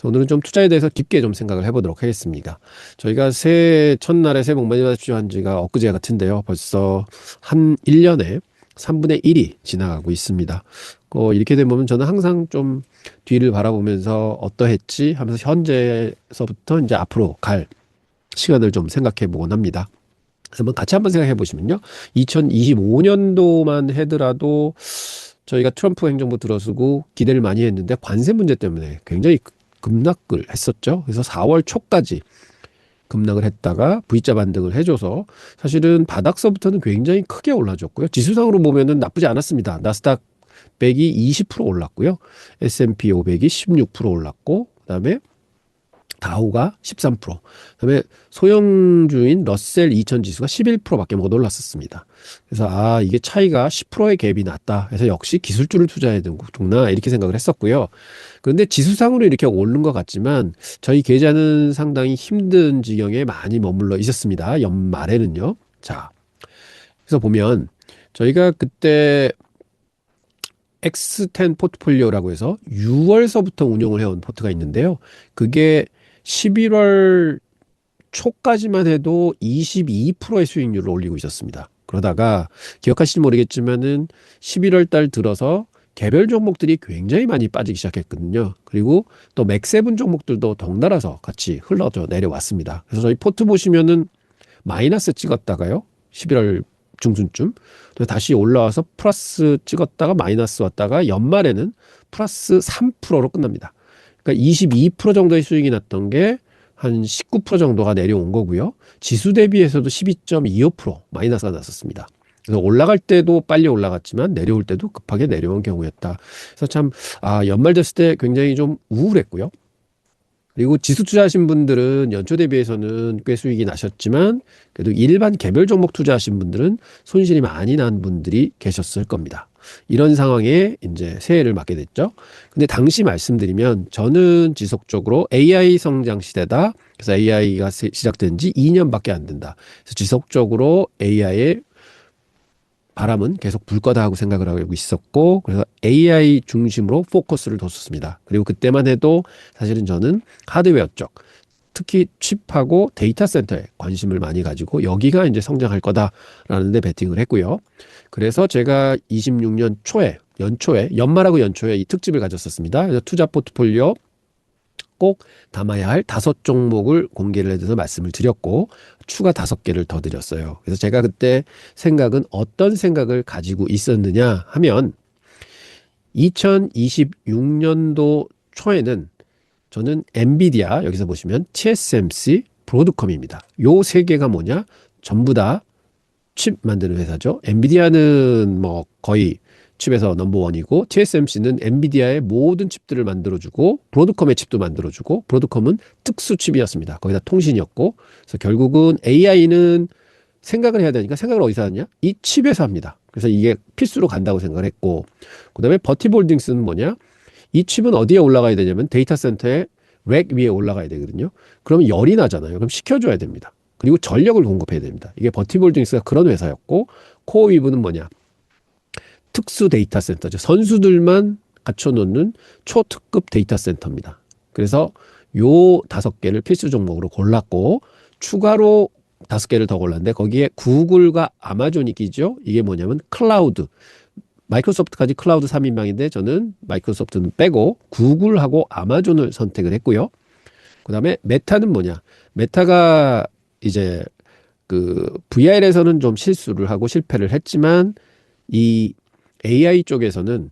그래서 오늘은 좀 투자에 대해서 깊게 좀 생각을 해보도록 하겠습니다. 저희가 새해 첫날에 새해 복 많이 받으십시오 한 지가 엊그제 같은데요. 벌써 한 1년에 3분의 1이 지나가고 있습니다. 이렇게 되면 저는 항상 좀 뒤를 바라보면서 어떠했지 하면서 현재서부터 이제 앞으로 갈 시간을 좀 생각해 보곤 합니다. 그래서 같이 한번 생각해 보시면요. 2025년도만 해더라도 저희가 트럼프 행정부 들어서고 기대를 많이 했는데 관세 문제 때문에 굉장히 급락을 했었죠. 그래서 4월 초까지 급락을 했다가 V자 반등을 해줘서 사실은 바닥서부터는 굉장히 크게 올라줬고요. 지수상으로 보면은 나쁘지 않았습니다. 나스닥 100이 20% 올랐고요. S&P 500이 16% 올랐고, 그다음에 다우가 13%, 그다음에 소형주인 러셀 2000 지수가 11%밖에 못 올랐었습니다. 그래서 이게 차이가 10%의 갭이 났다. 그래서 역시 기술주를 투자해야 되는구나 이렇게 생각을 했었고요. 그런데 지수상으로 이렇게 오른 것 같지만 저희 계좌는 상당히 힘든 지경에 많이 머물러 있었습니다. 연말에는요. 자, 그래서 보면 저희가 그때 X10 포트폴리오라고 해서 6월서부터 운용을 해온 포트가 있는데요. 그게 11월 초까지만 해도 22%의 수익률을 올리고 있었습니다. 그러다가 기억하실지 모르겠지만은 11월 달 들어서 개별 종목들이 굉장히 많이 빠지기 시작했거든요. 그리고 또 맥세븐 종목들도 덩달아서 같이 흘러져 내려왔습니다. 그래서 저희 포트 보시면은 마이너스 찍었다가요. 11월 중순쯤 또 다시 올라와서 플러스 찍었다가 마이너스 왔다가 연말에는 플러스 3%로 끝납니다. 그러니까 22% 정도의 수익이 났던 게 한 19% 정도가 내려온 거고요. 지수 대비해서도 12.25% 마이너스가 났었습니다. 그래서 올라갈 때도 빨리 올라갔지만 내려올 때도 급하게 내려온 경우였다. 그래서 참 연말 됐을 때 굉장히 좀 우울했고요. 그리고 지수 투자하신 분들은 연초 대비해서는 꽤 수익이 나셨지만 그래도 일반 개별 종목 투자하신 분들은 손실이 많이 난 분들이 계셨을 겁니다. 이런 상황에 이제 새해를 맞게 됐죠. 근데 당시 말씀드리면 저는 지속적으로 AI 성장 시대다. 그래서 AI가 시작된 지 2년밖에 안 된다. 그래서 지속적으로 AI의 바람은 계속 불 거다 하고 생각을 하고 있었고, 그래서 AI 중심으로 포커스를 뒀었습니다. 그리고 그때만 해도 사실은 저는 하드웨어 쪽, 특히 칩하고 데이터 센터에 관심을 많이 가지고 여기가 이제 성장할 거다라는 데 베팅을 했고요. 그래서 제가 26년 초에, 연말하고 연초에 이 특집을 가졌었습니다. 그래서 투자 포트폴리오 꼭 담아야 할 5종목을 공개를 해서 말씀을 드렸고 추가 5개를 더 드렸어요. 그래서 제가 그때 생각은 어떤 생각을 가지고 있었느냐 하면 2026년도 초에는 저는 엔비디아 여기서 보시면 TSMC, 브로드컴입니다. 요 세 개가 뭐냐? 전부 다 칩 만드는 회사죠. 엔비디아는 뭐 거의 칩에서 넘버원이고 TSMC는 엔비디아의 모든 칩들을 만들어주고 브로드컴의 칩도 만들어주고 브로드컴은 특수 칩이었습니다. 거기다 통신이었고 그래서 결국은 AI는 생각을 해야 되니까 생각을 어디서 하느냐? 이 칩에서 합니다. 그래서 이게 필수로 간다고 생각을 했고 그다음에 버티볼딩스는 뭐냐? 이 칩은 어디에 올라가야 되냐면 데이터 센터에 랙 위에 올라가야 되거든요. 그러면 열이 나잖아요. 그럼 식혀줘야 됩니다. 그리고 전력을 공급해야 됩니다. 이게 버티볼딩스가 그런 회사였고 코어위브는 뭐냐? 특수 데이터 센터죠. 선수들만 갖춰놓는 초특급 데이터 센터입니다. 그래서 요 5개를 필수 종목으로 골랐고 추가로 5개를 더 골랐는데 거기에 구글과 아마존이 끼죠. 이게 뭐냐면 클라우드. 마이크로소프트까지 클라우드 3인방인데 저는 마이크로소프트는 빼고 구글하고 아마존을 선택을 했고요. 그다음에 메타는 뭐냐? 메타가 이제 그 VR에서는 좀 실수를 하고 실패를 했지만 이 AI 쪽에서는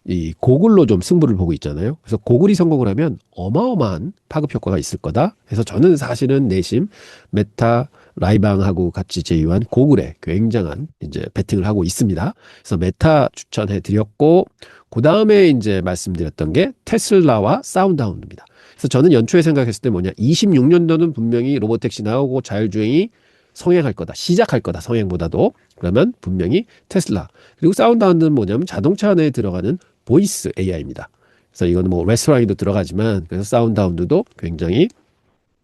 이 고글로 좀 승부를 보고 있잖아요. 그래서 고글이 성공을 하면 어마어마한 파급 효과가 있을 거다. 그래서 저는 사실은 내심 메타 라이방하고 같이 제휴한 고글에 굉장한 이제 베팅을 하고 있습니다. 그래서 메타 추천해 드렸고 그 다음에 이제 말씀드렸던 게 테슬라와 사운드하운드입니다. 그래서 저는 연초에 생각했을 때 뭐냐 26년도는 분명히 로보택시 나오고 자율주행이 성행할 거다. 시작할 거다. 성행보다도. 그러면 분명히 테슬라. 그리고 사운드하운드는 뭐냐면 자동차 안에 들어가는 보이스 AI입니다. 그래서 이거는 뭐 레스토랑에도 들어가지만 그래서 사운드하운드도 굉장히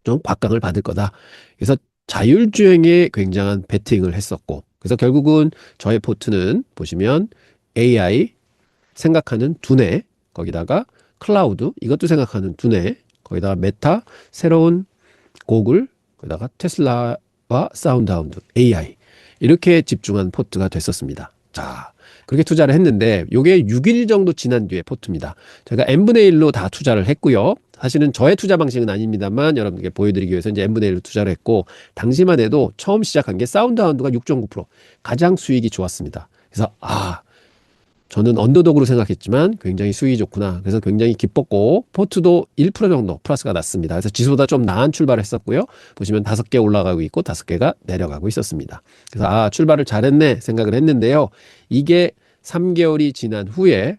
좀 곽강을 받을 거다. 그래서 자율주행에 굉장한 베팅을 했었고 그래서 결국은 저의 포트는 보시면 AI 생각하는 두뇌 거기다가 클라우드 이것도 생각하는 두뇌 거기다가 메타, 새로운 고글, 거기다가 테슬라와 사운드하운드, AI 이렇게 집중한 포트가 됐었습니다. 자, 그렇게 투자를 했는데 요게 6일 정도 지난 뒤에 포트입니다. 제가 n분의 1로 다 투자를 했고요. 사실은 저의 투자 방식은 아닙니다만 여러분께 보여드리기 위해서 이제 n분의 1로 투자를 했고, 당시만 해도 처음 시작한 게 사운드하운드가 6.9% 가장 수익이 좋았습니다. 그래서 저는 언더독으로 생각했지만 굉장히 수익이 좋구나. 그래서 굉장히 기뻤고, 포트도 1% 정도 플러스가 났습니다. 그래서 지수보다 좀 나은 출발을 했었고요. 보시면 5개 올라가고 있고 5개가 내려가고 있었습니다. 그래서 출발을 잘했네 생각을 했는데요. 이게 3개월이 지난 후에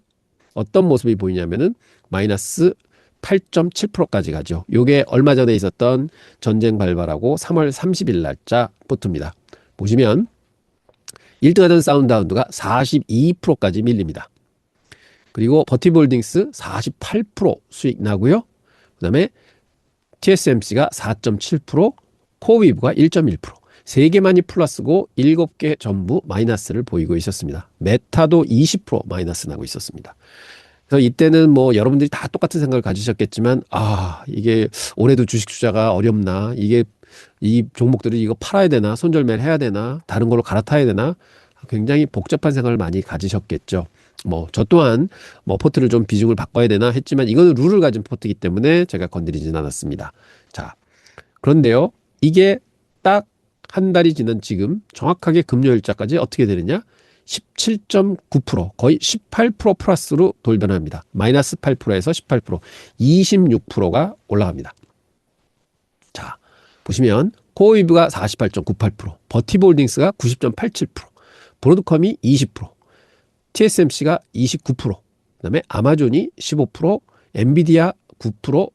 어떤 모습이 보이냐면은 마이너스 8.7%까지 가죠. 요게 얼마 전에 있었던 전쟁 발발하고 3월 30일 날짜 포트입니다. 보시면 1등하던 사운드하운드가 42%까지 밀립니다. 그리고 버티볼딩스 48% 수익 나고요. 그 다음에 TSMC가 4.7%, 코어웨이브가 1.1%, 3개만이 플러스고 7개 전부 마이너스를 보이고 있었습니다. 메타도 20% 마이너스 나고 있었습니다. 그래서 이때는 뭐 여러분들이 다 똑같은 생각을 가지셨겠지만, 이게 올해도 주식 투자가 어렵나, 이 종목들을 이거 팔아야 되나, 손절매를 해야 되나, 다른 걸로 갈아타야 되나, 굉장히 복잡한 생각을 많이 가지셨겠죠. 저 또한 포트를 좀 비중을 바꿔야 되나 했지만, 이거는 룰을 가진 포트이기 때문에 제가 건드리진 않았습니다. 자, 그런데요, 이게 딱 한 달이 지난 지금 정확하게 금요일자까지 어떻게 되느냐? 17.9%, 거의 18% 플러스로 돌변합니다. 마이너스 8%에서 18%, 26%가 올라갑니다. 자, 보시면 코어웨이브가 48.98%, 버티볼딩스가 90.87%, 브로드컴이 20%, TSMC가 29%, 그다음에 아마존이 15%, 엔비디아 9%,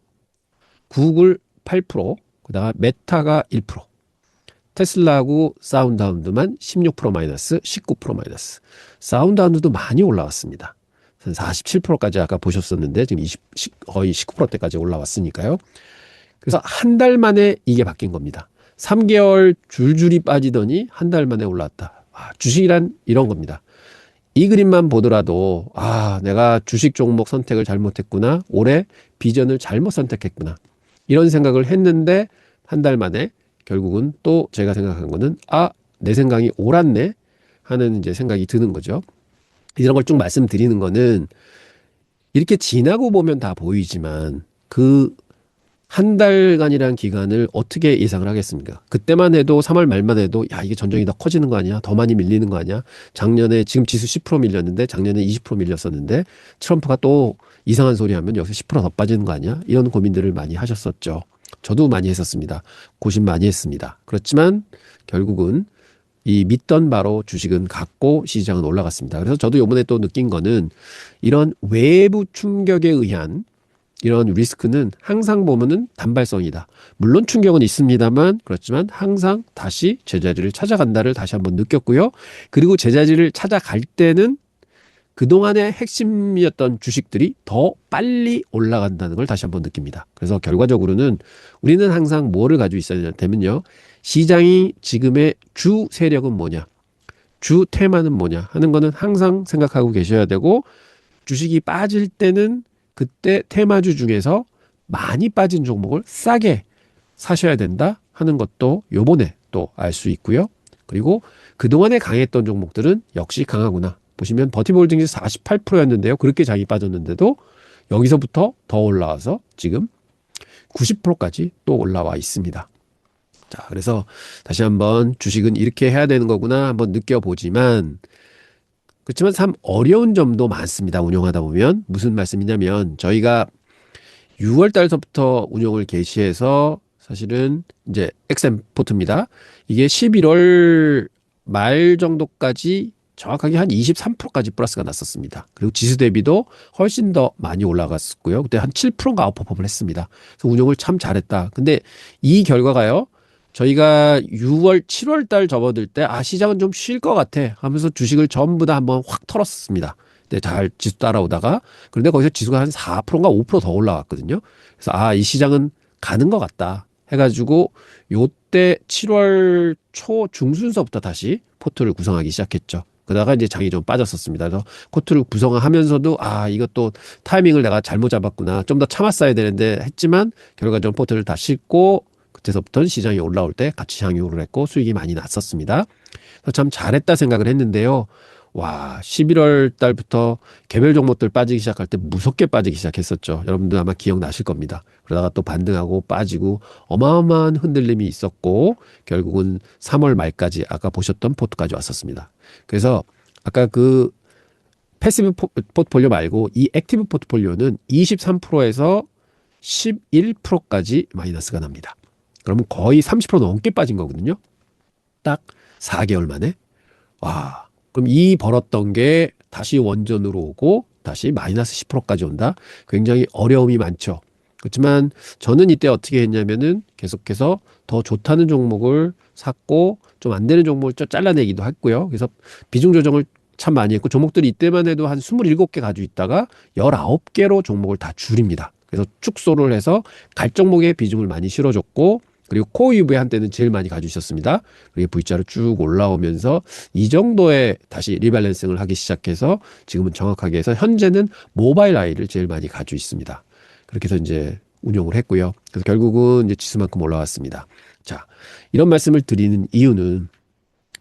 구글 8%, 그다음 메타가 1%, 테슬라하고 사운드하운드만 16% 마이너스, 19% 마이너스. 사운드하운드도 많이 올라왔습니다. 47%까지 아까 보셨었는데 지금 거의 19%대까지 올라왔으니까요. 그래서 한 달 만에 이게 바뀐 겁니다. 3개월 줄줄이 빠지더니 한 달 만에 올라왔다. 주식이란 이런 겁니다. 이 그림만 보더라도 내가 주식 종목 선택을 잘못했구나. 올해 비전을 잘못 선택했구나. 이런 생각을 했는데 한 달 만에 결국은 또 제가 생각한 거는 내 생각이 옳았네 하는 이제 생각이 드는 거죠. 이런 걸 쭉 말씀드리는 거는 이렇게 지나고 보면 다 보이지만 그 한 달간이라는 기간을 어떻게 예상을 하겠습니까? 그때만 해도 3월 말만 해도 이게 전쟁이 더 커지는 거 아니야? 더 많이 밀리는 거 아니야? 작년에 지금 지수 10% 밀렸는데 작년에 20% 밀렸었는데 트럼프가 또 이상한 소리 하면 여기서 10%더 빠지는 거 아니야? 이런 고민들을 많이 하셨었죠. 저도 많이 했었습니다. 고심 많이 했습니다. 그렇지만 결국은 이 믿던 바로 주식은 갔고 시장은 올라갔습니다. 그래서 저도 이번에 또 느낀 거는 이런 외부 충격에 의한 이런 리스크는 항상 보면은 단발성이다. 물론 충격은 있습니다만 그렇지만 항상 다시 제자리를 찾아간다를 다시 한번 느꼈고요. 그리고 제자리를 찾아갈 때는 그동안의 핵심이었던 주식들이 더 빨리 올라간다는 걸 다시 한번 느낍니다. 그래서 결과적으로는 우리는 항상 뭐를 가지고 있어야 되면요. 시장이 지금의 주 세력은 뭐냐, 주 테마는 뭐냐 하는 거는 항상 생각하고 계셔야 되고, 주식이 빠질 때는 그때 테마주 중에서 많이 빠진 종목을 싸게 사셔야 된다 하는 것도 요번에 또 알 수 있고요. 그리고 그동안에 강했던 종목들은 역시 강하구나. 보시면 버티볼딩스 48%였는데요. 그렇게 장이 빠졌는데도 여기서부터 더 올라와서 지금 90%까지 또 올라와 있습니다. 자, 그래서 다시 한번 주식은 이렇게 해야 되는 거구나 한번 느껴보지만, 그렇지만 참 어려운 점도 많습니다. 운용하다 보면. 무슨 말씀이냐면 저희가 6월 달서부터 운용을 개시해서 사실은 이제 XM 포트입니다. 이게 11월 말 정도까지 정확하게 한 23%까지 플러스가 났었습니다. 그리고 지수 대비도 훨씬 더 많이 올라갔었고요. 그때 한 7%가 아웃퍼폼을 했습니다. 그래서 운용을 참 잘했다. 근데 이 결과가요. 저희가 6월, 7월 달 접어들 때 시장은 좀 쉴 것 같아 하면서 주식을 전부 다 한번 확 털었습니다. 근데 잘 지수 따라오다가, 그런데 거기서 지수가 한 4%인가 5% 더 올라갔거든요. 그래서 이 시장은 가는 것 같다 해가지고 요때 7월 초 중순서부터 다시 포트를 구성하기 시작했죠. 그러다가 이제 장이 좀 빠졌었습니다. 그래서 코트를 구성하면서도 이것도 타이밍을 내가 잘못 잡았구나. 좀 더 참았어야 되는데 했지만 결과적으로 포트를 다 싣고 그때서부터는 시장이 올라올 때 같이 상승을 했고 수익이 많이 났었습니다. 그래서 참 잘했다 생각을 했는데요. 와, 11월 달부터 개별 종목들 빠지기 시작할 때 무섭게 빠지기 시작했었죠. 여러분들 아마 기억나실 겁니다. 그러다가 또 반등하고 빠지고 어마어마한 흔들림이 있었고 결국은 3월 말까지 아까 보셨던 포트까지 왔었습니다. 그래서 아까 그 패시브 포트폴리오 말고 이 액티브 포트폴리오는 23%에서 11%까지 마이너스가 납니다. 그러면 거의 30% 넘게 빠진 거거든요. 딱 4개월 만에. 와, 그럼 이 벌었던 게 다시 원전으로 오고 다시 마이너스 10%까지 온다. 굉장히 어려움이 많죠. 그렇지만 저는 이때 어떻게 했냐면은 계속해서 더 좋다는 종목을 샀고 좀 안 되는 종목을 좀 잘라내기도 했고요. 그래서 비중 조정을 참 많이 했고 종목들이 이때만 해도 한 27개 가지고 있다가 19개로 종목을 다 줄입니다. 그래서 축소를 해서 갈 종목에 비중을 많이 실어줬고 그리고 코어 UV 한때는 제일 많이 가지고 있었습니다. 그리고 V자로 쭉 올라오면서 이 정도의 다시 리밸런싱을 하기 시작해서 지금은 정확하게 해서 현재는 모바일 아이를 제일 많이 가지고 있습니다. 그렇게 해서 이제 운용을 했고요. 그래서 결국은 이제 지수만큼 올라왔습니다. 자, 이런 말씀을 드리는 이유는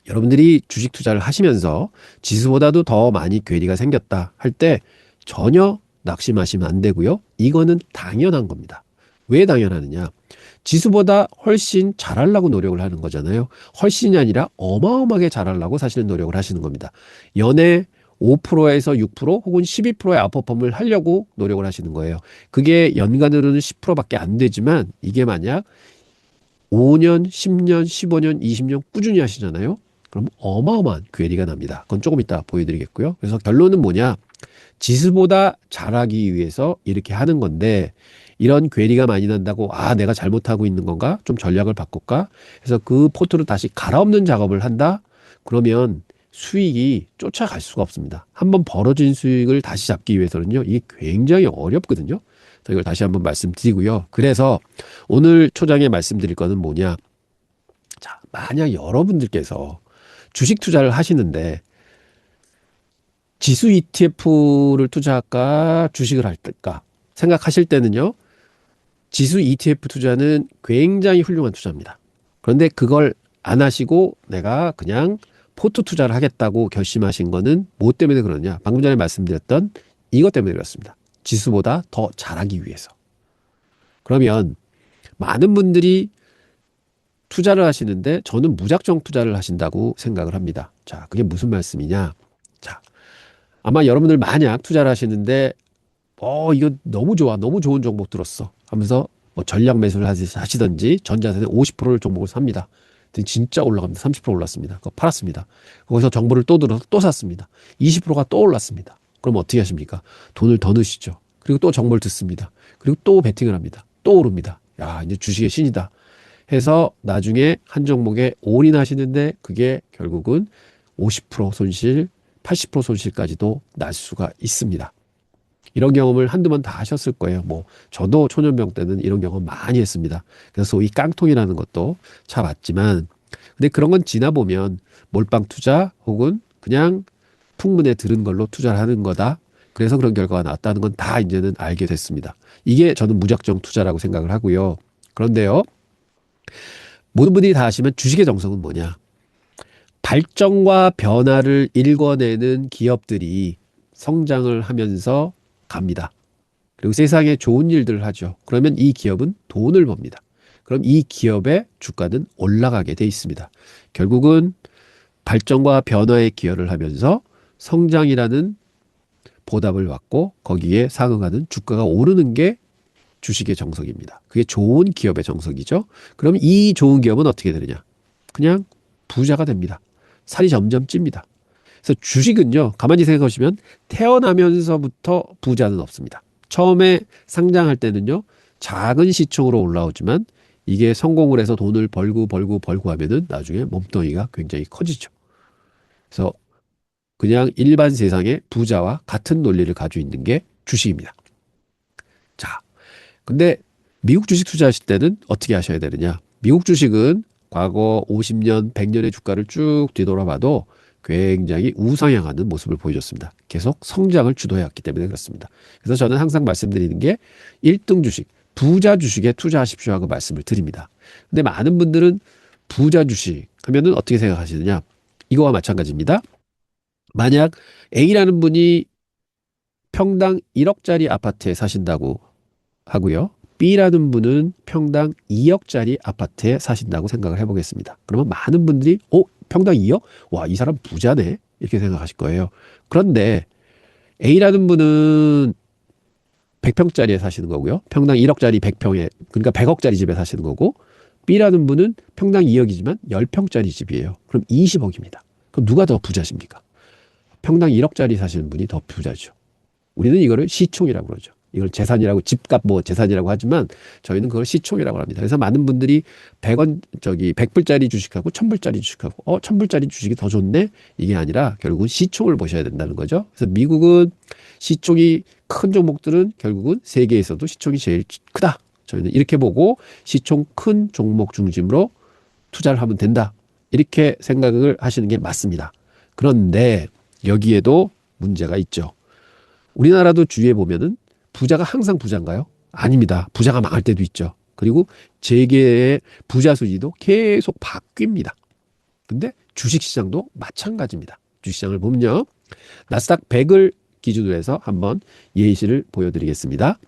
여러분들이 주식 투자를 하시면서 지수보다도 더 많이 괴리가 생겼다 할 때 전혀 낙심하시면 안 되고요. 이거는 당연한 겁니다. 왜 당연하느냐? 지수보다 훨씬 잘하려고 노력을 하는 거잖아요. 훨씬이 아니라 어마어마하게 잘하려고 사실은 노력을 하시는 겁니다. 연애 5%에서 6% 혹은 12%의 아웃퍼폼을 하려고 노력을 하시는 거예요. 그게 연간으로는 10%밖에 안 되지만 이게 만약 5년, 10년, 15년, 20년 꾸준히 하시잖아요. 그럼 어마어마한 괴리가 납니다. 그건 조금 이따 보여드리겠고요. 그래서 결론은 뭐냐? 지수보다 잘하기 위해서 이렇게 하는 건데 이런 괴리가 많이 난다고 내가 잘못하고 있는 건가? 좀 전략을 바꿀까? 그래서 그 포트로 다시 갈아엎는 작업을 한다? 그러면 수익이 쫓아갈 수가 없습니다. 한번 벌어진 수익을 다시 잡기 위해서는요. 이게 굉장히 어렵거든요. 그래서 이걸 다시 한번 말씀드리고요. 그래서 오늘 초장에 말씀드릴 거는 뭐냐? 자, 만약 여러분들께서 주식 투자를 하시는데 지수 ETF를 투자할까 주식을 할까 생각하실 때는요. 지수 ETF 투자는 굉장히 훌륭한 투자입니다. 그런데 그걸 안 하시고 내가 그냥 포트 투자를 하겠다고 결심하신 거는 뭐 때문에 그러냐? 방금 전에 말씀드렸던 이것 때문에 그렇습니다. 지수보다 더 잘하기 위해서. 그러면 많은 분들이 투자를 하시는데 저는 무작정 투자를 하신다고 생각을 합니다. 자, 그게 무슨 말씀이냐? 자, 아마 여러분들 만약 투자를 하시는데 이거 너무 좋아. 너무 좋은 종목 들었어. 하면서 뭐 전략 매수를 하시든지 전자세는 50%를 종목을 삽니다. 진짜 올라갑니다. 30% 올랐습니다. 그거 팔았습니다. 거기서 정보를 또 들어서 또 샀습니다. 20%가 또 올랐습니다. 그럼 어떻게 하십니까? 돈을 더 넣으시죠. 그리고 또 정보를 듣습니다. 그리고 또 베팅을 합니다. 또 오릅니다. 야, 이제 주식의 신이다. 해서 나중에 한 종목에 올인하시는데 그게 결국은 50% 손실, 80% 손실까지도 날 수가 있습니다. 이런 경험을 한두 번 다 하셨을 거예요. 뭐 저도 초년병 때는 이런 경험 많이 했습니다. 그래서 소위 깡통이라는 것도 차봤지만 근데 그런 건 지나보면 몰빵 투자 혹은 그냥 풍문에 들은 걸로 투자를 하는 거다. 그래서 그런 결과가 나왔다는 건 다 이제는 알게 됐습니다. 이게 저는 무작정 투자라고 생각을 하고요. 그런데요. 모든 분들이 다 아시면 주식의 정석은 뭐냐. 발전과 변화를 일궈내는 기업들이 성장을 하면서 갑니다. 그리고 세상에 좋은 일들을 하죠. 그러면 이 기업은 돈을 법니다. 그럼 이 기업의 주가는 올라가게 돼 있습니다. 결국은 발전과 변화에 기여를 하면서 성장이라는 보답을 받고 거기에 상응하는 주가가 오르는 게 주식의 정석입니다. 그게 좋은 기업의 정석이죠. 그럼 이 좋은 기업은 어떻게 되느냐? 그냥 부자가 됩니다. 살이 점점 찝니다. 그래서 주식은요, 가만히 생각해 보시면 태어나면서부터 부자는 없습니다. 처음에 상장할 때는요, 작은 시총으로 올라오지만 이게 성공을 해서 돈을 벌고 하면은 나중에 몸뚱이가 굉장히 커지죠. 그래서 그냥 일반 세상의 부자와 같은 논리를 가지고 있는 게 주식입니다. 자, 근데 미국 주식 투자하실 때는 어떻게 하셔야 되느냐? 미국 주식은 과거 50년, 100년의 주가를 쭉 뒤돌아봐도 굉장히 우상향하는 모습을 보여줬습니다. 계속 성장을 주도해왔기 때문에 그렇습니다. 그래서 저는 항상 말씀드리는 게 1등 주식, 부자 주식에 투자하십시오 하고 말씀을 드립니다. 근데 많은 분들은 부자 주식 하면은 어떻게 생각하시느냐? 이거와 마찬가지입니다. 만약 A라는 분이 평당 1억짜리 아파트에 사신다고 하고요. B라는 분은 평당 2억짜리 아파트에 사신다고 생각을 해보겠습니다. 그러면 많은 분들이 평당 2억? 와, 이 사람 부자네. 이렇게 생각하실 거예요. 그런데 A라는 분은 100평짜리에 사시는 거고요. 평당 1억짜리 100평에, 그러니까 100억짜리 집에 사시는 거고, B라는 분은 평당 2억이지만 10평짜리 집이에요. 그럼 20억입니다. 그럼 누가 더 부자십니까? 평당 1억짜리 사시는 분이 더 부자죠. 우리는 이거를 시총이라고 그러죠. 이걸 재산이라고, 집값 뭐 재산이라고 하지만 저희는 그걸 시총이라고 합니다. 그래서 많은 분들이 100불짜리 주식하고 1000불짜리 주식하고 1000불짜리 주식이 더 좋네? 이게 아니라 결국은 시총을 보셔야 된다는 거죠. 그래서 미국은 시총이 큰 종목들은 결국은 세계에서도 시총이 제일 크다. 저희는 이렇게 보고 시총 큰 종목 중심으로 투자를 하면 된다. 이렇게 생각을 하시는 게 맞습니다. 그런데 여기에도 문제가 있죠. 우리나라도 주위에 보면은 부자가 항상 부자인가요? 아닙니다. 부자가 망할 때도 있죠. 그리고 재계의 부자 순위도 계속 바뀝니다. 근데 주식시장도 마찬가지입니다. 주식시장을 보면요. 나스닥 100을 기준으로 해서 한번 예시를 보여드리겠습니다.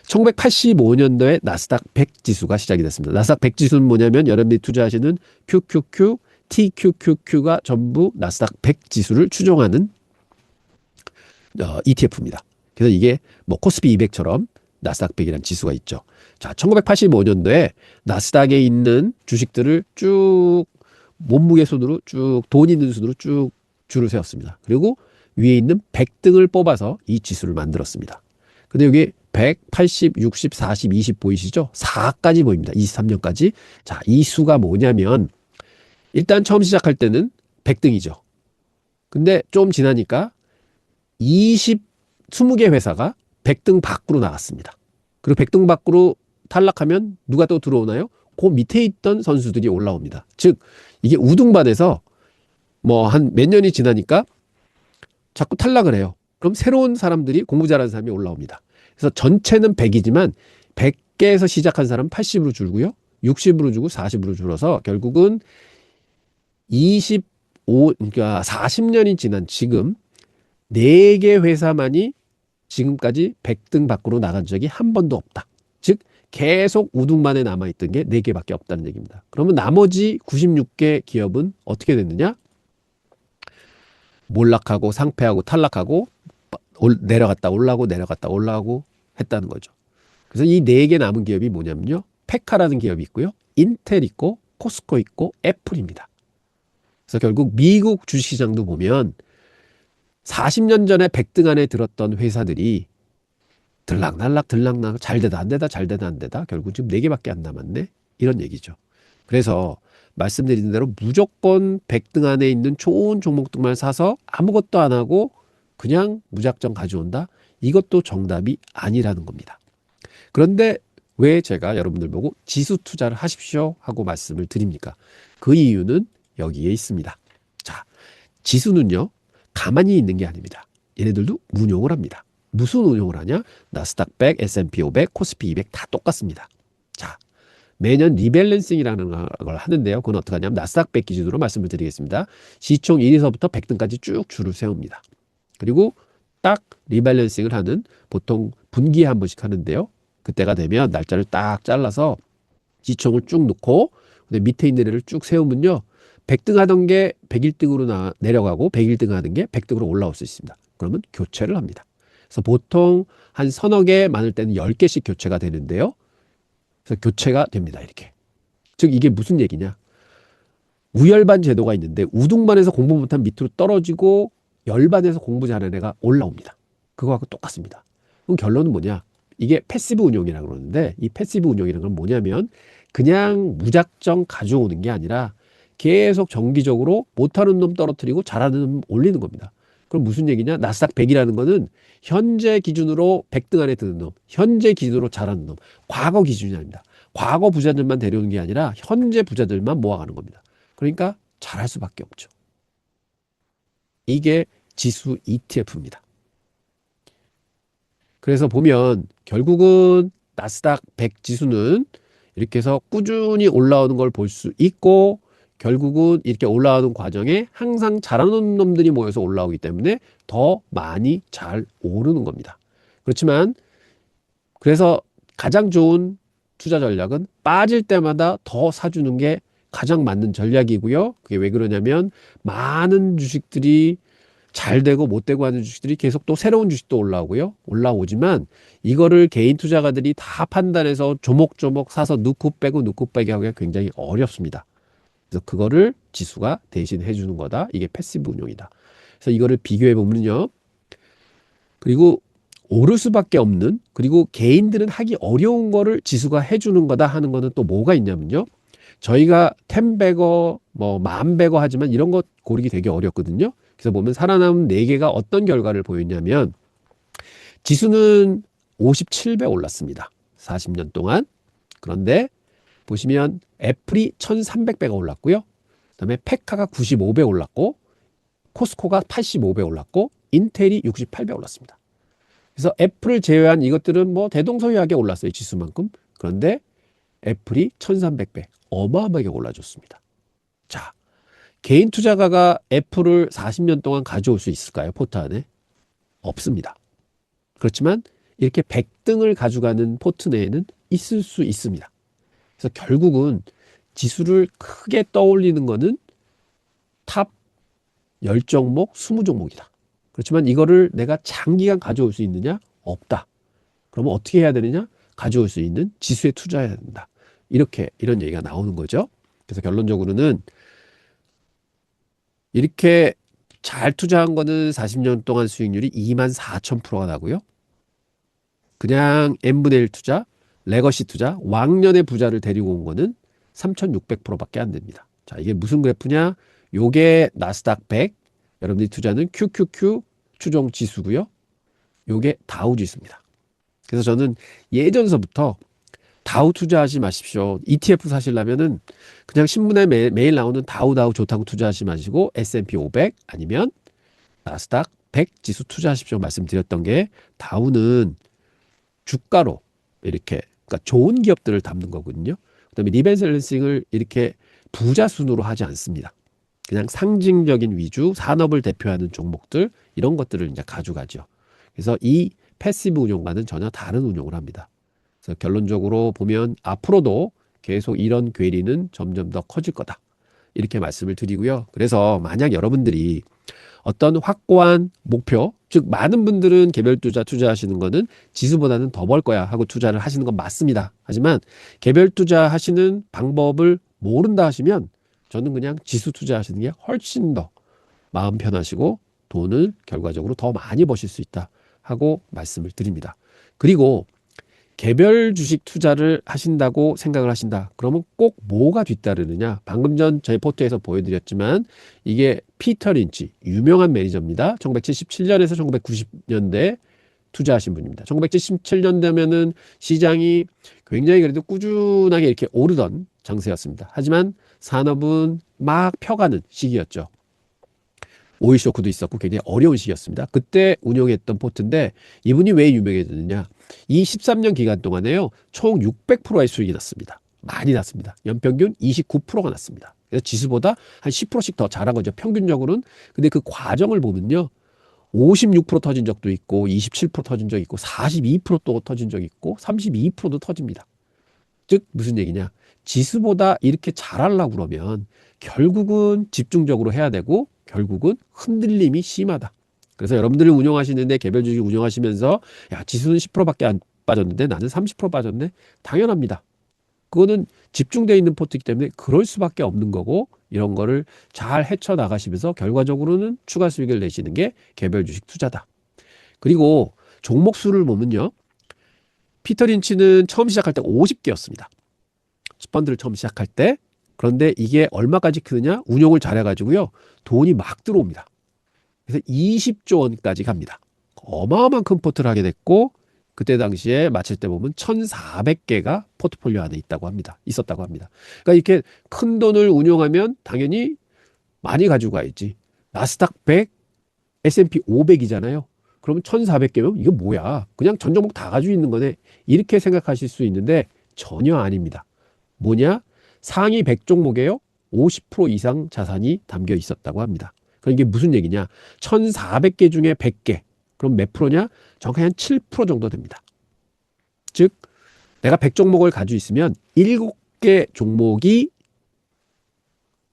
1985년도에 나스닥 100 지수가 시작이 됐습니다. 나스닥 100 지수는 뭐냐면 여러분들이 투자하시는 QQQ, TQQQ가 전부 나스닥 100 지수를 추종하는 ETF입니다. 그래서 이게 뭐 코스피 200처럼 나스닥 100이라는 지수가 있죠. 자, 1985년도에 나스닥에 있는 주식들을 쭉 몸무게 순으로 쭉 돈 있는 순으로 쭉 줄을 세웠습니다. 그리고 위에 있는 100등을 뽑아서 이 지수를 만들었습니다. 근데 여기 100, 80, 60, 40, 20 보이시죠? 4까지 보입니다. 23년까지. 자, 이 수가 뭐냐면 일단 처음 시작할 때는 100등이죠. 근데 좀 지나니까 20개 회사가 100등 밖으로 나갔습니다. 그리고 100등 밖으로 탈락하면 누가 또 들어오나요? 그 밑에 있던 선수들이 올라옵니다. 즉 이게 우등반에서 뭐 한 몇 년이 지나니까 자꾸 탈락을 해요. 그럼 새로운 사람들이 공부 잘하는 사람이 올라옵니다. 그래서 전체는 100이지만 100개에서 시작한 사람은 80으로 줄고요. 60으로 주고 40으로 줄어서 결국은 그러니까 40년이 지난 지금 4개 회사만이 지금까지 100등 밖으로 나간 적이 한 번도 없다. 즉 계속 우등만에 남아있던 게 4개밖에 없다는 얘기입니다. 그러면 나머지 96개 기업은 어떻게 됐느냐? 몰락하고 상폐하고 탈락하고 내려갔다 올라가고 내려갔다 올라가고 했다는 거죠. 그래서 이 4개 남은 기업이 뭐냐면요. 페카라는 기업이 있고요. 인텔 있고 코스코 있고 애플입니다. 그래서 결국 미국 주식시장도 보면 40년 전에 100등 안에 들었던 회사들이 들락날락 잘 되다 안 되다 잘 되다 안 되다 결국 지금 4개밖에 안 남았네. 이런 얘기죠. 그래서 말씀드린 대로 무조건 100등 안에 있는 좋은 종목들만 사서 아무것도 안 하고 그냥 무작정 가져온다? 이것도 정답이 아니라는 겁니다. 그런데 왜 제가 여러분들 보고 지수 투자를 하십시오 하고 말씀을 드립니까? 그 이유는 여기에 있습니다. 자, 지수는요. 가만히 있는 게 아닙니다. 얘네들도 운용을 합니다. 무슨 운용을 하냐? 나스닥 100, S&P 500, 코스피 200 다 똑같습니다. 자, 매년 리밸런싱이라는 걸 하는데요. 그건 어떻게 하냐면 나스닥 100 기준으로 말씀을 드리겠습니다. 시총 1위서부터 100등까지 쭉 줄을 세웁니다. 그리고 딱 리밸런싱을 하는 보통 분기에 한 번씩 하는데요. 그때가 되면 날짜를 딱 잘라서 시총을 쭉 놓고 밑에 있는 애를 쭉 세우면요. 100등 하던 게 101등으로 내려가고 101등 하던 게 100등으로 올라올 수 있습니다. 그러면 교체를 합니다. 그래서 보통 한 서너 개 많을 때는 10개씩 교체가 되는데요. 그래서 교체가 됩니다. 이렇게. 즉 이게 무슨 얘기냐. 우열반 제도가 있는데 우등반에서 공부 못한 밑으로 떨어지고 열반에서 공부 잘하는 애가 올라옵니다. 그거하고 똑같습니다. 그럼 결론은 뭐냐. 이게 패시브 운용이라고 그러는데 이 패시브 운용이라는 건 뭐냐면 그냥 무작정 가져오는 게 아니라 계속 정기적으로 못하는 놈 떨어뜨리고 잘하는 놈 올리는 겁니다. 그럼 무슨 얘기냐? 나스닥 100이라는 거는 현재 기준으로 100등 안에 드는 놈, 현재 기준으로 잘하는 놈, 과거 기준이 아닙니다. 과거 부자들만 데려오는 게 아니라 현재 부자들만 모아가는 겁니다. 그러니까 잘할 수밖에 없죠. 이게 지수 ETF입니다. 그래서 보면 결국은 나스닥 100 지수는 이렇게 해서 꾸준히 올라오는 걸 볼 수 있고, 결국은 이렇게 올라오는 과정에 항상 잘하는 놈들이 모여서 올라오기 때문에 더 많이 잘 오르는 겁니다. 그렇지만 그래서 가장 좋은 투자 전략은 빠질 때마다 더 사주는 게 가장 맞는 전략이고요. 그게 왜 그러냐면 많은 주식들이 잘 되고 못 되고 하는 주식들이 계속 또 새로운 주식도 올라오고요. 올라오지만 이거를 개인 투자가들이 다 판단해서 조목조목 사서 넣고 빼기 하기가 굉장히 어렵습니다. 그래서 그거를 지수가 대신 해주는 거다. 이게 패시브 운용이다. 그래서 이거를 비교해 보면요. 그리고 오를 수밖에 없는, 그리고 개인들은 하기 어려운 거를 지수가 해주는 거다 하는 거는 또 뭐가 있냐면요. 저희가 10배거, 뭐 10,000배거 하지만 이런 거 고르기 되게 어렵거든요. 그래서 보면 살아남은 4개가 어떤 결과를 보였냐면 지수는 57배 올랐습니다. 40년 동안. 그런데 보시면 애플이 1300배가 올랐고요. 그다음에 페카가 95배 올랐고, 코스코가 85배 올랐고, 인텔이 68배 올랐습니다. 그래서 애플을 제외한 이것들은 뭐 대동소이하게 올랐어요. 지수만큼. 그런데 애플이 1300배 어마어마하게 올라줬습니다. 자, 개인 투자가가 애플을 40년 동안 가져올 수 있을까요? 포트 안에? 없습니다. 그렇지만 이렇게 100등을 가져가는 포트 내에는 있을 수 있습니다. 그래서 결국은 지수를 크게 떠올리는 거는 탑 10종목, 20종목이다. 그렇지만 이거를 내가 장기간 가져올 수 있느냐? 없다. 그러면 어떻게 해야 되느냐? 가져올 수 있는 지수에 투자해야 된다. 이런 얘기가 나오는 거죠. 그래서 결론적으로는 이렇게 잘 투자한 거는 40년 동안 수익률이 24,000%가 나고요. 그냥 n분의 1 투자, 레거시 투자, 왕년의 부자를 데리고 온 거는 3,600%밖에 안 됩니다. 자, 이게 무슨 그래프냐? 요게 나스닥 100, 여러분들이 투자는 QQQ 추종 지수고요. 요게 다우 지수입니다. 그래서 저는 예전서부터 다우 투자하지 마십시오. ETF 사시려면은 그냥 신문에 매일 나오는 다우 좋다고 투자하지 마시고 S&P 500 아니면 나스닥 100 지수 투자하십시오 말씀드렸던 게, 다우는 주가로 이렇게, 그러니까 좋은 기업들을 담는 거거든요. 그다음에 리밸런싱을 이렇게 부자 순으로 하지 않습니다. 그냥 상징적인 위주, 산업을 대표하는 종목들, 이런 것들을 이제 가져가죠. 그래서 이 패시브 운용과는 전혀 다른 운용을 합니다. 그래서 결론적으로 보면 앞으로도 계속 이런 괴리는 점점 더 커질 거다. 이렇게 말씀을 드리고요. 그래서 만약 여러분들이 어떤 확고한 목표, 즉 많은 분들은 개별 투자하시는 거는 지수보다는 더 벌 거야 하고 투자를 하시는 건 맞습니다. 하지만 개별 투자하시는 방법을 모른다 하시면 저는 그냥 지수 투자하시는 게 훨씬 더 마음 편하시고 돈을 결과적으로 더 많이 버실 수 있다 하고 말씀을 드립니다. 그리고 개별 주식 투자를 하신다고 생각을 하신다. 그러면 꼭 뭐가 뒤따르느냐? 방금 전 저희 포트에서 보여드렸지만 이게 피터 린치, 유명한 매니저입니다. 1977년에서 1990년대 투자하신 분입니다. 1977년대면은 시장이 굉장히 그래도 꾸준하게 이렇게 오르던 장세였습니다. 하지만 산업은 막 펴가는 시기였죠. 오일 쇼크도 있었고 굉장히 어려운 시기였습니다. 그때 운영했던 포트인데 이분이 왜 유명해졌느냐? 이 13년 기간 동안에요, 총 600%의 수익이 났습니다. 많이 났습니다. 연평균 29%가 났습니다. 그래서 지수보다 한 10%씩 더 잘한 거죠. 평균적으로는. 근데 그 과정을 보면요, 56% 터진 적도 있고 27% 터진 적 있고 42%또 터진 적 있고 32%도 터집니다. 즉 무슨 얘기냐? 지수보다 이렇게 잘하려고 그러면 결국은 집중적으로 해야 되고 결국은 흔들림이 심하다. 그래서 여러분들이 운영하시는데 개별 주식 운영하시면서 야, 지수는 10%밖에 안 빠졌는데 나는 30% 빠졌네. 당연합니다. 그거는 집중되어 있는 포트이기 때문에 그럴 수밖에 없는 거고, 이런 거를 잘 헤쳐나가시면서 결과적으로는 추가 수익을 내시는 게 개별 주식 투자다. 그리고 종목 수를 보면요, 피터 린치는 처음 시작할 때 50개였습니다. 펀드를 처음 시작할 때. 그런데 이게 얼마까지 크느냐? 운용을 잘해가지고요, 돈이 막 들어옵니다. 그래서 20조 원까지 갑니다. 어마어마한 큰 포트를 하게 됐고, 그때 당시에 마칠 때 보면 1,400개가 포트폴리오 안에 있었다고 합니다. 그러니까 이렇게 큰 돈을 운용하면 당연히 많이 가지고 가야지. 나스닥 100 S&P 500이잖아요. 그러면 1400개면 이거 뭐야? 그냥 전 종목 다 가지고 있는 거네. 이렇게 생각하실 수 있는데 전혀 아닙니다. 뭐냐? 상위 100 종목에요. 50% 이상 자산이 담겨 있었다고 합니다. 그럼 이게 무슨 얘기냐? 1400개 중에 100개. 그럼 몇 프로냐? 정확히 한 7% 정도 됩니다. 즉 내가 100 종목을 가지고 있으면 7개 종목이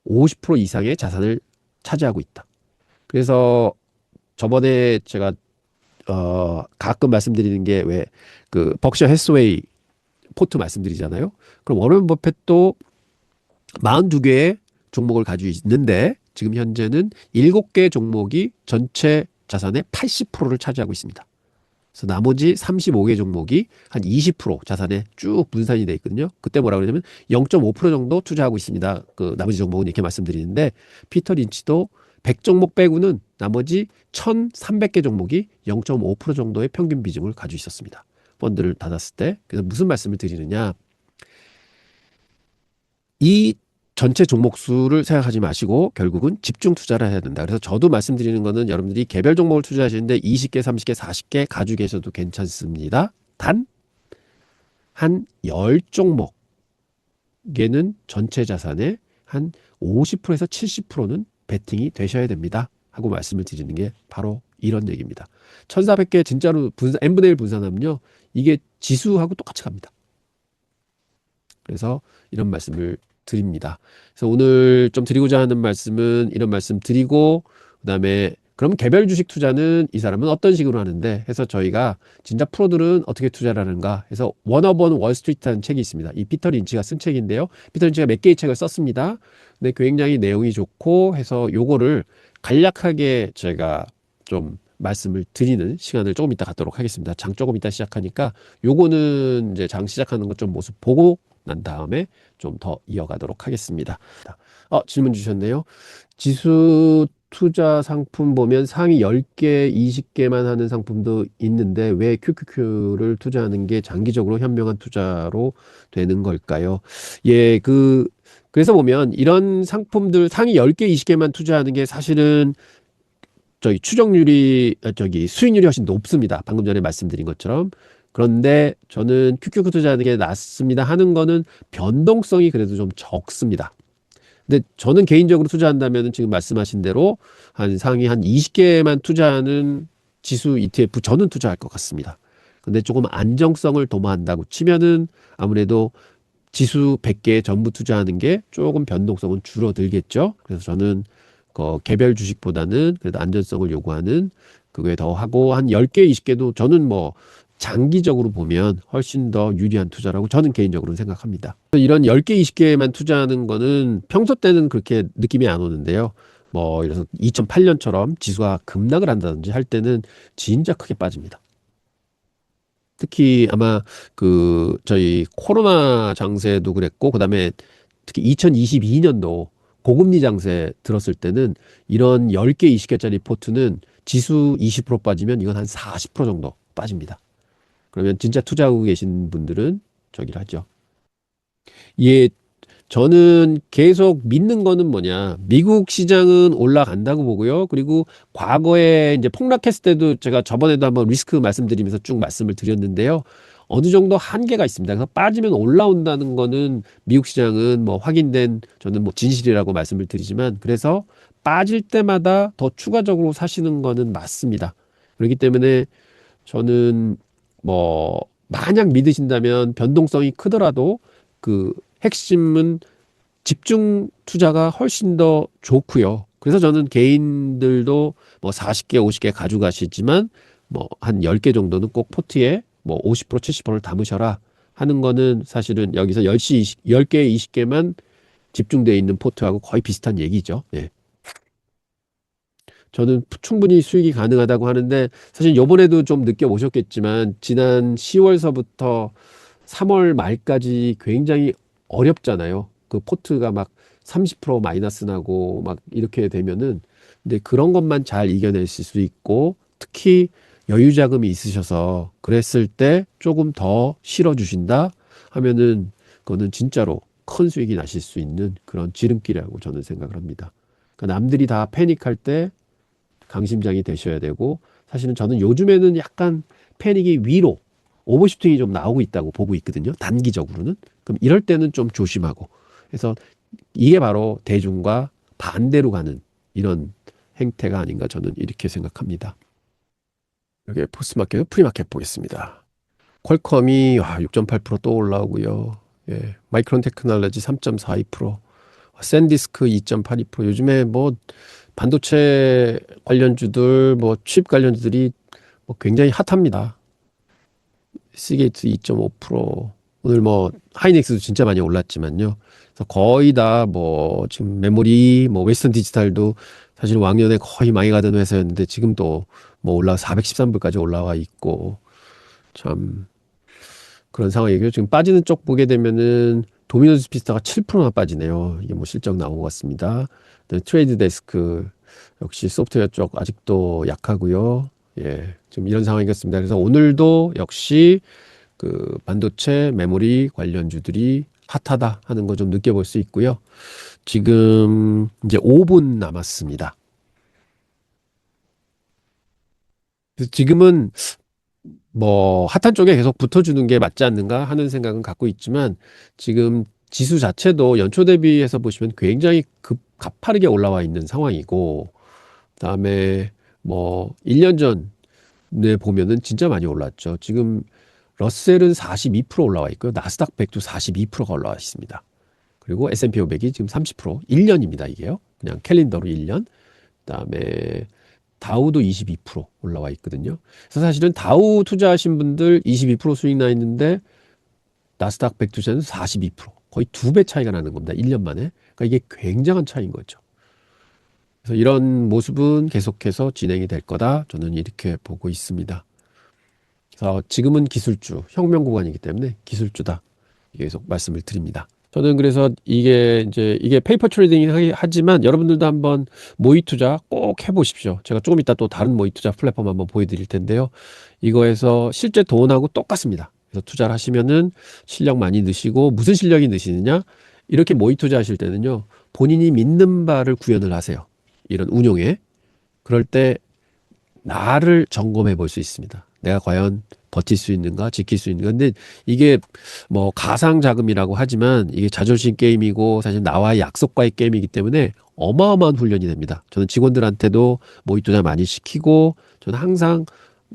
50% 이상의 자산을 차지하고 있다. 그래서 저번에 제가 가끔 말씀드리는 게 왜 그 벅셔 해스웨이 포트 말씀드리잖아요. 그럼 워런 버핏도 42개의 종목을 가지고 있는데 지금 현재는 7개 종목이 전체 자산의 80%를 차지하고 있습니다. 그래서 나머지 35개 종목이 한 20% 자산에 쭉 분산이 돼 있거든요. 그때 뭐라 그러냐면 0.5% 정도 투자하고 있습니다. 그 나머지 종목은 이렇게 말씀드리는데 피터 린치도 100 종목 빼고는 나머지 1,300개 종목이 0.5% 정도의 평균 비중을 가지고 있었습니다. 펀드를 닫았을 때. 그래서 무슨 말씀을 드리느냐. 이 전체 종목 수를 생각하지 마시고 결국은 집중 투자를 해야 된다. 그래서 저도 말씀드리는 거는 여러분들이 개별 종목을 투자하시는데 20개, 30개, 40개 가지고 계셔도 괜찮습니다. 단 한 10종목에는 전체 자산의 한 50%에서 70%는 베팅이 되셔야 됩니다. 하고 말씀을 드리는 게 바로 이런 얘기입니다. 1400개 진짜로 n분의 1 분산하면요. 이게 지수하고 똑같이 갑니다. 그래서 이런 말씀을 드립니다. 그래서 오늘 좀 드리고자 하는 말씀은 이런 말씀 드리고 그다음에 그럼 개별 주식 투자는 이 사람은 어떤 식으로 하는데 해서 저희가 진짜 프로들은 어떻게 투자를 하는가 해서 원어본 월스트리트라는 책이 있습니다. 이 피터 린치가 쓴 책인데요. 피터 린치가 몇 개의 책을 썼습니다. 근데 굉장히 내용이 좋고 해서 요거를 간략하게 제가 좀 말씀을 드리는 시간을 조금 이따 갖도록 하겠습니다. 장 조금 이따 시작하니까 요거는 이제 장 시작하는 것 좀 모습 보고 난 다음에 좀 더 이어가도록 하겠습니다. 질문 주셨네요. 지수 투자 상품 보면 상위 10개, 20개만 하는 상품도 있는데 왜 QQQ를 투자하는 게 장기적으로 현명한 투자로 되는 걸까요? 예, 그래서 보면 이런 상품들 상위 10개, 20개만 투자하는 게 사실은 수익률이 훨씬 높습니다. 방금 전에 말씀드린 것처럼. 그런데 저는 QQQ 투자하는 게 낫습니다 하는 거는 변동성이 그래도 좀 적습니다. 근데 저는 개인적으로 투자한다면 지금 말씀하신 대로 한 상위 한 20개만 투자하는 지수 ETF 저는 투자할 것 같습니다. 근데 조금 안정성을 도모한다고 치면은 아무래도 지수 100개 전부 투자하는 게 조금 변동성은 줄어들겠죠. 그래서 저는 개별 주식보다는 그래도 안전성을 요구하는 그게 더 하고 한 10개, 20개도 저는 뭐 장기적으로 보면 훨씬 더 유리한 투자라고 저는 개인적으로는 생각합니다. 이런 10개, 20개만 투자하는 거는 평소 때는 그렇게 느낌이 안 오는데요. 뭐 이래서 2008년처럼 지수가 급락을 한다든지 할 때는 진짜 크게 빠집니다. 특히 아마 저희 코로나 장세도 그랬고 그다음에 특히 2022년도 고금리 장세 들었을 때는 이런 10개, 20개짜리 포트는 지수 20% 빠지면 이건 한 40% 정도 빠집니다. 그러면 진짜 투자하고 계신 분들은 저기를 하죠. 예, 저는 계속 믿는 거는 뭐냐. 미국 시장은 올라간다고 보고요. 그리고 과거에 이제 폭락했을 때도 제가 저번에도 한번 리스크 말씀드리면서 쭉 말씀을 드렸는데요. 어느 정도 한계가 있습니다. 그래서 빠지면 올라온다는 거는 미국 시장은 뭐 확인된 저는 뭐 진실이라고 말씀을 드리지만 그래서 빠질 때마다 더 추가적으로 사시는 거는 맞습니다. 그렇기 때문에 저는 뭐 만약 믿으신다면 변동성이 크더라도 그 핵심은 집중 투자가 훨씬 더 좋고요. 그래서 저는 개인들도 뭐 40개, 50개 가져가시지만 뭐 한 10개 정도는 꼭 포트에 뭐 50%, 70%를 담으셔라 하는 거는 사실은 여기서 10개, 20개만 집중되어 있는 포트하고 거의 비슷한 얘기죠. 네. 저는 충분히 수익이 가능하다고 하는데 사실 요번에도 좀 느껴보셨겠지만 지난 10월서부터 3월 말까지 굉장히 어렵잖아요. 그 포트가 막 30% 마이너스 나고 막 이렇게 되면은 근데 그런 것만 잘 이겨내실 수 있고 특히 여유 자금이 있으셔서 그랬을 때 조금 더 실어주신다 하면은 그거는 진짜로 큰 수익이 나실 수 있는 그런 지름길이라고 저는 생각을 합니다. 그러니까 남들이 다 패닉할 때 강심장이 되셔야 되고, 사실은 저는 요즘에는 약간 패닉이 위로 오버슈팅이 좀 나오고 있다고 보고 있거든요. 단기적으로는. 그럼 이럴 때는 좀 조심하고. 그래서 이게 바로 대중과 반대로 가는 이런 행태가 아닌가 저는 이렇게 생각합니다. 여기 포스트마켓, 프리마켓 보겠습니다. 퀄컴이 6.8%또 올라오고요. 예, 마이크론 테크놀로지 3.42%, 샌디스크 2.82%. 요즘에 뭐 반도체 관련주들, 뭐 칩 관련주들이 뭐 굉장히 핫합니다. 시게이트 2.5%. 오늘 뭐 하이닉스도 진짜 많이 올랐지만요. 그래서 거의 다 뭐 지금 메모리, 뭐 웨스턴 디지털도 사실 왕년에 거의 많이 가던 회사였는데 지금 또 뭐 올라 413불까지 올라와 있고 참 그런 상황이고요. 지금 빠지는 쪽 보게 되면은 도미노스 피스타가 7%나 빠지네요. 이게 뭐 실적 나온 것 같습니다. 트레이드 데스크 역시 소프트웨어 쪽 아직도 약하고요. 예, 지금 이런 상황이겠습니다. 그래서 오늘도 역시 그 반도체 메모리 관련주들이 핫하다 하는 거 좀 느껴볼 수 있고요. 지금 이제 5분 남았습니다. 그래서 지금은 뭐 핫한 쪽에 계속 붙어주는 게 맞지 않는가 하는 생각은 갖고 있지만 지금 지수 자체도 연초 대비해서 보시면 굉장히 가파르게 올라와 있는 상황이고 그다음에 뭐 1년 전에 보면은 진짜 많이 올랐죠. 지금 러셀은 42% 올라와 있고요. 나스닥 100도 42%가 올라와 있습니다. 그리고 S&P 500이 지금 30%, 1년입니다, 이게요. 그냥 캘린더로 1년. 그다음에 다우도 22% 올라와 있거든요. 그래서 사실은 다우 투자하신 분들 22% 수익 나 있는데 나스닥 100 투자는 42%. 거의 2배 차이가 나는 겁니다. 1년 만에. 그러니까 이게 굉장한 차이인 거죠. 그래서 이런 모습은 계속해서 진행이 될 거다. 저는 이렇게 보고 있습니다. 그래서 지금은 기술주, 혁명 구간이기 때문에 기술주다. 계속 말씀을 드립니다. 저는 그래서 이게 페이퍼 트레이딩 하지만 여러분들도 한번 모의 투자 꼭 해보십시오. 제가 조금 이따 또 다른 모의 투자 플랫폼 한번 보여드릴 텐데요. 이거에서 실제 돈하고 똑같습니다. 그래서 투자를 하시면은 실력 많이 느시고 무슨 실력이 느시느냐? 이렇게 모의 투자 하실 때는요. 본인이 믿는 바를 구현을 하세요. 이런 운용에. 그럴 때 나를 점검해 볼 수 있습니다. 내가 과연 버틸 수 있는가, 지킬 수 있는가. 근데 이게 뭐 가상 자금이라고 하지만 이게 자존심 게임이고 사실 나와의 약속과의 게임이기 때문에 어마어마한 훈련이 됩니다. 저는 직원들한테도 모의 투자 많이 시키고 저는 항상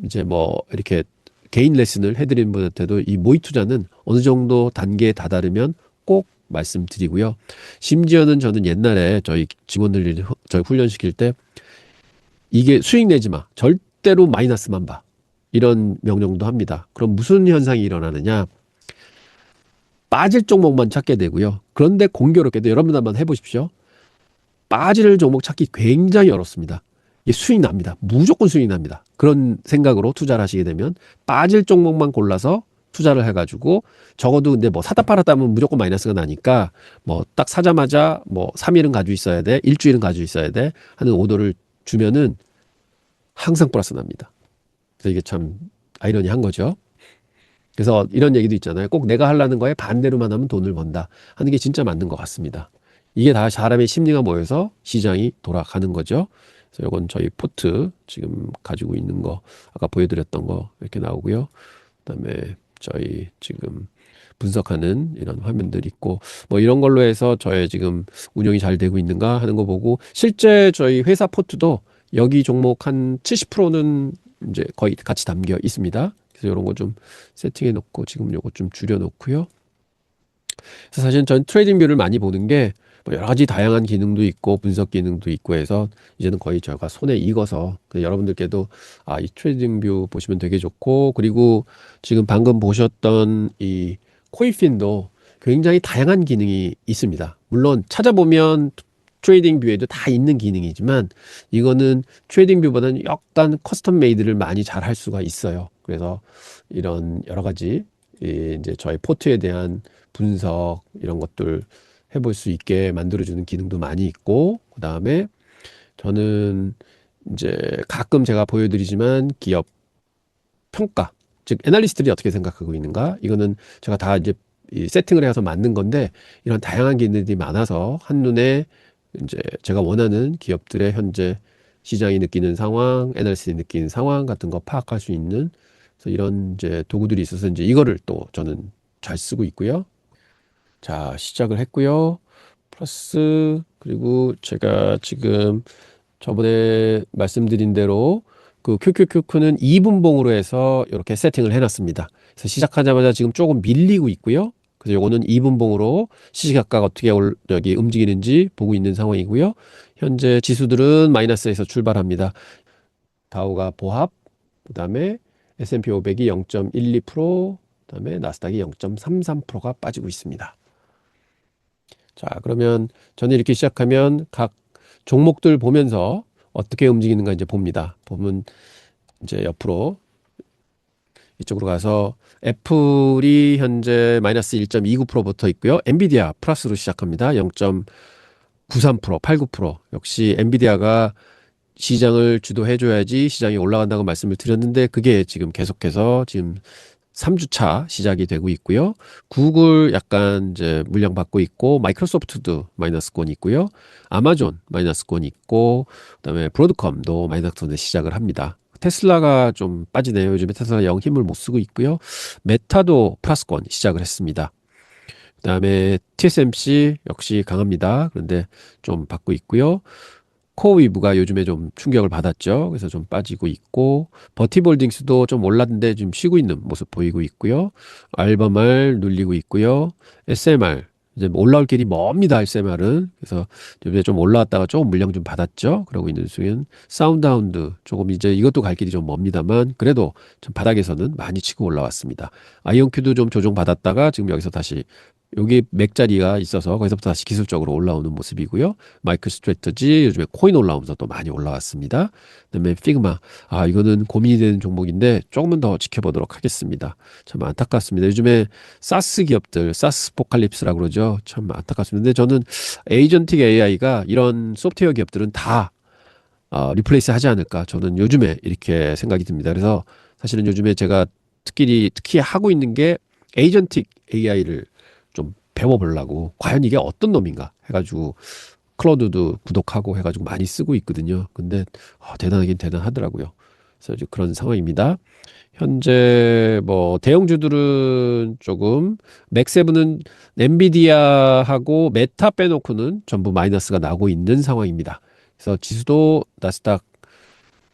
이제 뭐 이렇게 개인 레슨을 해드리는 분한테도 이 모의 투자는 어느 정도 단계에 다다르면 꼭 말씀드리고요. 심지어는 저는 옛날에 저희 직원들 저희 훈련시킬 때 이게 수익 내지 마. 절대로 마이너스만 봐. 이런 명령도 합니다. 그럼 무슨 현상이 일어나느냐? 빠질 종목만 찾게 되고요. 그런데 공교롭게도 여러분 한번 해보십시오. 빠질 종목 찾기 굉장히 어렵습니다. 이게 수익 납니다. 무조건 수익 납니다. 그런 생각으로 투자를 하시게 되면 빠질 종목만 골라서 투자를 해가지고 적어도 근데 뭐 사다 팔았다 하면 무조건 마이너스가 나니까 뭐 딱 사자마자 뭐 3일은 가지고 있어야 돼. 일주일은 가지고 있어야 돼. 하는 오더를 주면은 항상 플러스 납니다. 그래서 이게 참 아이러니한 거죠. 그래서 이런 얘기도 있잖아요. 꼭 내가 하려는 거에 반대로만 하면 돈을 번다 하는 게 진짜 맞는 것 같습니다. 이게 다 사람의 심리가 모여서 시장이 돌아가는 거죠. 그래서 이건 저희 포트 지금 가지고 있는 거 아까 보여드렸던 거 이렇게 나오고요. 그다음에 저희 지금 분석하는 이런 화면들이 있고 뭐 이런 걸로 해서 저의 지금 운영이 잘 되고 있는가 하는 거 보고 실제 저희 회사 포트도 여기 종목 한 70%는 이제 거의 같이 담겨 있습니다. 그래서 이런 거 좀 세팅해 놓고 지금 요거 좀 줄여 놓고요. 그래서 사실 전 트레이딩 뷰를 많이 보는 게 뭐 여러 가지 다양한 기능도 있고 분석 기능도 있고 해서 이제는 거의 제가 손에 익어서 여러분들께도 이 트레이딩 뷰 보시면 되게 좋고 그리고 지금 방금 보셨던 이 코이핀도 굉장히 다양한 기능이 있습니다. 물론 찾아보면 트레이딩 뷰에도 다 있는 기능이지만 이거는 트레이딩 뷰보다는 약간 커스텀 메이드를 많이 잘 할 수가 있어요. 그래서 이런 여러 가지 이제 저희 포트에 대한 분석 이런 것들 해볼 수 있게 만들어주는 기능도 많이 있고 그 다음에 저는 이제 가끔 제가 보여드리지만 기업 평가 즉 애널리스트들이 어떻게 생각하고 있는가 이거는 제가 다 이제 세팅을 해서 만든 건데 이런 다양한 기능들이 많아서 한눈에 이제 제가 원하는 기업들의 현재 시장이 느끼는 상황, 애널리스트이 느끼는 상황 같은 거 파악할 수 있는 그래서 이런 이제 도구들이 있어서 이제 이거를 또 저는 잘 쓰고 있고요. 자, 시작을 했고요. 플러스 그리고 제가 지금 저번에 말씀드린 대로 그 QQQ는 2분봉으로 해서 이렇게 세팅을 해놨습니다. 그래서 시작하자마자 지금 조금 밀리고 있고요. 그래서 요거는 2분봉으로 시시각각 어떻게 여기 움직이는지 보고 있는 상황이고요. 현재 지수들은 마이너스에서 출발합니다. 다우가 보합, 그다음에 S&P 500이 0.12%, 그다음에 나스닥이 0.33%가 빠지고 있습니다. 자, 그러면 저는 이렇게 시작하면 각 종목들 보면서 어떻게 움직이는가 이제 봅니다. 보면 이제 옆으로 이쪽으로 가서 애플이 현재 마이너스 1.29% 붙어 있고요. 엔비디아 플러스로 시작합니다. 0.93%, 89%. 역시 엔비디아가 시장을 주도해줘야지 시장이 올라간다고 말씀을 드렸는데 그게 지금 계속해서 지금 3주차 시작이 되고 있고요. 구글 약간 이제 물량 받고 있고 마이크로소프트도 마이너스권 있고요. 아마존 마이너스권 있고 그다음에 브로드컴도 마이너스권에 시작을 합니다. 테슬라가 좀 빠지네요. 요즘에 테슬라 영 힘을 못 쓰고 있고요. 메타도 플러스권 시작을 했습니다. 그다음에 TSMC 역시 강합니다. 그런데 좀 받고 있고요. 코어위브가 요즘에 좀 충격을 받았죠. 그래서 좀 빠지고 있고 버티볼딩스도 좀 올랐는데 지금 쉬고 있는 모습 보이고 있고요. 알바말 눌리고 있고요. SMR 이제 올라올 길이 멉니다. SMR은 그래서 요즘에 좀 올라왔다가 조금 물량 좀 받았죠. 그러고 있는 중엔 사운드하운드 조금 이제 이것도 갈 길이 좀 멉니다만 그래도 좀 바닥에서는 많이 치고 올라왔습니다. 아이온큐도 좀 조정 받았다가 지금 여기서 다시 여기 맥자리가 있어서 거기서부터 다시 기술적으로 올라오는 모습이고요. 마이크 스트래터지 요즘에 코인 올라오면서 또 많이 올라왔습니다. 그다음에 피그마 이거는 고민이 되는 종목인데 조금은 더 지켜보도록 하겠습니다. 참 안타깝습니다. 요즘에 사스 기업들 사스 포칼립스라고 그러죠. 참 안타깝습니다. 근데 저는 에이전틱 AI가 이런 소프트웨어 기업들은 다 리플레이스 하지 않을까 저는 요즘에 이렇게 생각이 듭니다. 그래서 사실은 요즘에 제가 특히 하고 있는 게 에이전틱 AI를 좀 배워보려고 과연 이게 어떤 놈인가 해가지고 클로드도 구독하고 해가지고 많이 쓰고 있거든요. 근데 대단하긴 대단하더라고요. 그래서 이제 그런 상황입니다. 현재 뭐 대형주들은 조금 맥세븐은 엔비디아하고 메타 빼놓고는 전부 마이너스가 나고 있는 상황입니다. 그래서 지수도 나스닥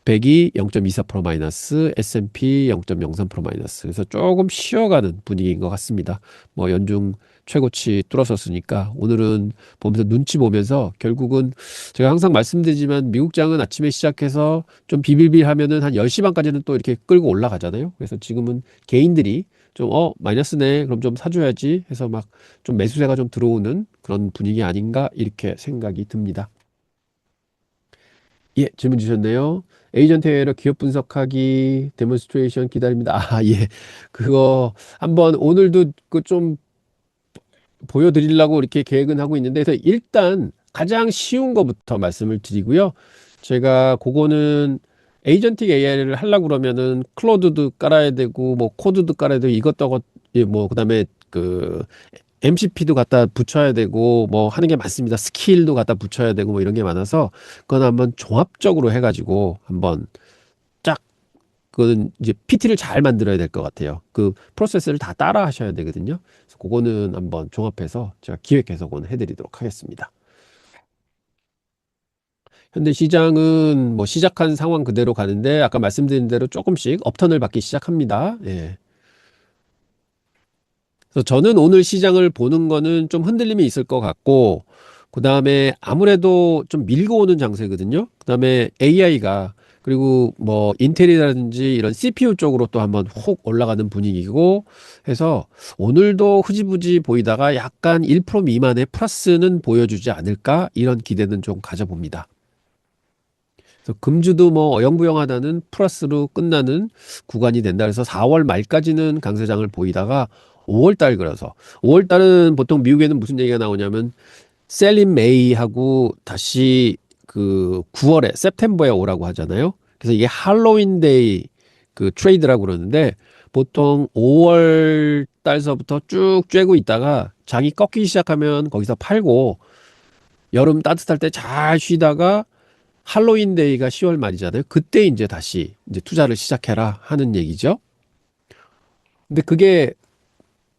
100이 0.24% 마이너스, S&P 0.03% 마이너스. 그래서 조금 쉬어가는 분위기인 것 같습니다. 뭐 연중 최고치 뚫었었으니까 오늘은 보면서 눈치 보면서 결국은 제가 항상 말씀드리지만 미국장은 아침에 시작해서 좀 비빌빌 하면은 한 10시 반까지는 또 이렇게 끌고 올라가잖아요. 그래서 지금은 개인들이 좀 마이너스네 그럼 좀 사줘야지 해서 막 좀 매수세가 좀 들어오는 그런 분위기 아닌가 이렇게 생각이 듭니다. 예, 질문 주셨네요. 에이전트 에러 기업 분석하기 데몬스트레이션 기다립니다. 예. 그거 한번 오늘도 그 좀 보여드리려고 이렇게 계획은 하고 있는데, 그래서 일단 가장 쉬운 거부터 말씀을 드리고요. 제가 그거는 에이전틱 AI를 하려고 그러면은 클로드도 깔아야 되고, 뭐 코드도 깔아야 되고, 이것저것, 예, 뭐, 그다음에 그 MCP도 갖다 붙여야 되고 뭐 하는 게 많습니다. 스킬도 갖다 붙여야 되고 뭐 이런 게 많아서 그건 한번 종합적으로 해가지고 한번 쫙 그거는 이제 PT를 잘 만들어야 될 것 같아요. 그 프로세스를 다 따라 하셔야 되거든요. 그래서 그거는 한번 종합해서 제가 기획해서 그건 해드리도록 하겠습니다. 현재 시장은 뭐 시작한 상황 그대로 가는데 아까 말씀드린 대로 조금씩 업턴을 받기 시작합니다. 예. 그래서 저는 오늘 시장을 보는 거는 좀 흔들림이 있을 것 같고, 그 다음에 아무래도 좀 밀고 오는 장세거든요. 그 다음에 AI가, 그리고 뭐 인텔이라든지 이런 CPU 쪽으로 또 한번 혹 올라가는 분위기고 해서 오늘도 흐지부지 보이다가 약간 1% 미만의 플러스는 보여주지 않을까 이런 기대는 좀 가져봅니다. 그래서 금주도 뭐 어영부영하다는 플러스로 끝나는 구간이 된다. 그래서 4월 말까지는 강세장을 보이다가 5월 달 그래서 5월 달은 보통 미국에는 무슨 얘기가 나오냐면 셀린 메이하고 다시 그 9월에 september에 오라고 하잖아요. 그래서 이게 할로윈 데이 그 트레이드라고 그러는데 보통 5월 달서부터 쭉 쬐고 있다가 장이 꺾이기 시작하면 거기서 팔고 여름 따뜻할 때 잘 쉬다가 할로윈 데이가 10월 말이잖아요. 그때 이제 다시 이제 투자를 시작해라 하는 얘기죠. 근데 그게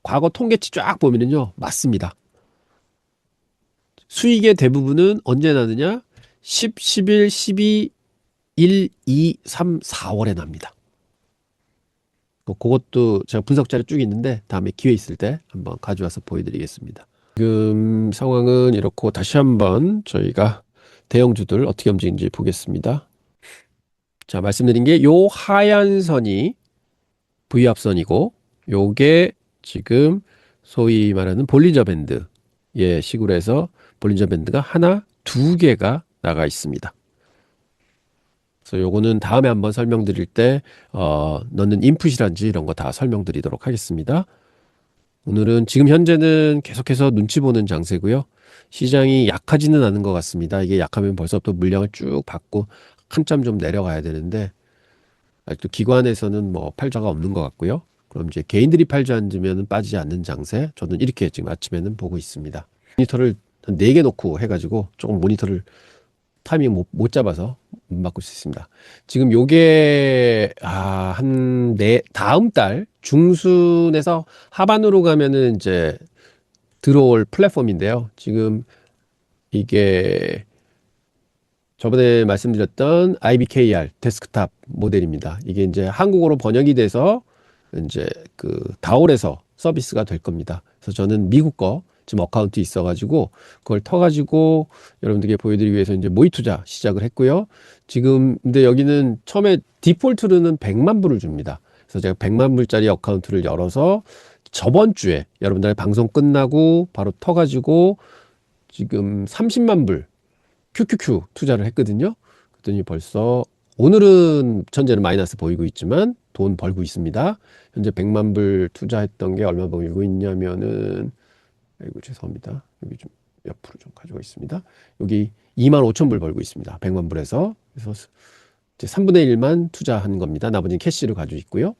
과거 통계치 쫙 보면은요, 맞습니다. 수익의 대부분은 언제 나느냐? 10, 11, 12, 1, 2, 3, 4월에 납니다. 그것도 제가 분석 자료 쭉 있는데 다음에 기회 있을 때 한번 가져와서 보여드리겠습니다. 지금 상황은 이렇고 다시 한번 저희가 대형주들 어떻게 움직이는지 보겠습니다. 자, 말씀드린 게 요 하얀 선이 V합선이고 요게 지금 소위 말하는 볼린저 밴드의 식으로 해서 볼린저 밴드가 하나, 두 개가 나가 있습니다. 그래서 요거는 다음에 한번 설명드릴 때 넣는 인풋이란지 이런 거 다 설명드리도록 하겠습니다. 오늘은 지금 현재는 계속해서 눈치 보는 장세고요. 시장이 약하지는 않은 것 같습니다. 이게 약하면 벌써부터 물량을 쭉 받고 한참 좀 내려가야 되는데 아직도 기관에서는 뭐 팔자가 없는 것 같고요. 그럼 이제 개인들이 팔지 않으면 빠지지 않는 장세. 저는 이렇게 지금 아침에는 보고 있습니다. 모니터를 한 4개 놓고 해가지고 조금 모니터를 타이밍 못 잡아서 못 바꿀 수 있습니다. 지금 요게 다음 달 중순에서 하반으로 가면은 이제 들어올 플랫폼인데요. 지금 이게 저번에 말씀드렸던 IBKR 데스크탑 모델입니다. 이게 이제 한국어로 번역이 돼서 이제 그 다올에서 서비스가 될 겁니다. 그래서 저는 미국 거 지금 어카운트 있어가지고 그걸 터가지고 여러분들께 보여드리기 위해서 이제 모의 투자 시작을 했고요. 지금 근데 여기는 처음에 디폴트로는 100만 불을 줍니다. 그래서 제가 100만 불짜리 어카운트를 열어서 저번 주에 여러분들 방송 끝나고 바로 터가지고 지금 30만 불 QQQ 투자를 했거든요. 그랬더니 벌써 오늘은 현재는 마이너스 보이고 있지만 돈 벌고 있습니다. 현재 100만 불 투자했던 게 얼마 벌고 있냐면은 아이고 죄송합니다. 여기 좀 옆으로 좀 가지고 있습니다. 여기 2만 5천 불 벌고 있습니다. 100만 불에서. 그래서 이제 3분의 1만 투자한 겁니다. 나머지는 캐시를 가지고 있고요.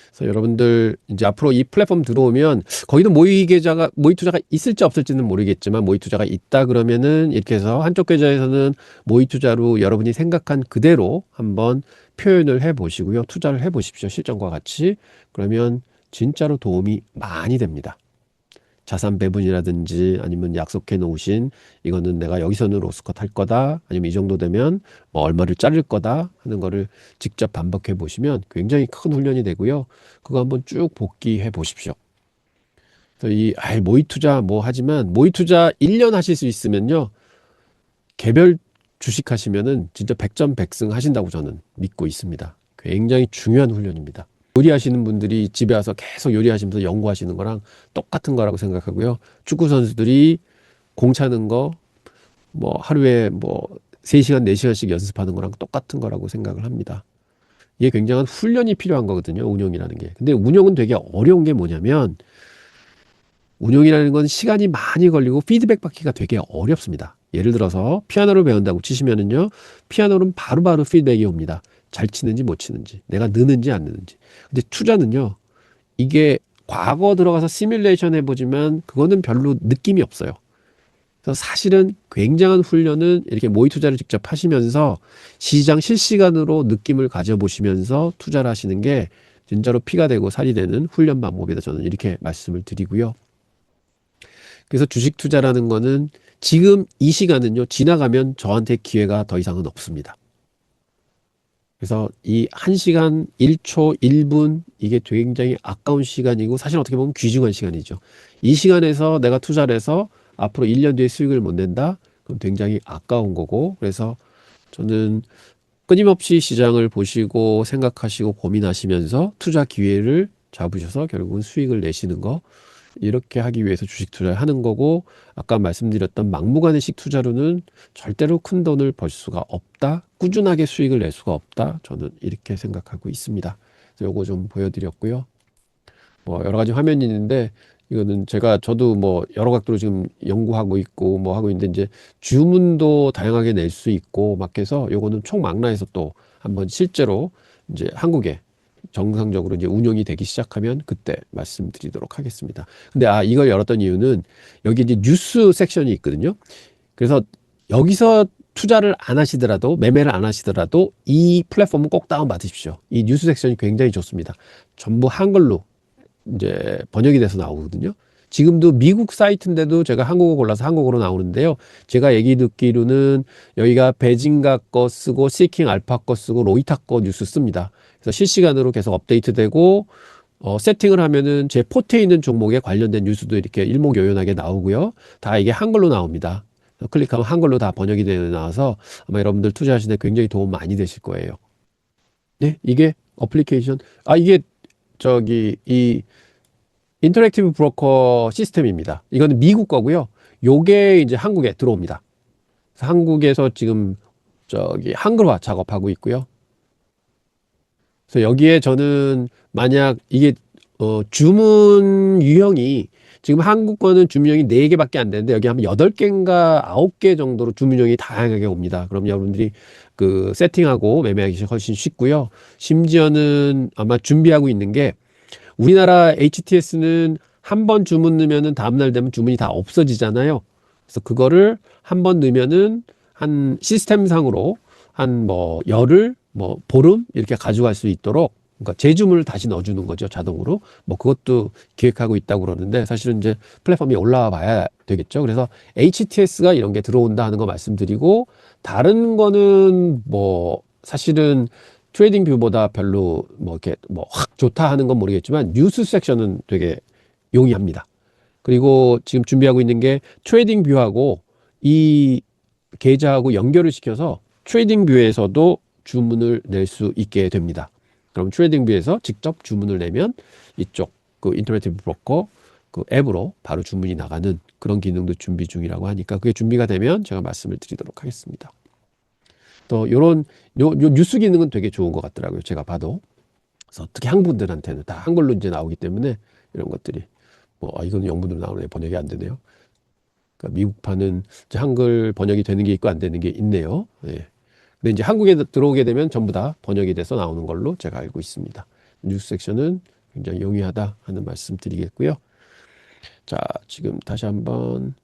그래서 여러분들 이제 앞으로 이 플랫폼 들어오면 거기도 모의 투자가 있을지 없을지는 모르겠지만 모의 투자가 있다 그러면은 이렇게 해서 한쪽 계좌에서는 모의 투자로 여러분이 생각한 그대로 한번 표현을 해 보시고요. 투자를 해 보십시오. 실전과 같이. 그러면 진짜로 도움이 많이 됩니다. 자산 배분이라든지 아니면 약속해 놓으신 이거는 내가 여기서는 로스컷 할 거다 아니면 이 정도 되면 뭐 얼마를 자를 거다 하는 거를 직접 반복해 보시면 굉장히 큰 훈련이 되고요. 그거 한번 쭉 복기해 보십시오. 그래서 모의 투자 뭐 하지만 모의 투자 1년 하실 수 있으면요. 개별 주식 하시면은 진짜 100점 100승 하신다고 저는 믿고 있습니다. 굉장히 중요한 훈련입니다. 요리하시는 분들이 집에 와서 계속 요리하시면서 연구하시는 거랑 똑같은 거라고 생각하고요. 축구 선수들이 공 차는 거 뭐 하루에 뭐 3시간, 4시간씩 연습하는 거랑 똑같은 거라고 생각을 합니다. 이게 굉장한 훈련이 필요한 거거든요. 운용이라는 게. 근데 운용은 되게 어려운 게 뭐냐면 운용이라는 건 시간이 많이 걸리고 피드백 받기가 되게 어렵습니다. 예를 들어서 피아노를 배운다고 치시면은요. 피아노는 바로바로 피드백이 옵니다. 잘 치는지 못 치는지, 내가 느는지 안 느는지. 근데 투자는요, 이게 과거 들어가서 시뮬레이션 해보지만 그거는 별로 느낌이 없어요. 그래서 사실은 굉장한 훈련은 이렇게 모의 투자를 직접 하시면서 시장 실시간으로 느낌을 가져보시면서 투자를 하시는 게 진짜로 피가 되고 살이 되는 훈련 방법이다. 저는 이렇게 말씀을 드리고요. 그래서 주식 투자라는 거는 지금 이 시간은요, 지나가면 저한테 기회가 더 이상은 없습니다. 그래서 이 1시간 1초 1분 이게 굉장히 아까운 시간이고 사실 어떻게 보면 귀중한 시간이죠. 이 시간에서 내가 투자를 해서 앞으로 1년 뒤에 수익을 못 낸다? 그럼 굉장히 아까운 거고 그래서 저는 끊임없이 시장을 보시고 생각하시고 고민하시면서 투자 기회를 잡으셔서 결국은 수익을 내시는 거 이렇게 하기 위해서 주식 투자를 하는 거고 아까 말씀드렸던 막무가내식 투자로는 절대로 큰 돈을 벌 수가 없다. 꾸준하게 수익을 낼 수가 없다. 저는 이렇게 생각하고 있습니다. 그래서 요거 좀 보여드렸고요. 뭐 여러 가지 화면이 있는데 이거는 저도 뭐 여러 각도로 지금 연구하고 있고 뭐 하고 있는데 이제 주문도 다양하게 낼 수 있고 막 해서 요거는 총망라해서 또 한번 실제로 이제 한국에 정상적으로 이제 운영이 되기 시작하면 그때 말씀드리도록 하겠습니다. 근데 이걸 열었던 이유는 여기 이제 뉴스 섹션이 있거든요. 그래서 여기서 투자를 안 하시더라도, 매매를 안 하시더라도 이 플랫폼은 꼭 다운 받으십시오. 이 뉴스 섹션이 굉장히 좋습니다. 전부 한글로 이제 번역이 돼서 나오거든요. 지금도 미국 사이트인데도 제가 한국어 골라서 한국어로 나오는데요. 제가 얘기 듣기로는 여기가 베징가 거 쓰고 시킹 알파 거 쓰고 로이타 거 뉴스 씁니다. 그래서 실시간으로 계속 업데이트되고 세팅을 하면은 제 포트에 있는 종목에 관련된 뉴스도 이렇게 일목요연하게 나오고요. 다 이게 한글로 나옵니다. 클릭하면 한글로 다 번역이 되어 나와서 아마 여러분들 투자하시는데 굉장히 도움 많이 되실 거예요. 네, 이게 어플리케이션. 이게 이 인터랙티브 브로커 시스템입니다. 이거는 미국 거고요. 요게 이제 한국에 들어옵니다. 그래서 한국에서 지금 한글화 작업하고 있고요. 그래서 여기에 저는 만약 이게 주문 유형이 지금 한국 거는 주문 유형이 4개밖에 안 되는데 여기 하면 8개인가 9개 정도로 주문 유형이 다양하게 옵니다. 그럼 여러분들이 그 세팅하고 매매하기 훨씬 쉽고요. 심지어는 아마 준비하고 있는 게 우리나라 HTS는 한 번 주문 넣으면은 다음날 되면 주문이 다 없어지잖아요. 그래서 그거를 한 번 넣으면은 한 시스템상으로 한 뭐 열흘, 뭐 보름 이렇게 가져갈 수 있도록 그러니까 재주문을 다시 넣어주는 거죠, 자동으로. 뭐 그것도 기획하고 있다고 그러는데 사실은 이제 플랫폼이 올라와 봐야 되겠죠. 그래서 HTS가 이런 게 들어온다 하는 거 말씀드리고 다른 거는 뭐 사실은 트레이딩 뷰보다 별로 뭐 이렇게 뭐 확 좋다 하는 건 모르겠지만 뉴스 섹션은 되게 용이합니다. 그리고 지금 준비하고 있는 게 트레이딩 뷰하고 이 계좌하고 연결을 시켜서 트레이딩 뷰에서도 주문을 낼 수 있게 됩니다. 그럼 트레이딩 뷰에서 직접 주문을 내면 이쪽 그 인터랙티브 브로커 그 앱으로 바로 주문이 나가는 그런 기능도 준비 중이라고 하니까 그게 준비가 되면 제가 말씀을 드리도록 하겠습니다. 또 요런 요 뉴스 기능은 되게 좋은 것 같더라고요. 제가 봐도. 그래서 특히 한국분들한테는 다 한글로 이제 나오기 때문에 이런 것들이 이거는 영문으로 나오네. 번역이 안 되네요. 그러니까 미국판은 이제 한글 번역이 되는 게 있고 안 되는 게 있네요. 예. 근데 이제 한국에 들어오게 되면 전부 다 번역이 돼서 나오는 걸로 제가 알고 있습니다. 뉴스 섹션은 굉장히 용이하다 하는 말씀 드리겠고요. 자, 지금 다시 한번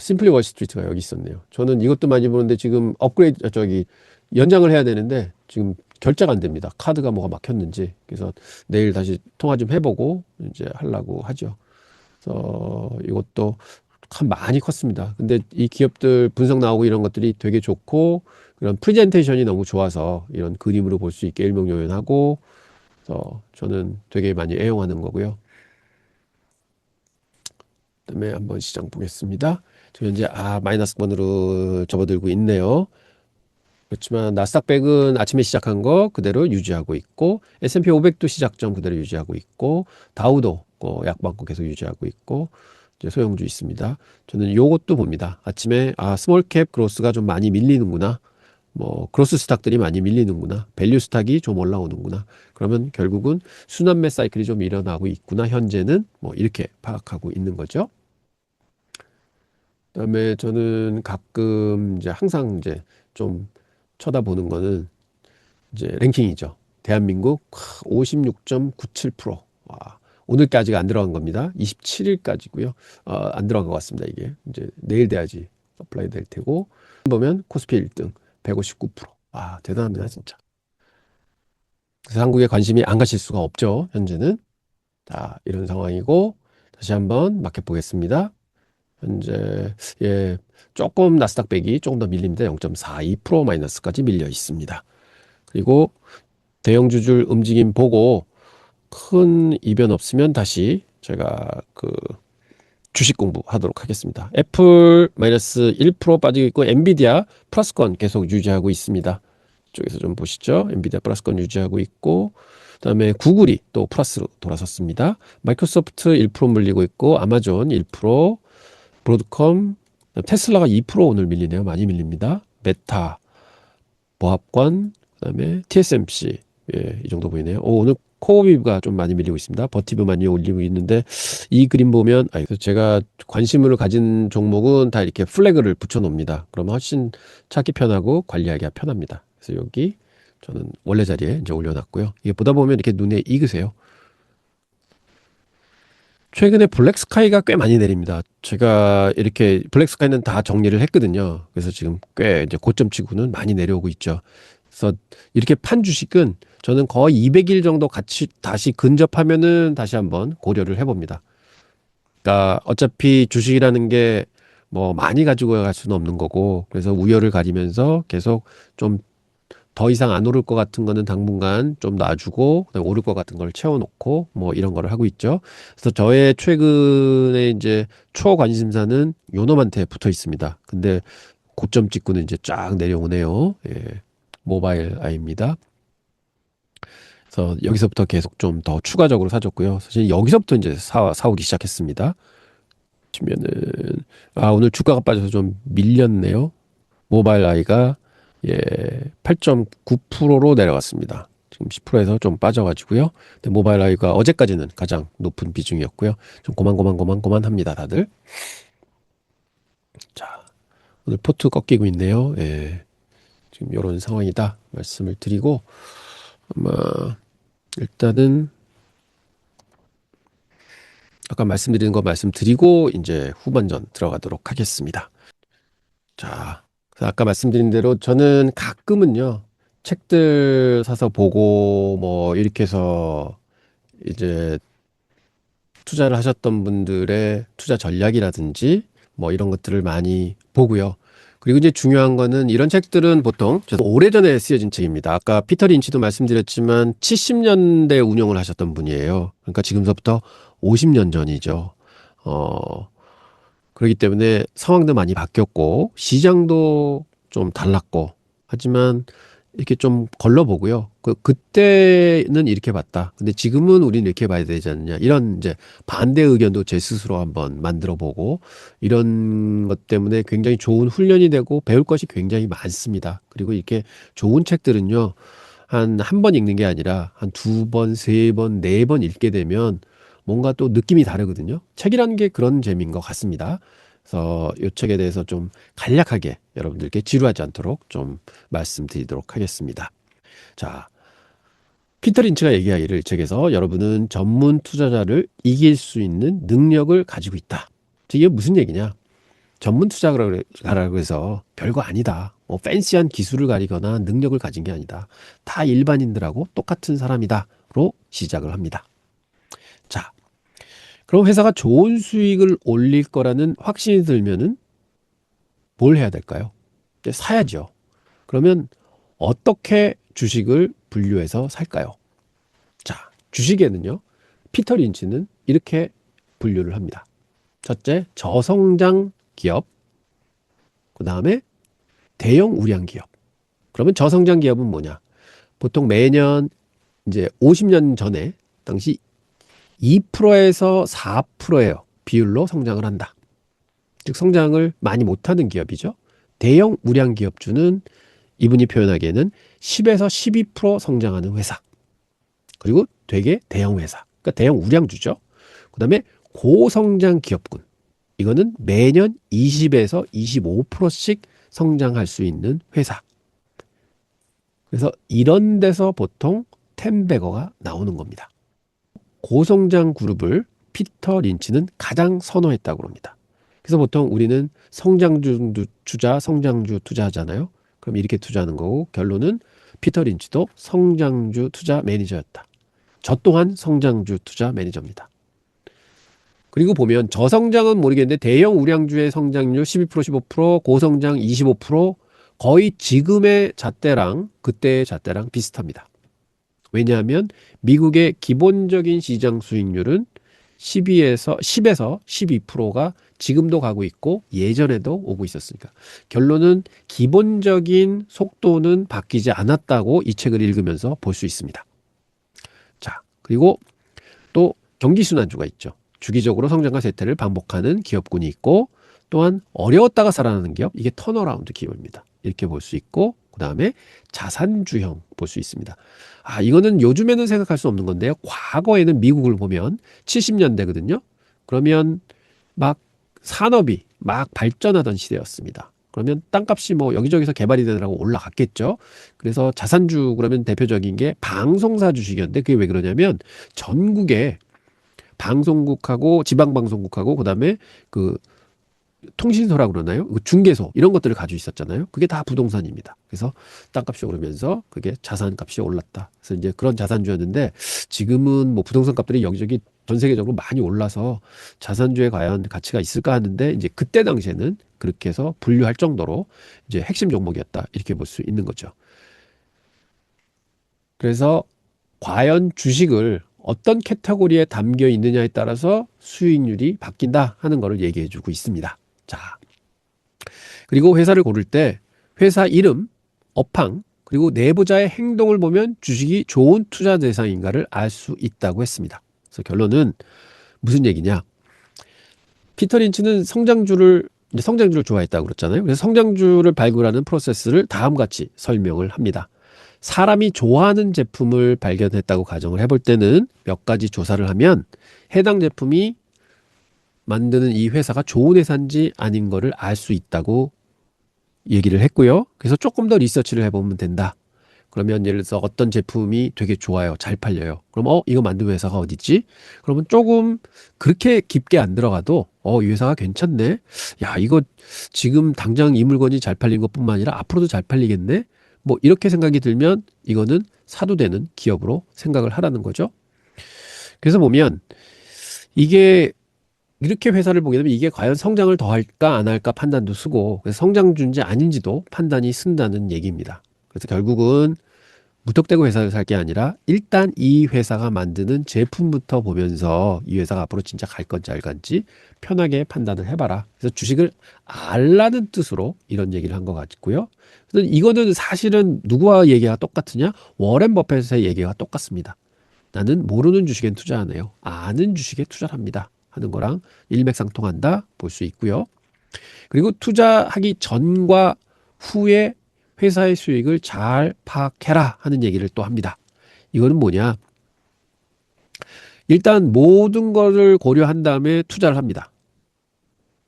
심플리 월스트리트가 여기 있었네요. 저는 이것도 많이 보는데 지금 업그레이드 연장을 해야 되는데 지금 결제가 안 됩니다. 카드가 뭐가 막혔는지. 그래서 내일 다시 통화 좀 해보고 이제 하려고 하죠. 그래서 이것도 참 많이 컸습니다. 근데 이 기업들 분석 나오고 이런 것들이 되게 좋고 그런 프레젠테이션이 너무 좋아서 이런 그림으로 볼 수 있게 일목요연하고 그래서 저는 되게 많이 애용하는 거고요. 그다음에 한번 시장 보겠습니다. 저 현재 마이너스 번으로 접어들고 있네요. 그렇지만 나스닥백은 아침에 시작한 거 그대로 유지하고 있고 S&P 500도 시작점 그대로 유지하고 있고 다우도 약방고 계속 유지하고 있고 이제 소형주 있습니다. 저는 요것도 봅니다. 아침에 스몰캡 그로스가 좀 많이 밀리는구나. 뭐 그로스 스탁들이 많이 밀리는구나. 밸류 스탁이 좀 올라오는구나. 그러면 결국은 순환매 사이클이 좀 일어나고 있구나. 현재는 뭐 이렇게 파악하고 있는 거죠. 그다음에 저는 가끔 이제 항상 이제 좀 쳐다보는 거는 이제 랭킹이죠. 대한민국 56.97%. 와, 오늘까지가 안 들어간 겁니다. 27일까지고요. 안 들어간 것 같습니다. 이게 이제 내일 돼야지 어플라이 될 테고 보면 코스피 1등 159%. 대단합니다, 진짜. 그래서 한국에 관심이 안 가실 수가 없죠. 현재는. 자, 이런 상황이고 다시 한번 마켓 보겠습니다. 현재 조금 나스닥 백이 조금 더 밀립니다. 0.42% 마이너스까지 밀려 있습니다. 그리고 대형주줄 움직임 보고 큰 이변 없으면 다시 제가 그 주식 공부하도록 하겠습니다. 애플 마이너스 1% 빠지고 있고 엔비디아 플러스권 계속 유지하고 있습니다. 이쪽에서 좀 보시죠. 엔비디아 플러스권 유지하고 있고 그다음에 구글이 또 플러스로 돌아섰습니다. 마이크로소프트 1% 물리고 있고 아마존 1%, 브로드컴, 테슬라가 2% 오늘 밀리네요. 많이 밀립니다. 메타, 보합권, 그다음에 TSMC 이 정도 보이네요. 오늘 코어비브가 좀 많이 밀리고 있습니다. 버티브 많이 올리고 있는데 이 그림 보면 제가 관심을 가진 종목은 다 이렇게 플래그를 붙여 놓습니다. 그러면 훨씬 찾기 편하고 관리하기가 편합니다. 그래서 여기 저는 원래 자리에 이제 올려놨고요. 이게 보다 보면 이렇게 눈에 익으세요. 최근에 블랙스카이가 꽤 많이 내립니다. 제가 이렇게 블랙스카이는 다 정리를 했거든요. 그래서 지금 꽤 이제 고점 치고는 많이 내려오고 있죠. 그래서 이렇게 판 주식은 저는 거의 200일 정도 같이 다시 근접하면은 다시 한번 고려를 해봅니다. 그러니까 어차피 주식이라는 게 뭐 많이 가지고 갈 수는 없는 거고, 그래서 우열을 가리면서 계속 좀 더 이상 안 오를 것 같은 거는 당분간 좀 놔주고, 그다음에 오를 것 같은 걸 채워놓고 뭐 이런 거를 하고 있죠. 그래서 저의 최근에 이제 초관심사는 요놈한테 붙어 있습니다. 근데 고점 찍고는 이제 쫙 내려오네요. 예. 모바일 아이입니다. 그래서 여기서부터 계속 좀 더 추가적으로 사줬고요. 사실 여기서부터 이제 사오기 시작했습니다. 치면은 오늘 주가가 빠져서 좀 밀렸네요. 모바일 아이가 예 8.9%로 내려갔습니다. 지금 10%에서 좀 빠져가지고요. 근데 모바일 아이가 어제까지는 가장 높은 비중이었고요. 좀 고만합니다, 다들. 자, 오늘 포트 꺾이고 있네요. 예, 지금 이런 상황이다 말씀을 드리고 아마 일단은 아까 말씀드린 거 말씀드리고 이제 후반전 들어가도록 하겠습니다. 자, 그래서 아까 말씀드린 대로 저는 가끔은요, 책들 사서 보고 뭐 이렇게 해서 이제 투자를 하셨던 분들의 투자 전략이라든지 뭐 이런 것들을 많이 보고요. 그리고 이제 중요한 거는 이런 책들은 보통 오래전에 쓰여진 책입니다. 아까 피터 린치도 말씀드렸지만 70년대 운영을 하셨던 분이에요. 그러니까 지금서부터 50년 전이죠. 그렇기 때문에 상황도 많이 바뀌었고 시장도 좀 달랐고 하지만 이렇게 좀 걸러보고요. 그때는 이렇게 봤다. 근데 지금은 우리는 이렇게 봐야 되지 않느냐. 이런 이제 반대 의견도 제 스스로 한번 만들어 보고 이런 것 때문에 굉장히 좋은 훈련이 되고 배울 것이 굉장히 많습니다. 그리고 이렇게 좋은 책들은요. 한 번 읽는 게 아니라 한 두 번, 세 번, 네 번 읽게 되면 뭔가 또 느낌이 다르거든요. 책이라는 게 그런 재미인 것 같습니다. 그래서 이 책에 대해서 좀 간략하게 여러분들께 지루하지 않도록 좀 말씀드리도록 하겠습니다. 자, 피터 린치가 얘기하기를 책에서 여러분은 전문 투자자를 이길 수 있는 능력을 가지고 있다. 이게 무슨 얘기냐? 전문 투자가라고 해서 별거 아니다. 뭐 팬시한 기술을 가리거나 능력을 가진 게 아니다. 다 일반인들하고 똑같은 사람이다로 시작을 합니다. 자, 그럼 회사가 좋은 수익을 올릴 거라는 확신이 들면은 뭘 해야 될까요? 이제 사야죠. 그러면 어떻게 주식을 분류해서 살까요? 자, 주식에는요, 피터 린치는 이렇게 분류를 합니다. 첫째, 저성장 기업. 그 다음에 대형 우량 기업. 그러면 저성장 기업은 뭐냐? 보통 매년 이제 50년 전에 당시 2%에서 4%의 비율로 성장을 한다. 즉 성장을 많이 못하는 기업이죠. 대형 우량 기업주는 이분이 표현하기에는 10에서 12% 성장하는 회사. 그리고 되게 대형 회사. 그러니까 대형 우량주죠. 그다음에 고성장 기업군. 이거는 매년 20에서 25%씩 성장할 수 있는 회사. 그래서 이런 데서 보통 텐베거가 나오는 겁니다. 고성장 그룹을 피터 린치는 가장 선호했다고 합니다. 그래서 보통 우리는 성장주 투자, 성장주 투자하잖아요. 그럼 이렇게 투자하는 거고 결론은 피터 린치도 성장주 투자 매니저였다. 저 또한 성장주 투자 매니저입니다. 그리고 보면 저성장은 모르겠는데 대형 우량주의 성장률 12%, 15%, 고성장 25% 거의 지금의 잣대랑 그때의 잣대랑 비슷합니다. 왜냐하면 미국의 기본적인 시장 수익률은 10에서 12%가 지금도 가고 있고 예전에도 오고 있었으니까 결론은 기본적인 속도는 바뀌지 않았다고 이 책을 읽으면서 볼 수 있습니다. 자, 그리고 또 경기순환주가 있죠. 주기적으로 성장과 쇠퇴를 반복하는 기업군이 있고 또한 어려웠다가 살아나는 기업, 이게 턴어라운드 기업입니다. 이렇게 볼 수 있고 그 다음에 자산주형 볼 수 있습니다. 이거는 요즘에는 생각할 수 없는 건데요. 과거에는 미국을 보면 70년대거든요. 그러면 막 산업이 막 발전하던 시대였습니다. 그러면 땅값이 뭐 여기저기서 개발이 되느라고 올라갔겠죠. 그래서 자산주 그러면 대표적인 게 방송사 주식이었는데 그게 왜 그러냐면 전국에 방송국하고 지방방송국하고 그다음에 그 통신소라고 그러나요? 그 중개소 이런 것들을 가지고 있었잖아요. 그게 다 부동산입니다. 그래서 땅값이 오르면서 그게 자산값이 올랐다. 그래서 이제 그런 자산주였는데 지금은 뭐 부동산 값들이 여기저기 전 세계적으로 많이 올라서 자산주에 과연 가치가 있을까 하는데 이제 그때 당시에는 그렇게 해서 분류할 정도로 이제 핵심 종목이었다. 이렇게 볼 수 있는 거죠. 그래서 과연 주식을 어떤 카테고리에 담겨 있느냐에 따라서 수익률이 바뀐다 하는 것을 얘기해 주고 있습니다. 자, 그리고 회사를 고를 때 회사 이름, 업황, 그리고 내부자의 행동을 보면 주식이 좋은 투자 대상인가를 알 수 있다고 했습니다. 그래서 결론은 무슨 얘기냐? 피터 린치는 성장주를 좋아했다고 그랬잖아요. 그래서 성장주를 발굴하는 프로세스를 다음과 같이 설명을 합니다. 사람이 좋아하는 제품을 발견했다고 가정을 해볼 때는 몇 가지 조사를 하면 해당 제품이 만드는 이 회사가 좋은 회사인지 아닌 거를 알 수 있다고 얘기를 했고요. 그래서 조금 더 리서치를 해보면 된다. 그러면 예를 들어서 어떤 제품이 되게 좋아요. 잘 팔려요. 그럼 이거 만든 회사가 어디지? 그러면 조금 그렇게 깊게 안 들어가도 이 회사가 괜찮네. 야, 이거 지금 당장 이 물건이 잘 팔린 것뿐만 아니라 앞으로도 잘 팔리겠네. 뭐 이렇게 생각이 들면 이거는 사도 되는 기업으로 생각을 하라는 거죠. 그래서 보면 이게 이렇게 회사를 보게 되면 이게 과연 성장을 더 할까 안 할까 판단도 쓰고 그래서 성장주인지 아닌지도 판단이 쓴다는 얘기입니다. 그래서 결국은 무턱대고 회사를 살 게 아니라 일단 이 회사가 만드는 제품부터 보면서 이 회사가 앞으로 진짜 갈 건지 알 건지 편하게 판단을 해봐라. 그래서 주식을 알라는 뜻으로 이런 얘기를 한 것 같고요. 그래서 이거는 사실은 누구와 얘기가 똑같으냐? 워렌 버핏의 얘기가 똑같습니다. 나는 모르는 주식엔 투자 안 해요. 아는 주식에 투자를 합니다. 하는 거랑 일맥상통한다 볼 수 있고요. 그리고 투자하기 전과 후에 회사의 수익을 잘 파악해라 하는 얘기를 또 합니다. 이거는 뭐냐? 일단 모든 것을 고려한 다음에 투자를 합니다.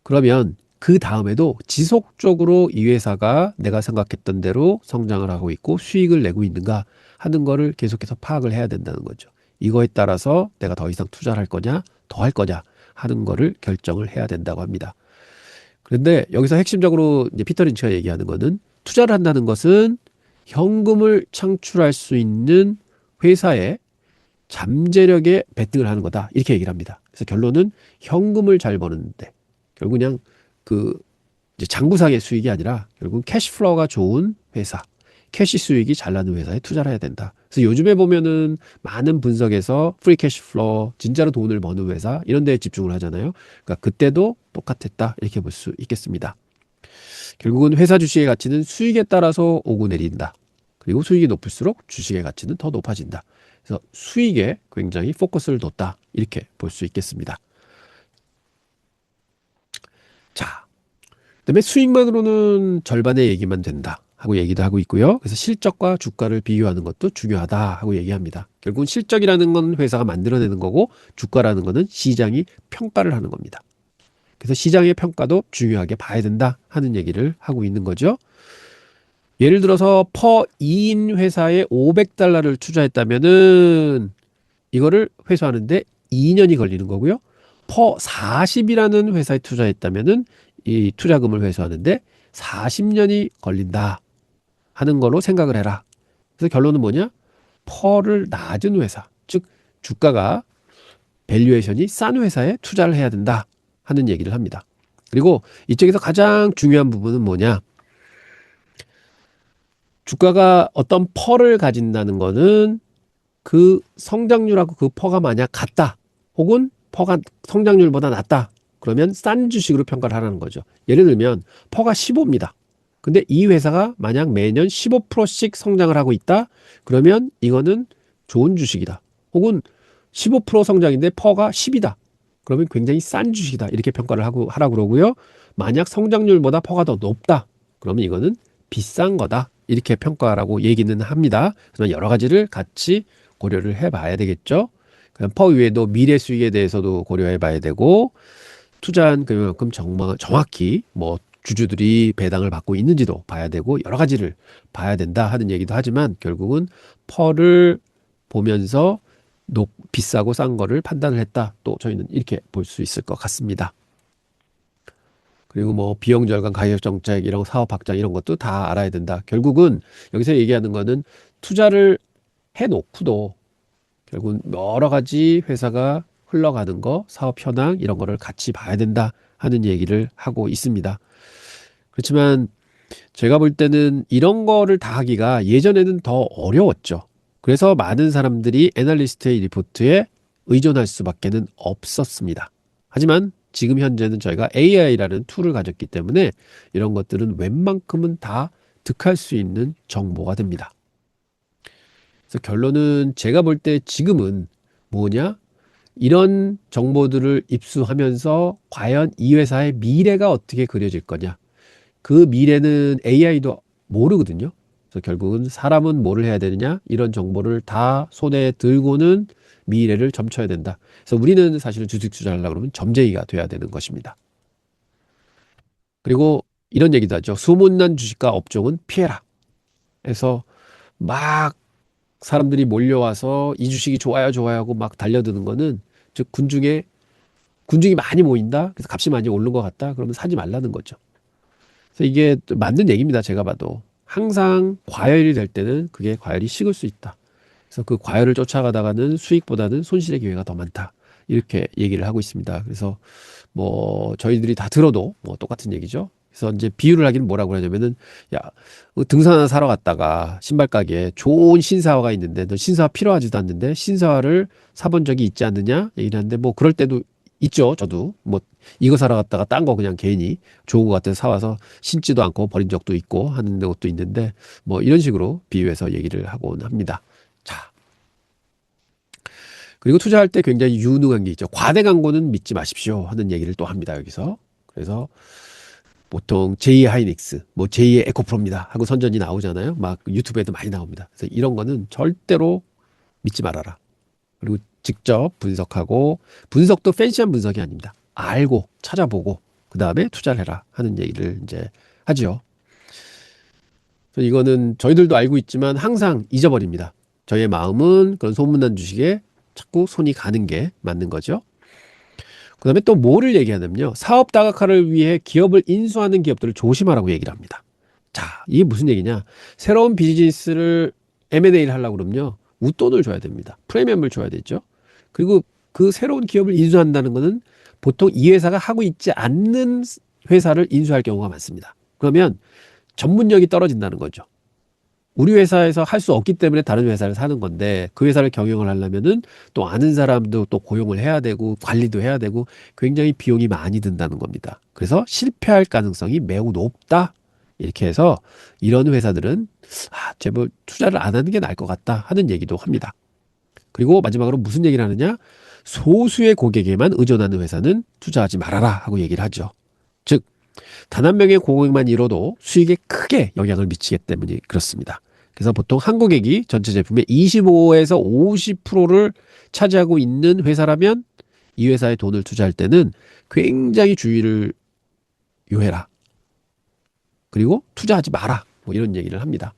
그러면 그 다음에도 지속적으로 이 회사가 내가 생각했던 대로 성장을 하고 있고 수익을 내고 있는가 하는 거를 계속해서 파악을 해야 된다는 거죠. 이거에 따라서 내가 더 이상 투자를 할 거냐, 더 할 거냐 하는 거를 결정을 해야 된다고 합니다. 그런데 여기서 핵심적으로 이제 피터 린치가 얘기하는 거는 투자를 한다는 것은 현금을 창출할 수 있는 회사의 잠재력에 베팅을 하는 거다. 이렇게 얘기를 합니다. 그래서 결론은 현금을 잘 버는데 결국 그냥 그 이제 장부상의 수익이 아니라 결국 캐시플로우가 좋은 회사, 캐시 수익이 잘 나는 회사에 투자를 해야 된다. 그래서 요즘에 보면은 많은 분석에서 프리 캐시플로우, 진짜로 돈을 버는 회사 이런 데에 집중을 하잖아요. 그러니까 그때도 똑같았다 이렇게 볼 수 있겠습니다. 결국은 회사 주식의 가치는 수익에 따라서 오고 내린다. 그리고 수익이 높을수록 주식의 가치는 더 높아진다. 그래서 수익에 굉장히 포커스를 뒀다 이렇게 볼 수 있겠습니다. 자, 그다음에 수익만으로는 절반의 얘기만 된다 하고 얘기도 하고 있고요. 그래서 실적과 주가를 비교하는 것도 중요하다 하고 얘기합니다. 결국은 실적이라는 건 회사가 만들어내는 거고 주가라는 거는 시장이 평가를 하는 겁니다. 그래서 시장의 평가도 중요하게 봐야 된다 하는 얘기를 하고 있는 거죠. 예를 들어서 퍼 2인 회사에 $500를 투자했다면은 이거를 회수하는데 2년이 걸리는 거고요. 퍼 40이라는 회사에 투자했다면은 이 투자금을 회수하는데 40년이 걸린다 하는 걸로 생각을 해라. 그래서 결론은 뭐냐? 퍼를 낮은 회사, 즉 주가가 밸류에이션이 싼 회사에 투자를 해야 된다 하는 얘기를 합니다. 그리고 이쪽에서 가장 중요한 부분은 뭐냐? 주가가 어떤 퍼를 가진다는 거는 그 성장률하고 그 퍼가 만약 같다. 혹은 퍼가 성장률보다 낮다. 그러면 싼 주식으로 평가를 하라는 거죠. 예를 들면 퍼가 15입니다. 근데 이 회사가 만약 매년 15%씩 성장을 하고 있다. 그러면 이거는 좋은 주식이다. 혹은 15% 성장인데 퍼가 10이다. 그러면 굉장히 싼 주식이다. 이렇게 평가를 하라고 그러고요. 만약 성장률보다 퍼가 더 높다. 그러면 이거는 비싼 거다. 이렇게 평가라고 얘기는 합니다. 그래서 여러 가지를 같이 고려를 해봐야 되겠죠. 그럼 퍼 외에도 미래 수익에 대해서도 고려해봐야 되고 투자한 그만큼 정확히 뭐 주주들이 배당을 받고 있는지도 봐야 되고 여러 가지를 봐야 된다 하는 얘기도 하지만 결국은 퍼를 보면서 비싸고 싼 거를 판단을 했다. 또 저희는 이렇게 볼 수 있을 것 같습니다. 그리고 뭐 비용 절감, 가격 정책, 이런 사업 확장 이런 것도 다 알아야 된다. 결국은 여기서 얘기하는 거는 투자를 해놓고도 결국은 여러 가지 회사가 흘러가는 거, 사업 현황 이런 거를 같이 봐야 된다 하는 얘기를 하고 있습니다. 그렇지만 제가 볼 때는 이런 거를 다 하기가 예전에는 더 어려웠죠. 그래서 많은 사람들이 애널리스트의 리포트에 의존할 수밖에는 없었습니다. 하지만 지금 현재는 저희가 AI라는 툴을 가졌기 때문에 이런 것들은 웬만큼은 다 득할 수 있는 정보가 됩니다. 그래서 결론은 제가 볼 때 지금은 뭐냐? 이런 정보들을 입수하면서 과연 이 회사의 미래가 어떻게 그려질 거냐? 그 미래는 AI도 모르거든요. 그래서 결국은 사람은 뭐를 해야 되느냐? 이런 정보를 다 손에 들고는 미래를 점쳐야 된다. 그래서 우리는 사실은 주식 투자를 하려고 그러면 점쟁이가 돼야 되는 것입니다. 그리고 이런 얘기도 하죠. 소문난 주식과 업종은 피해라. 그래서 막 사람들이 몰려와서 이 주식이 좋아요, 좋아요 하고 막 달려드는 거는 즉 군중이 많이 모인다. 그래서 값이 많이 오른 것 같다. 그러면 사지 말라는 거죠. 그래서 이게 맞는 얘기입니다. 제가 봐도. 항상 과열이 될 때는 그게 과열이 식을 수 있다. 그래서 그 과열을 쫓아가다가는 수익보다는 손실의 기회가 더 많다. 이렇게 얘기를 하고 있습니다. 그래서 뭐 저희들이 다 들어도 뭐 똑같은 얘기죠. 그래서 이제 비유를 하기는 뭐라고 하냐면은 야, 등산 하나 사러 갔다가 신발 가게에 좋은 신사화가 있는데 너 신사화 필요하지도 않는데 신사화를 사본 적이 있지 않느냐 얘기를 하는데 뭐 그럴 때도 있죠. 저도 뭐 이거 사러 갔다가 딴 거 그냥 괜히 좋은 거 같아서 사와서 신지도 않고 버린 적도 있고 하는 것도 있는데 뭐 이런 식으로 비유해서 얘기를 하곤 합니다. 자, 그리고 투자할 때 굉장히 유능한 게 있죠. 과대 광고는 믿지 마십시오 하는 얘기를 또 합니다. 여기서. 그래서 보통 제2의 하이닉스, 뭐 제2의 에코프로입니다 하고 선전이 나오잖아요. 막 유튜브에도 많이 나옵니다. 그래서 이런 거는 절대로 믿지 말아라. 그리고 직접 분석하고 분석도 팬시한 분석이 아닙니다. 알고 찾아보고 그 다음에 투자를 해라 하는 얘기를 이제 하죠. 그래서 이거는 저희들도 알고 있지만 항상 잊어버립니다. 저희의 마음은 그런 소문난 주식에 자꾸 손이 가는 게 맞는 거죠. 그 다음에 또 뭐를 얘기하냐면요. 사업 다각화를 위해 기업을 인수하는 기업들을 조심하라고 얘기를 합니다. 자, 이게 무슨 얘기냐. 새로운 비즈니스를 M&A를 하려고 그러면요. 웃돈을 줘야 됩니다. 프리미엄을 줘야 되죠. 그리고 그 새로운 기업을 인수한다는 것은 보통 이 회사가 하고 있지 않는 회사를 인수할 경우가 많습니다. 그러면 전문력이 떨어진다는 거죠. 우리 회사에서 할 수 없기 때문에 다른 회사를 사는 건데 그 회사를 경영을 하려면은 또 아는 사람도 또 고용을 해야 되고 관리도 해야 되고 굉장히 비용이 많이 든다는 겁니다. 그래서 실패할 가능성이 매우 높다. 이렇게 해서 이런 회사들은 제발 투자를 안 하는 게 나을 것 같다 하는 얘기도 합니다. 그리고 마지막으로 무슨 얘기를 하느냐? 소수의 고객에만 의존하는 회사는 투자하지 말아라 하고 얘기를 하죠. 즉, 단 한 명의 고객만 잃어도 수익에 크게 영향을 미치기 때문에 그렇습니다. 그래서 보통 한 고객이 전체 제품의 25에서 50%를 차지하고 있는 회사라면 이 회사에 돈을 투자할 때는 굉장히 주의를 요해라. 그리고 투자하지 마라. 뭐 이런 얘기를 합니다.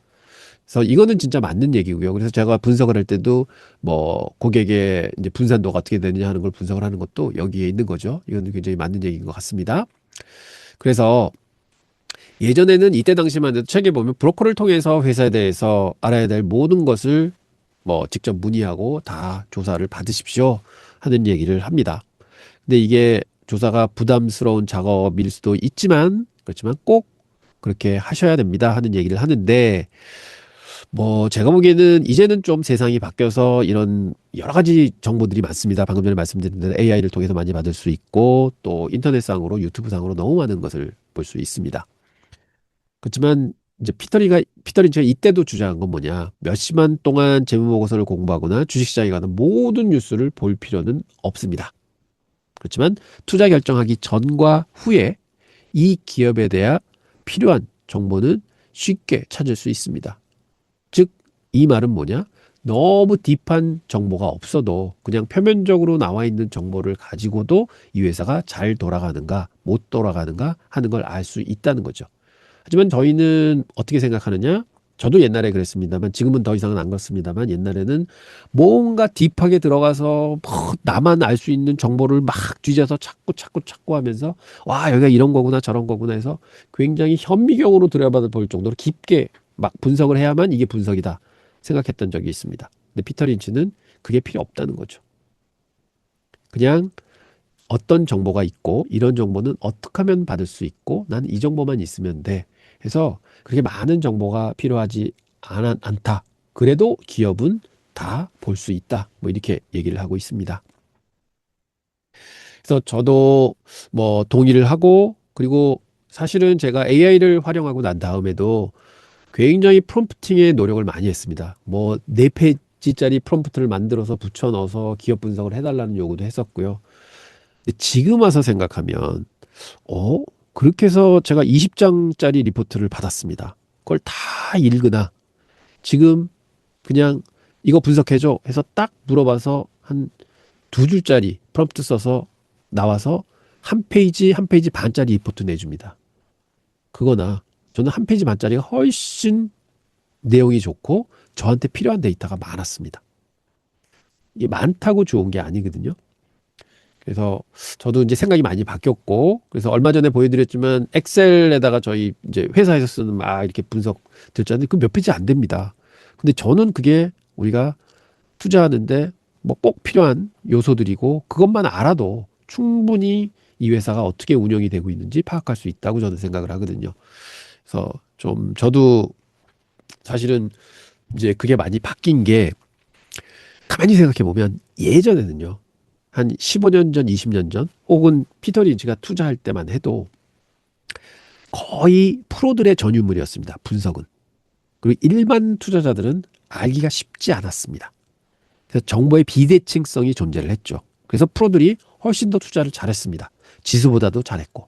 그래서 이거는 진짜 맞는 얘기고요. 그래서 제가 분석을 할 때도 뭐 고객의 이제 분산도가 어떻게 되느냐 하는 걸 분석을 하는 것도 여기에 있는 거죠. 이거는 굉장히 맞는 얘기인 것 같습니다. 그래서 예전에는 이때 당시만 해도 책에 보면 브로커를 통해서 회사에 대해서 알아야 될 모든 것을 뭐 직접 문의하고 다 조사를 받으십시오 하는 얘기를 합니다. 근데 이게 조사가 부담스러운 작업일 수도 있지만 그렇지만 꼭 그렇게 하셔야 됩니다 하는 얘기를 하는데 뭐 제가 보기에는 이제는 좀 세상이 바뀌어서 이런 여러 가지 정보들이 많습니다. 방금 전에 말씀드린 대로 AI를 통해서 많이 받을 수 있고 또 인터넷상으로 유튜브상으로 너무 많은 것을 볼 수 있습니다. 그렇지만 이제 피터 린치가 이때도 주장한 건 뭐냐. 몇 시간 동안 재무보고서를 공부하거나 주식시장에 가는 모든 뉴스를 볼 필요는 없습니다. 그렇지만 투자 결정하기 전과 후에 이 기업에 대한 필요한 정보는 쉽게 찾을 수 있습니다. 즉, 이 말은 뭐냐? 너무 딥한 정보가 없어도 그냥 표면적으로 나와 있는 정보를 가지고도 이 회사가 잘 돌아가는가, 못 돌아가는가 하는 걸 알 수 있다는 거죠. 하지만 저희는 어떻게 생각하느냐? 저도 옛날에 그랬습니다만 지금은 더 이상은 안 그렇습니다만 옛날에는 뭔가 딥하게 들어가서 뭐 나만 알 수 있는 정보를 막 뒤져서 찾고 하면서 와 여기가 이런 거구나 저런 거구나 해서 굉장히 현미경으로 들여다볼 정도로 깊게 막 분석을 해야만 이게 분석이다 생각했던 적이 있습니다. 근데 피터 린치는 그게 필요 없다는 거죠. 그냥 어떤 정보가 있고 이런 정보는 어떻게 하면 받을 수 있고 나는 이 정보만 있으면 돼 해서 그렇게 많은 정보가 필요하지 않다. 그래도 기업은 다 볼 수 있다. 뭐 이렇게 얘기를 하고 있습니다. 그래서 저도 뭐 동의를 하고 그리고 사실은 제가 AI를 활용하고 난 다음에도 굉장히 프롬프팅에 노력을 많이 했습니다. 뭐 4페이지짜리 프롬프트를 만들어서 붙여 넣어서 기업 분석을 해달라는 요구도 했었고요. 근데 지금 와서 생각하면 어? 그렇게 해서 제가 20장짜리 리포트를 받았습니다. 그걸 다 읽으나 지금 그냥 이거 분석해줘 해서 딱 물어봐서 한 2줄짜리 프롬프트 써서 나와서 한 페이지 한 페이지 반짜리 리포트 내줍니다. 그거나 저는 한 페이지 반짜리가 훨씬 내용이 좋고 저한테 필요한 데이터가 많았습니다. 이게 많다고 좋은 게 아니거든요. 그래서 저도 이제 생각이 많이 바뀌었고, 그래서 얼마 전에 보여드렸지만 엑셀에다가 저희 이제 회사에서 쓰는 막 이렇게 분석 들자는데 그 몇 페이지 안 됩니다. 근데 저는 그게 우리가 투자하는데 뭐 꼭 필요한 요소들이고 그것만 알아도 충분히 이 회사가 어떻게 운영이 되고 있는지 파악할 수 있다고 저는 생각을 하거든요. 그래서 좀 저도 사실은 이제 그게 많이 바뀐 게 가만히 생각해 보면 예전에는요. 한 15년 전, 20년 전, 혹은 피터 린치가 투자할 때만 해도 거의 프로들의 전유물이었습니다. 분석은. 그리고 일반 투자자들은 알기가 쉽지 않았습니다. 그래서 정보의 비대칭성이 존재를 했죠. 그래서 프로들이 훨씬 더 투자를 잘했습니다. 지수보다도 잘했고.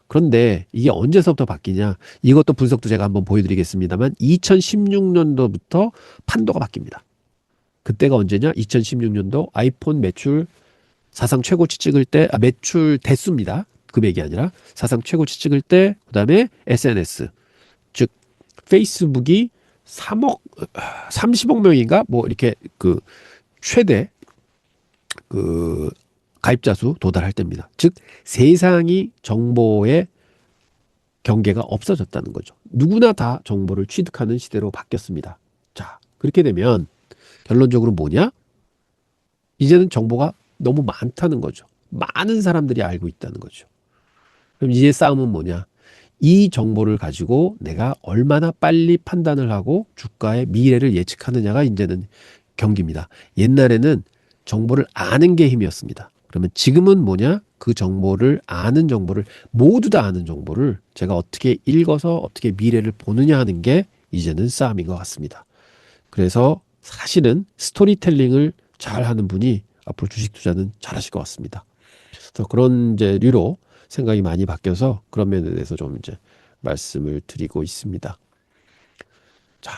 그런데 이게 언제서부터 바뀌냐? 이것도 분석도 제가 한번 보여드리겠습니다만 2016년도부터 판도가 바뀝니다. 그때가 언제냐? 2016년도 아이폰 매출 사상 최고치 찍을 때, 매출 대수입니다. 금액이 아니라 사상 최고치 찍을 때, 그 다음에 SNS, 즉 페이스북이 30억 명인가 뭐 이렇게 그 최대 그 가입자 수 도달할 때입니다. 즉 세상이 정보의 경계가 없어졌다는 거죠. 누구나 다 정보를 취득하는 시대로 바뀌었습니다. 자, 그렇게 되면 결론적으로 뭐냐? 이제는 정보가 너무 많다는 거죠. 많은 사람들이 알고 있다는 거죠. 그럼 이제 싸움은 뭐냐? 이 정보를 가지고 내가 얼마나 빨리 판단을 하고 주가의 미래를 예측하느냐가 이제는 경기입니다. 옛날에는 정보를 아는 게 힘이었습니다. 그러면 지금은 뭐냐? 그 정보를 아는 정보를 모두 다 아는 정보를 제가 어떻게 읽어서 어떻게 미래를 보느냐 하는 게 이제는 싸움인 것 같습니다. 그래서 사실은 스토리텔링을 잘 하는 분이 앞으로 주식 투자는 잘하실 것 같습니다. 그래서 그런 이제 류로 생각이 많이 바뀌어서 그런 면에 대해서 좀 이제 말씀을 드리고 있습니다. 자,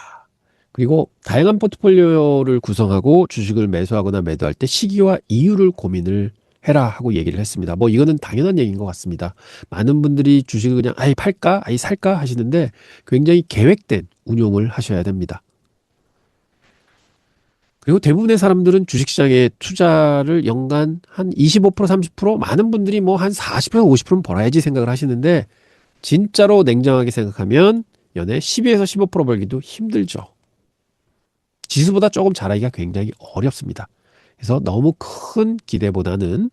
그리고 다양한 포트폴리오를 구성하고 주식을 매수하거나 매도할 때 시기와 이유를 고민을 해라 하고 얘기를 했습니다. 뭐 이거는 당연한 얘기인 것 같습니다. 많은 분들이 주식을 그냥 아이 팔까, 아이 살까 하시는데 굉장히 계획된 운용을 하셔야 됩니다. 그리고 대부분의 사람들은 주식시장에 투자를 연간 한 25%, 30% 많은 분들이 뭐 한 40%, 50%는 벌어야지 생각을 하시는데 진짜로 냉정하게 생각하면 연에 12에서 15% 벌기도 힘들죠. 지수보다 조금 잘하기가 굉장히 어렵습니다. 그래서 너무 큰 기대보다는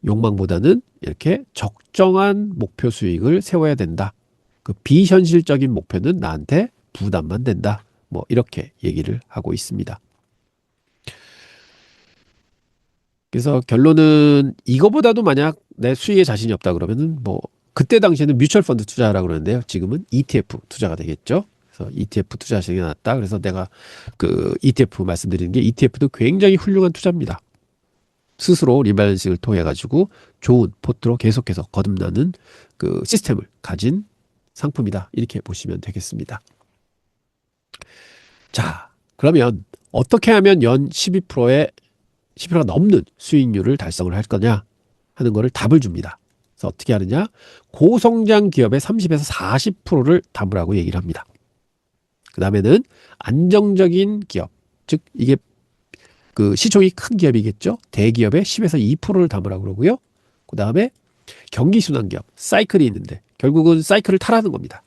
욕망보다는 이렇게 적정한 목표 수익을 세워야 된다. 그 비현실적인 목표는 나한테 부담만 된다. 뭐 이렇게 얘기를 하고 있습니다. 그래서 결론은 이거보다도 만약 내 수익에 자신이 없다 그러면은 뭐 그때 당시에는 뮤추얼 펀드 투자하라고 그러는데요. 지금은 ETF 투자가 되겠죠. 그래서 ETF 투자하시는 게 낫다. 그래서 내가 그 ETF 말씀드리는 게 ETF도 굉장히 훌륭한 투자입니다. 스스로 리밸런싱을 통해 가지고 좋은 포트로 계속해서 거듭나는 그 시스템을 가진 상품이다. 이렇게 보시면 되겠습니다. 자, 그러면 어떻게 하면 연 12%의 10%가 넘는 수익률을 달성을 할 거냐 하는 거를 답을 줍니다. 그래서 어떻게 하느냐? 고성장 기업의 30에서 40%를 담으라고 얘기를 합니다. 그 다음에는 안정적인 기업. 즉, 이게 그 시총이 큰 기업이겠죠. 대기업의 10에서 2%를 담으라고 그러고요. 그 다음에 경기순환 기업, 사이클이 있는데 결국은 사이클을 타라는 겁니다.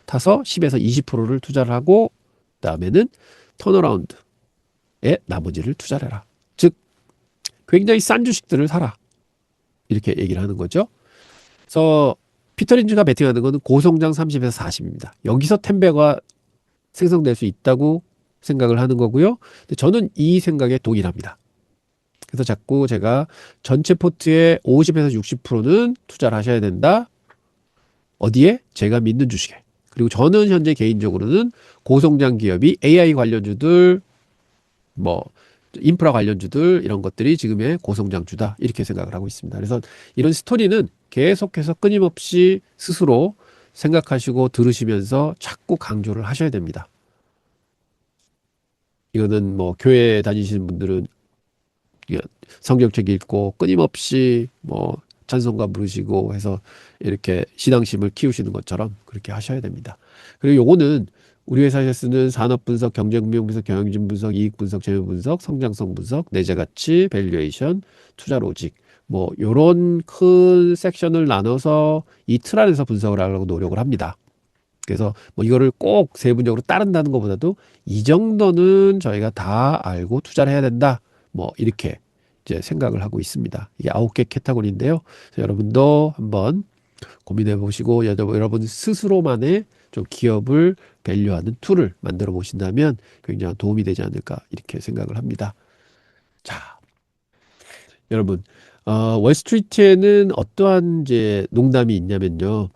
타서 10에서 20%를 투자를 하고 그다음에는 턴어라운드에 나머지를 투자를 해라. 즉 굉장히 싼 주식들을 사라. 이렇게 얘기를 하는 거죠. 그래서 피터 린즈가 베팅하는 것은 고성장 30에서 40입니다. 여기서 텐베가 생성될 수 있다고 생각을 하는 거고요. 근데 저는 이 생각에 동일합니다. 그래서 자꾸 제가 전체 포트의 50에서 60%는 투자를 하셔야 된다. 어디에? 제가 믿는 주식에. 그리고 저는 현재 개인적으로는 고성장 기업이 AI 관련주들, 뭐 인프라 관련주들 이런 것들이 지금의 고성장주다 이렇게 생각을 하고 있습니다. 그래서 이런 스토리는 계속해서 끊임없이 스스로 생각하시고 들으시면서 자꾸 강조를 하셔야 됩니다. 이거는 뭐 교회 다니시는 분들은 성경책 읽고 끊임없이 뭐 찬송가 부르시고 해서 이렇게 신앙심을 키우시는 것처럼 그렇게 하셔야 됩니다. 그리고 요거는 우리 회사에서 쓰는 산업 분석, 경쟁 분석, 경영진 분석, 이익 분석, 재무 분석, 성장성 분석, 내재 가치, 밸류에이션, 투자 로직 뭐 요런 큰 섹션을 나눠서 이 틀 안에서 분석을 하려고 노력을 합니다. 그래서 뭐 이거를 꼭 세부적으로 따른다는 것보다도 이 정도는 저희가 다 알고 투자를 해야 된다. 뭐 이렇게 이제 생각을 하고 있습니다. 이게 9개 캐테고리인데요. 그래서 여러분도 한번 고민해 보시고 여러분 스스로만의 좀 기업을 밸류하는 툴을 만들어 보신다면 굉장히 도움이 되지 않을까 이렇게 생각을 합니다. 자, 여러분, 월스트리트에는 어떠한 이제 농담이 있냐면요.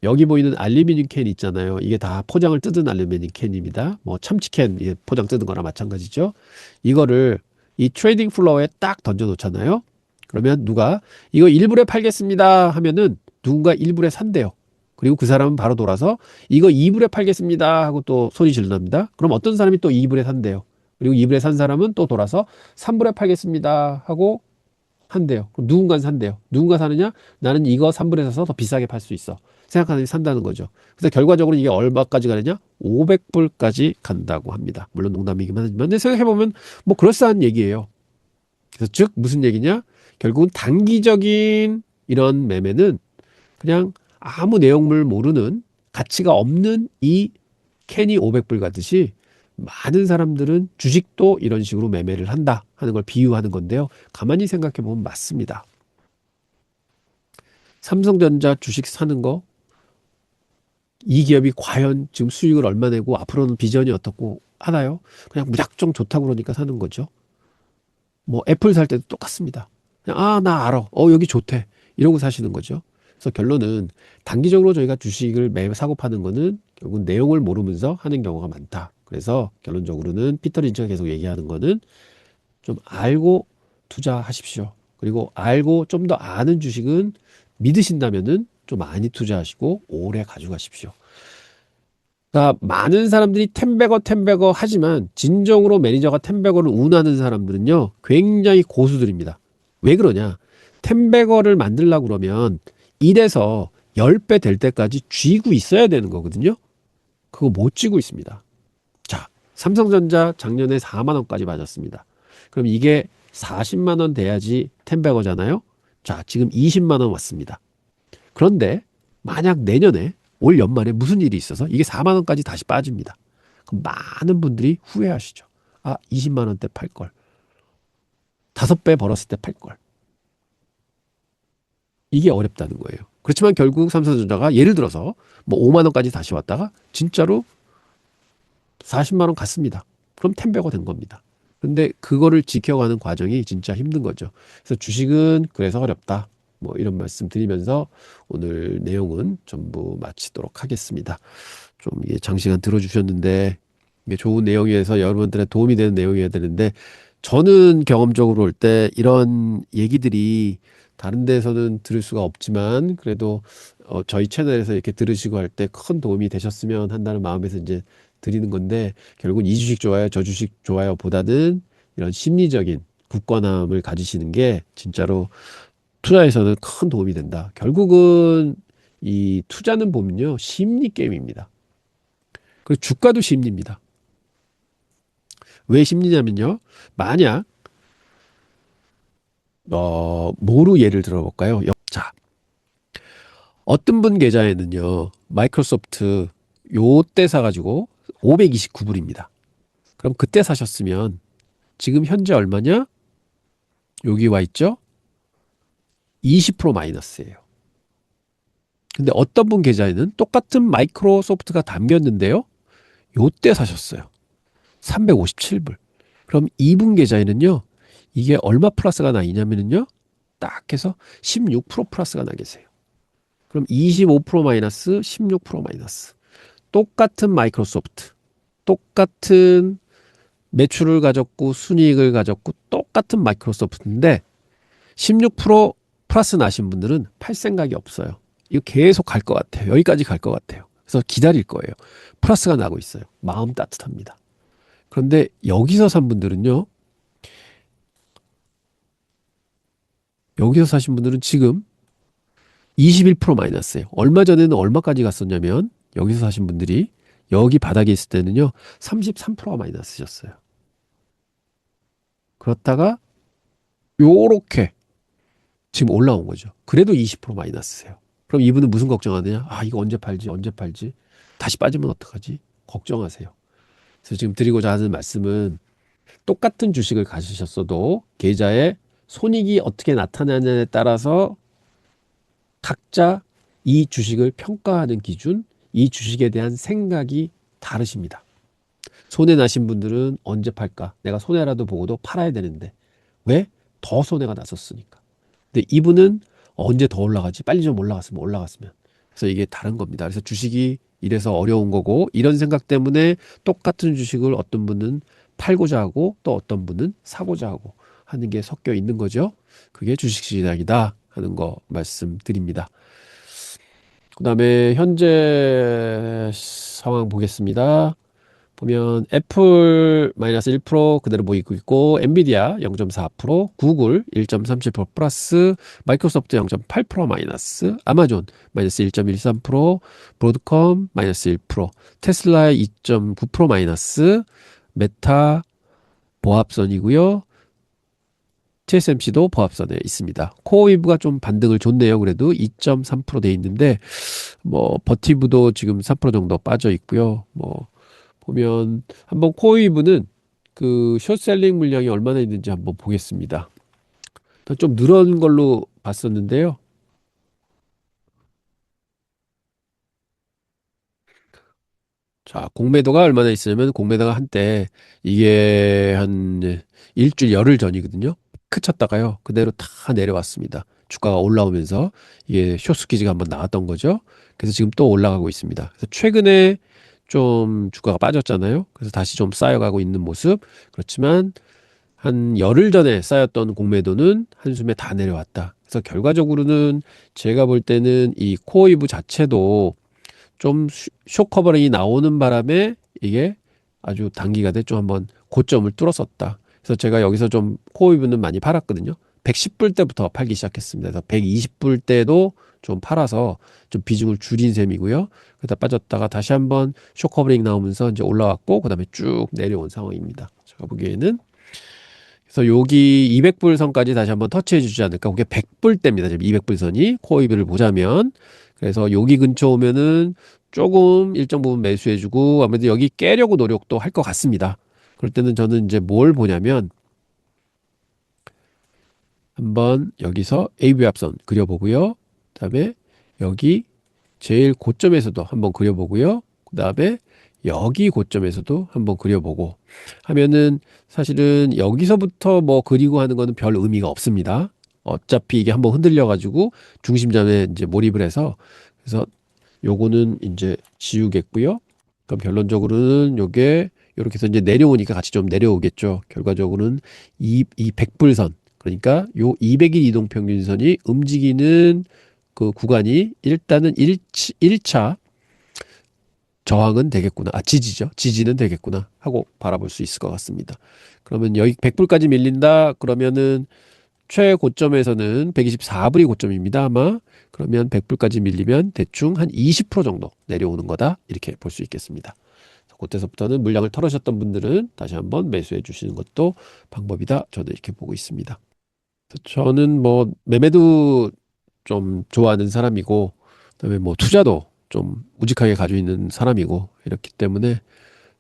여기 보이는 알루미늄 캔 있잖아요. 이게 다 포장을 뜯은 알루미늄 캔입니다. 뭐 참치캔 포장 뜯은 거나 마찬가지죠. 이거를 이 트레이딩 플로어에 딱 던져 놓잖아요. 그러면 누가 이거 1불에 팔겠습니다 하면은 누군가 1불에 산대요. 그리고 그 사람은 바로 돌아서 이거 2불에 팔겠습니다 하고 또 소리 질릅니다. 그럼 어떤 사람이 또 2불에 산대요. 그리고 2불에 산 사람은 또 돌아서 3불에 팔겠습니다 하고 한대요. 그럼 누군가 산대요. 누군가 사느냐? 나는 이거 3불에 사서 더 비싸게 팔 수 있어. 생각하는 게 산다는 거죠. 그래서 결과적으로 이게 얼마까지 가느냐? 500불까지 간다고 합니다. 물론 농담이긴 하지만. 근데 생각해보면 뭐 그럴싸한 얘기예요. 그래서 즉 무슨 얘기냐? 결국은 단기적인 이런 매매는 그냥 아무 내용물 모르는 가치가 없는 이 캔이 500불 가듯이 많은 사람들은 주식도 이런 식으로 매매를 한다 하는 걸 비유하는 건데요. 가만히 생각해 보면 맞습니다. 삼성전자 주식 사는 거, 이 기업이 과연 지금 수익을 얼마 내고 앞으로는 비전이 어떻고 하나요? 그냥 무작정 좋다고 그러니까 사는 거죠. 뭐 애플 살 때도 똑같습니다. 그냥 나 알아. 여기 좋대. 이러고 사시는 거죠. 그래서 결론은 단기적으로 저희가 주식을 매 사고 파는 거는 결국 내용을 모르면서 하는 경우가 많다. 그래서 결론적으로는 피터 린치가 계속 얘기하는 거는 좀 알고 투자하십시오. 그리고 알고 좀 더 아는 주식은 믿으신다면은 좀 많이 투자하시고 오래 가져가십시오. 그러니까 많은 사람들이 텐베거 하지만 진정으로 매니저가 텐베거를 운하는 사람들은요 굉장히 고수들입니다. 왜 그러냐? 텐베거를 만들려고 그러면 1에서 10배 될 때까지 쥐고 있어야 되는 거거든요. 그거 못 쥐고 있습니다. 자, 삼성전자 작년에 4만 원까지 맞았습니다. 그럼 이게 40만 원 돼야지 텐베거잖아요. 자, 지금 20만 원 왔습니다. 그런데 만약 내년에 올 연말에 무슨 일이 있어서 이게 4만 원까지 다시 빠집니다. 그럼 많은 분들이 후회하시죠. 20만 원대 팔 걸. 5배 벌었을 때 팔 걸. 이게 어렵다는 거예요. 그렇지만 결국 삼성전자가 예를 들어서 뭐 5만 원까지 다시 왔다가 진짜로 40만 원 갔습니다. 그럼 텐베거 된 겁니다. 근데 그거를 지켜가는 과정이 진짜 힘든 거죠. 그래서 주식은 그래서 어렵다. 뭐 이런 말씀 드리면서 오늘 내용은 전부 마치도록 하겠습니다. 좀 이게 장시간 들어주셨는데 이게 좋은 내용이어서 여러분들의 도움이 되는 내용이어야 되는데 저는 경험적으로 올 때 이런 얘기들이 다른 데서는 들을 수가 없지만 그래도 저희 채널에서 이렇게 들으시고 할 때 큰 도움이 되셨으면 한다는 마음에서 이제 드리는 건데 결국은 이 주식 좋아요, 저 주식 좋아요 보다는 이런 심리적인 굳건함을 가지시는 게 진짜로 투자에서는 큰 도움이 된다. 결국은 이 투자는 보면요 심리 게임입니다. 그리고 주가도 심리입니다. 왜 심리냐면요. 만약 뭐로 예를 들어볼까요? 자, 어떤 분 계좌에는요. 마이크로소프트 요때 사가지고 529불입니다. 그럼 그때 사셨으면 지금 현재 얼마냐? 여기 와 있죠? 20% 마이너스예요. 근데 어떤 분 계좌에는 똑같은 마이크로소프트가 담겼는데요. 요때 사셨어요. 357불. 그럼 이분 계좌에는요. 이게 얼마 플러스가 나 있냐면요. 딱 해서 16% 플러스가 나 계세요. 그럼 25% 마이너스 16% 마이너스. 똑같은 마이크로소프트. 똑같은 매출을 가졌고 순이익을 가졌고 똑같은 마이크로소프트인데 16% 플러스 나신 분들은 팔 생각이 없어요. 이거 계속 갈 것 같아요. 여기까지 갈 것 같아요. 그래서 기다릴 거예요. 플러스가 나고 있어요. 마음 따뜻합니다. 그런데 여기서 산 분들은요. 여기서 사신 분들은 지금 21% 마이너스예요. 얼마 전에는 얼마까지 갔었냐면 여기서 사신 분들이 여기 바닥에 있을 때는요. 33%가 마이너스셨어요. 그렇다가 요렇게 지금 올라온 거죠. 그래도 20% 마이너스세요. 그럼 이분은 무슨 걱정하느냐? 아, 이거 언제 팔지? 언제 팔지? 다시 빠지면 어떡하지? 걱정하세요. 그래서 지금 드리고자 하는 말씀은 똑같은 주식을 가지셨어도 계좌에 손익이 어떻게 나타나냐에 따라서 각자 이 주식을 평가하는 기준, 이 주식에 대한 생각이 다르십니다. 손해 나신 분들은 언제 팔까? 내가 손해라도 보고도 팔아야 되는데. 왜? 더 손해가 났었으니까. 근데 이분은 언제 더 올라가지? 빨리 좀 올라갔으면 올라갔으면. 그래서 이게 다른 겁니다. 그래서 주식이 이래서 어려운 거고 이런 생각 때문에 똑같은 주식을 어떤 분은 팔고자 하고 또 어떤 분은 사고자 하고 하는 게 섞여 있는 거죠. 그게 주식 시장이다 하는 거 말씀드립니다. 그다음에 현재 상황 보겠습니다. 보면 애플 마이너스 1% 그대로 보이고 있고 엔비디아 0.4%, 구글 1.37% 플러스, 마이크로소프트 0.8% 마이너스, 아마존 마이너스 1.13%, 브로드컴 마이너스 1%, 테슬라 2.9% 마이너스, 메타 보합선이고요. TSMC도 보합선에 있습니다. 코어웨이브가 좀 반등을 줬네요. 그래도 2.3%돼 있는데 뭐 버티브도 지금 3% 정도 빠져 있고요. 뭐 보면 한번 코어웨이브는 그 숏셀링 물량이 얼마나 있는지 한번 보겠습니다. 좀 늘은 걸로 봤었는데요. 자, 공매도가 얼마나 있으냐면 공매도가 한때 이게 한 일주일 열흘 전이거든요. 크 쳤다가요. 그대로 다 내려왔습니다. 주가가 올라오면서 이게 숏스퀴즈가 한번 나왔던 거죠. 그래서 지금 또 올라가고 있습니다. 그래서 최근에 좀 주가가 빠졌잖아요. 그래서 다시 좀 쌓여가고 있는 모습. 그렇지만 한 열흘 전에 쌓였던 공매도는 한숨에 다 내려왔다. 그래서 결과적으로는 제가 볼 때는 이 코어이브 자체도 좀 쇼커버링이 나오는 바람에 이게 아주 단기간에 좀 한번 고점을 뚫었었다. 그래서 제가 여기서 좀 코어이브는 많이 팔았거든요. 110불 때부터 팔기 시작했습니다. 그래서 120불 때도 좀 팔아서 좀 비중을 줄인 셈이고요. 그러다 빠졌다가 다시 한번 쇼커버링 나오면서 이제 올라왔고 그다음에 쭉 내려온 상황입니다. 제가 보기에는 그래서 여기 200불 선까지 다시 한번 터치해 주지 않을까. 그게 100불 대입니다. 지금 200불 선이 코어이브를 보자면. 그래서 여기 근처 오면은 조금 일정 부분 매수해 주고 아무래도 여기 깨려고 노력도 할 것 같습니다. 그럴 때는 저는 이제 뭘 보냐면 한번 여기서 AB 합선 그려보고요. 그다음에 여기 제일 고점에서도 한번 그려보고요. 그다음에 여기 고점에서도 한번 그려보고 하면은 사실은 여기서부터 뭐 그리고 하는 거는 별 의미가 없습니다. 어차피 이게 한번 흔들려 가지고 중심점에 이제 몰입을 해서 그래서 요거는 이제 지우겠고요. 그럼 결론적으로는 요게 이렇게 해서 이제 내려오니까 같이 좀 내려오겠죠. 결과적으로는 이 백불선 그러니까 요 200일 이동 평균선이 움직이는 그 구간이 일단은 1차 저항은 되겠구나. 아, 지지죠. 지지는 되겠구나 하고 바라볼 수 있을 것 같습니다. 그러면 여기 100불까지 밀린다. 그러면은 최고점에서는 124불이 고점입니다. 아마 그러면 100불까지 밀리면 대충 한 20% 정도 내려오는 거다. 이렇게 볼 수 있겠습니다. 그때서부터는 물량을 털으셨던 분들은 다시 한번 매수해 주시는 것도 방법이다. 저는 이렇게 보고 있습니다. 저는 뭐 매매도 좀 좋아하는 사람이고, 그다음에 뭐 투자도 좀 우직하게 가지고 있는 사람이고, 이렇기 때문에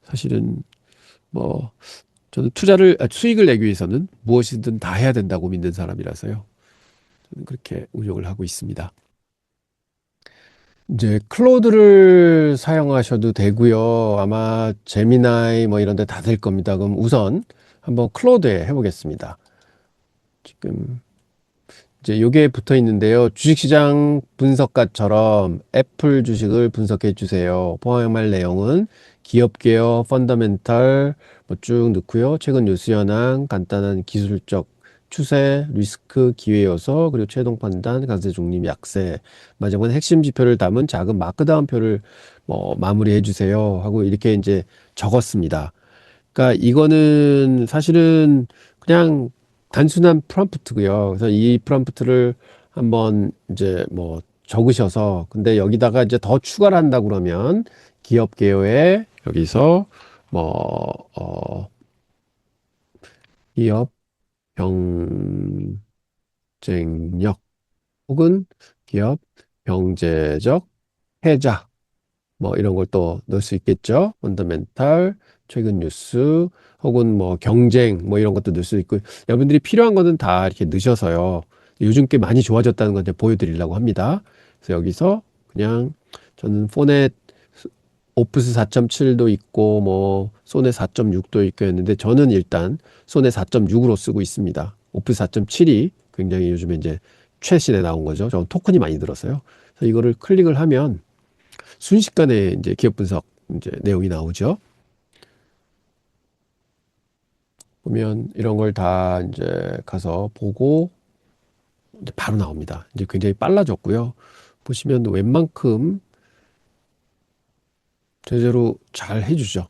사실은 뭐 저는 수익을 내기 위해서는 무엇이든 다 해야 된다고 믿는 사람이라서요. 저는 그렇게 운영을 하고 있습니다. 이제 클로드를 사용하셔도 되고요. 아마 제미나이 뭐 이런 데 다 될 겁니다. 그럼 우선 한번 클로드에 해보겠습니다. 지금 이제 요게 붙어 있는데요. 주식시장 분석가처럼 애플 주식을 분석해 주세요. 포함할 내용은 기업 개요, 펀더멘털 뭐 쭉 넣고요. 최근 뉴스 현황, 간단한 기술적 추세, 리스크, 기회 요소, 그리고 최종 판단, 강세 중립, 약세. 마지막은 핵심 지표를 담은 작은 마크다운표를 뭐 마무리해 주세요. 하고 이렇게 이제 적었습니다. 그러니까 이거는 사실은 그냥 단순한 프롬프트고요. 그래서 이 프롬프트를 한번 이제 뭐 적으셔서 근데 여기다가 이제 더 추가를 한다 그러면 기업 개요에 여기서 뭐 기업 경쟁력 혹은 기업 경제적 해자 뭐 이런 걸 또 넣을 수 있겠죠. 펀더멘탈, 최근 뉴스, 혹은 뭐 경쟁 뭐 이런 것도 넣을 수 있고 여러분들이 필요한 거는 다 이렇게 넣으셔서요. 요즘 꽤 많이 좋아졌다는 걸 이제 보여드리려고 합니다. 그래서 여기서 그냥 저는 포넷 오프스 4.7도 있고 뭐 소넷 4.6도 있고 했는데 저는 일단 소넷 4.6으로 쓰고 있습니다. 오프스 4.7이 굉장히 요즘에 이제 최신에 나온 거죠. 저는 토큰이 많이 들었어요. 그래서 이거를 클릭을 하면 순식간에 이제 기업 분석 이제 내용이 나오죠. 보면 이런 걸 다 이제 가서 보고 이제 바로 나옵니다. 이제 굉장히 빨라졌고요. 보시면 웬만큼 제대로 잘 해주죠.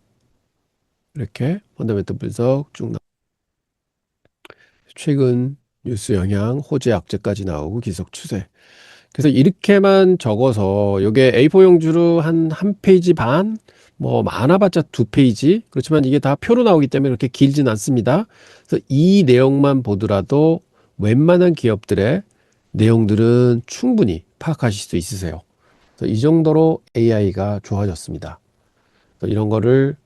이렇게 펀더멘털 분석 쭉 최근 뉴스 영향, 호재 악재까지 나오고 기속 추세. 그래서 이렇게만 적어서 요게 A4 용지로 한 페이지 반, 뭐 많아봤자 두 페이지. 그렇지만 이게 다 표로 나오기 때문에 그렇게 길진 않습니다. 그래서 이 내용만 보더라도 웬만한 기업들의 내용들은 충분히 파악하실 수 있으세요. 그래서 이 정도로 AI가 좋아졌습니다. 그래서 이런 거를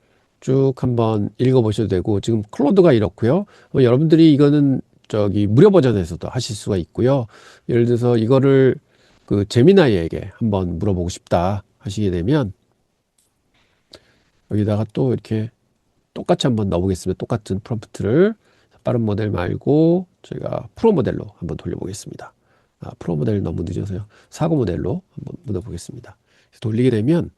쭉 한번 읽어보셔도 되고 지금 클로드가 이렇고요. 여러분들이 이거는 저기 무료 버전에서도 하실 수가 있고요. 예를 들어서 이거를 그 제미나이에게 한번 물어보고 싶다 하시게 되면 여기다가 또 이렇게 똑같이 한번 넣어보겠습니다. 똑같은 프롬프트를 빠른 모델 말고 저희가 프로 모델로 한번 돌려보겠습니다. 프로 모델 너무 늦어서요. 사고 모델로 한번 묻어보겠습니다. 돌리게 되면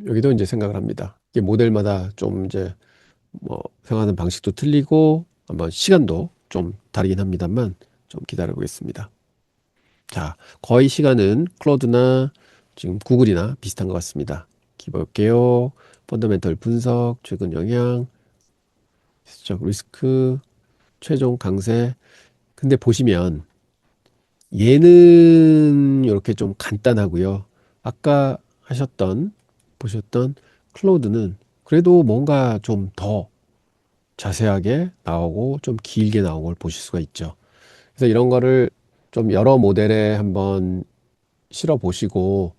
여기도 이제 생각을 합니다. 이게 모델마다 좀 이제 뭐 생각하는 방식도 틀리고 한번 시간도 좀 다르긴 합니다만 좀 기다려 보겠습니다. 자, 거의 시간은 클로드나 지금 구글이나 비슷한 것 같습니다. 기볼게요. 펀더멘털 분석, 최근 영향, 시적 리스크, 최종 강세. 근데 보시면 얘는 이렇게 좀 간단하고요. 아까 보셨던 클로드는 그래도 뭔가 좀 더 자세하게 나오고 좀 길게 나온 걸 보실 수가 있죠. 그래서 이런 거를 좀 여러 모델에 한번 실어 보시고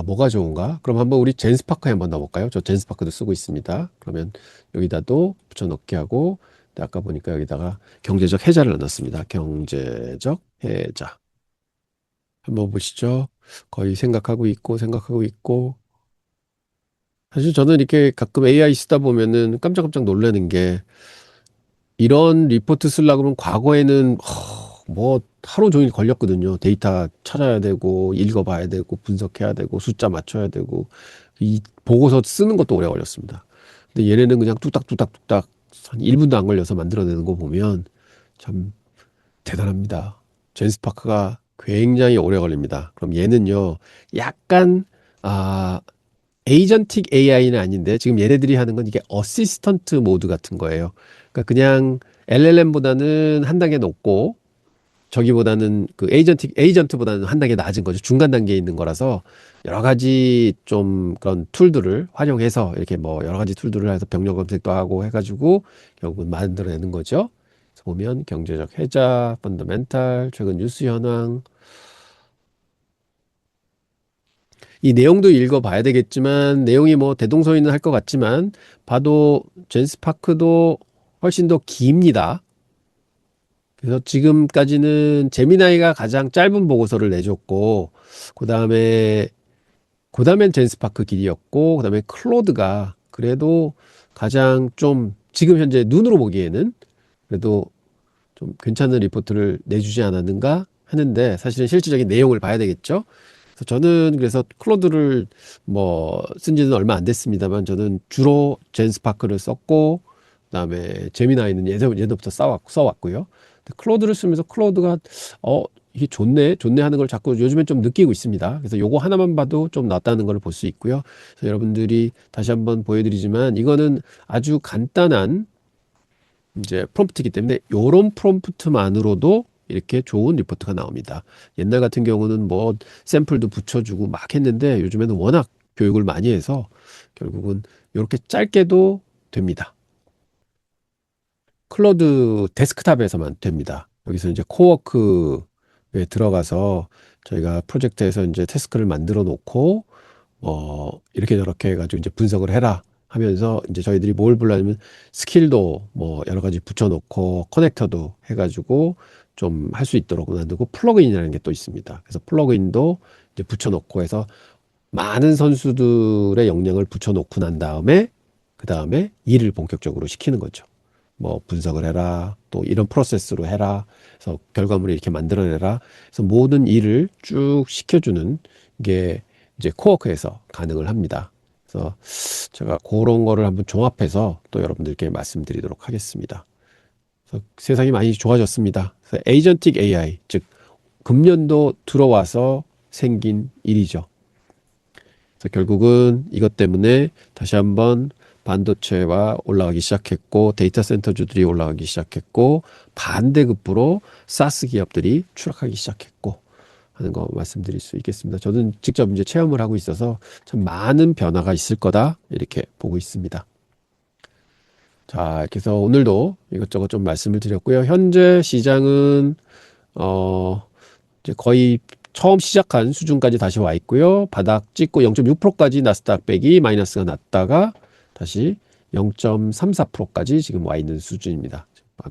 뭐가 좋은가? 그럼 한번 우리 젠스파크에 한번 넣어볼까요? 저 젠스파크도 쓰고 있습니다. 그러면 여기다도 붙여넣기 하고 아까 보니까 여기다가 경제적 해자를 넣었습니다. 경제적 해자 한번 보시죠. 거의 생각하고 있고 사실 저는 이렇게 가끔 AI 쓰다 보면은 깜짝깜짝 놀라는 게 이런 리포트 쓰려고 그러면 과거에는 뭐 하루 종일 걸렸거든요. 데이터 찾아야 되고 읽어봐야 되고 분석해야 되고 숫자 맞춰야 되고 이 보고서 쓰는 것도 오래 걸렸습니다. 근데 얘네는 그냥 뚝딱뚝딱뚝딱 한 1분도 안 걸려서 만들어내는 거 보면 참 대단합니다. 젠스파크가 굉장히 오래 걸립니다. 그럼 얘는요, 약간 에이전틱 AI는 아닌데 지금 얘네들이 하는 건 이게 어시스턴트 모드 같은 거예요. 그러니까 그냥 LLM보다는 한 단계 높고 저기보다는 그 에이전트보다는 한 단계 낮은 거죠. 중간 단계에 있는 거라서 여러 가지 좀 그런 툴들을 활용해서 이렇게 뭐 여러 가지 툴들을 해서 병력 검색도 하고 해가지고 결국은 만들어내는 거죠. 그래서 보면 경제적 해자, 펀더멘탈, 최근 뉴스 현황, 이 내용도 읽어봐야 되겠지만 내용이 뭐 대동소이는 할 것 같지만 봐도 젠스파크도 훨씬 더 깁니다. 그래서 지금까지는 제미나이가 가장 짧은 보고서를 내줬고 그다음엔 젠스파크 길이었고 그다음에 클로드가 그래도 가장 좀 지금 현재 눈으로 보기에는 그래도 좀 괜찮은 리포트를 내주지 않았는가 하는데 사실은 실질적인 내용을 봐야 되겠죠. 그래서 저는 그래서 클로드를 뭐 쓴지는 얼마 안 됐습니다만 저는 주로 젠스파크를 썼고 그다음에 제미나이는 예전부터 써왔고요. 근데 클로드를 쓰면서 클로드가 이게 좋네 하는 걸 자꾸 요즘엔 좀 느끼고 있습니다. 그래서 요거 하나만 봐도 좀 낫다는 걸 볼 수 있고요. 그래서 여러분들이 다시 한번 보여드리지만 이거는 아주 간단한 이제 프롬프트이기 때문에 요런 프롬프트만으로도 이렇게 좋은 리포트가 나옵니다. 옛날 같은 경우는 뭐 샘플도 붙여주고 막 했는데 요즘에는 워낙 교육을 많이 해서 결국은 이렇게 짧게도 됩니다. 클로드 데스크탑에서만 됩니다. 여기서 이제 코워크에 들어가서 저희가 프로젝트에서 이제 태스크를 만들어 놓고 이렇게 저렇게 해가지고 이제 분석을 해라 하면서 이제 저희들이 뭘 불러냐면 스킬도 뭐 여러 가지 붙여놓고 커넥터도 해가지고 좀 할 수 있도록 만들고 플러그인이라는 게 또 있습니다. 그래서 플러그인도 이제 붙여놓고 해서 많은 선수들의 역량을 붙여놓고 난 다음에 그 다음에 일을 본격적으로 시키는 거죠. 뭐 분석을 해라, 또 이런 프로세스로 해라, 그래서 결과물을 이렇게 만들어내라. 그래서 모든 일을 쭉 시켜주는 게 이제 코워크에서 가능을 합니다. 그래서 제가 그런 거를 한번 종합해서 또 여러분들께 말씀드리도록 하겠습니다. 그래서 세상이 많이 좋아졌습니다. 그래서 에이전틱 AI, 즉 금년도 들어와서 생긴 일이죠. 그래서 결국은 이것 때문에 다시 한번 반도체와 올라가기 시작했고 데이터 센터주들이 올라가기 시작했고 반대급부로 사스 기업들이 추락하기 시작했고 하는 거 말씀드릴 수 있겠습니다. 저는 직접 이제 체험을 하고 있어서 참 많은 변화가 있을 거다 이렇게 보고 있습니다. 자, 이렇게 해서 오늘도 이것저것 좀 말씀을 드렸고요. 현재 시장은 이제 거의 처음 시작한 수준까지 다시 와 있고요. 바닥 찍고 0.6%까지 나스닥 백이 마이너스가 났다가 다시 0.34%까지 지금 와 있는 수준입니다.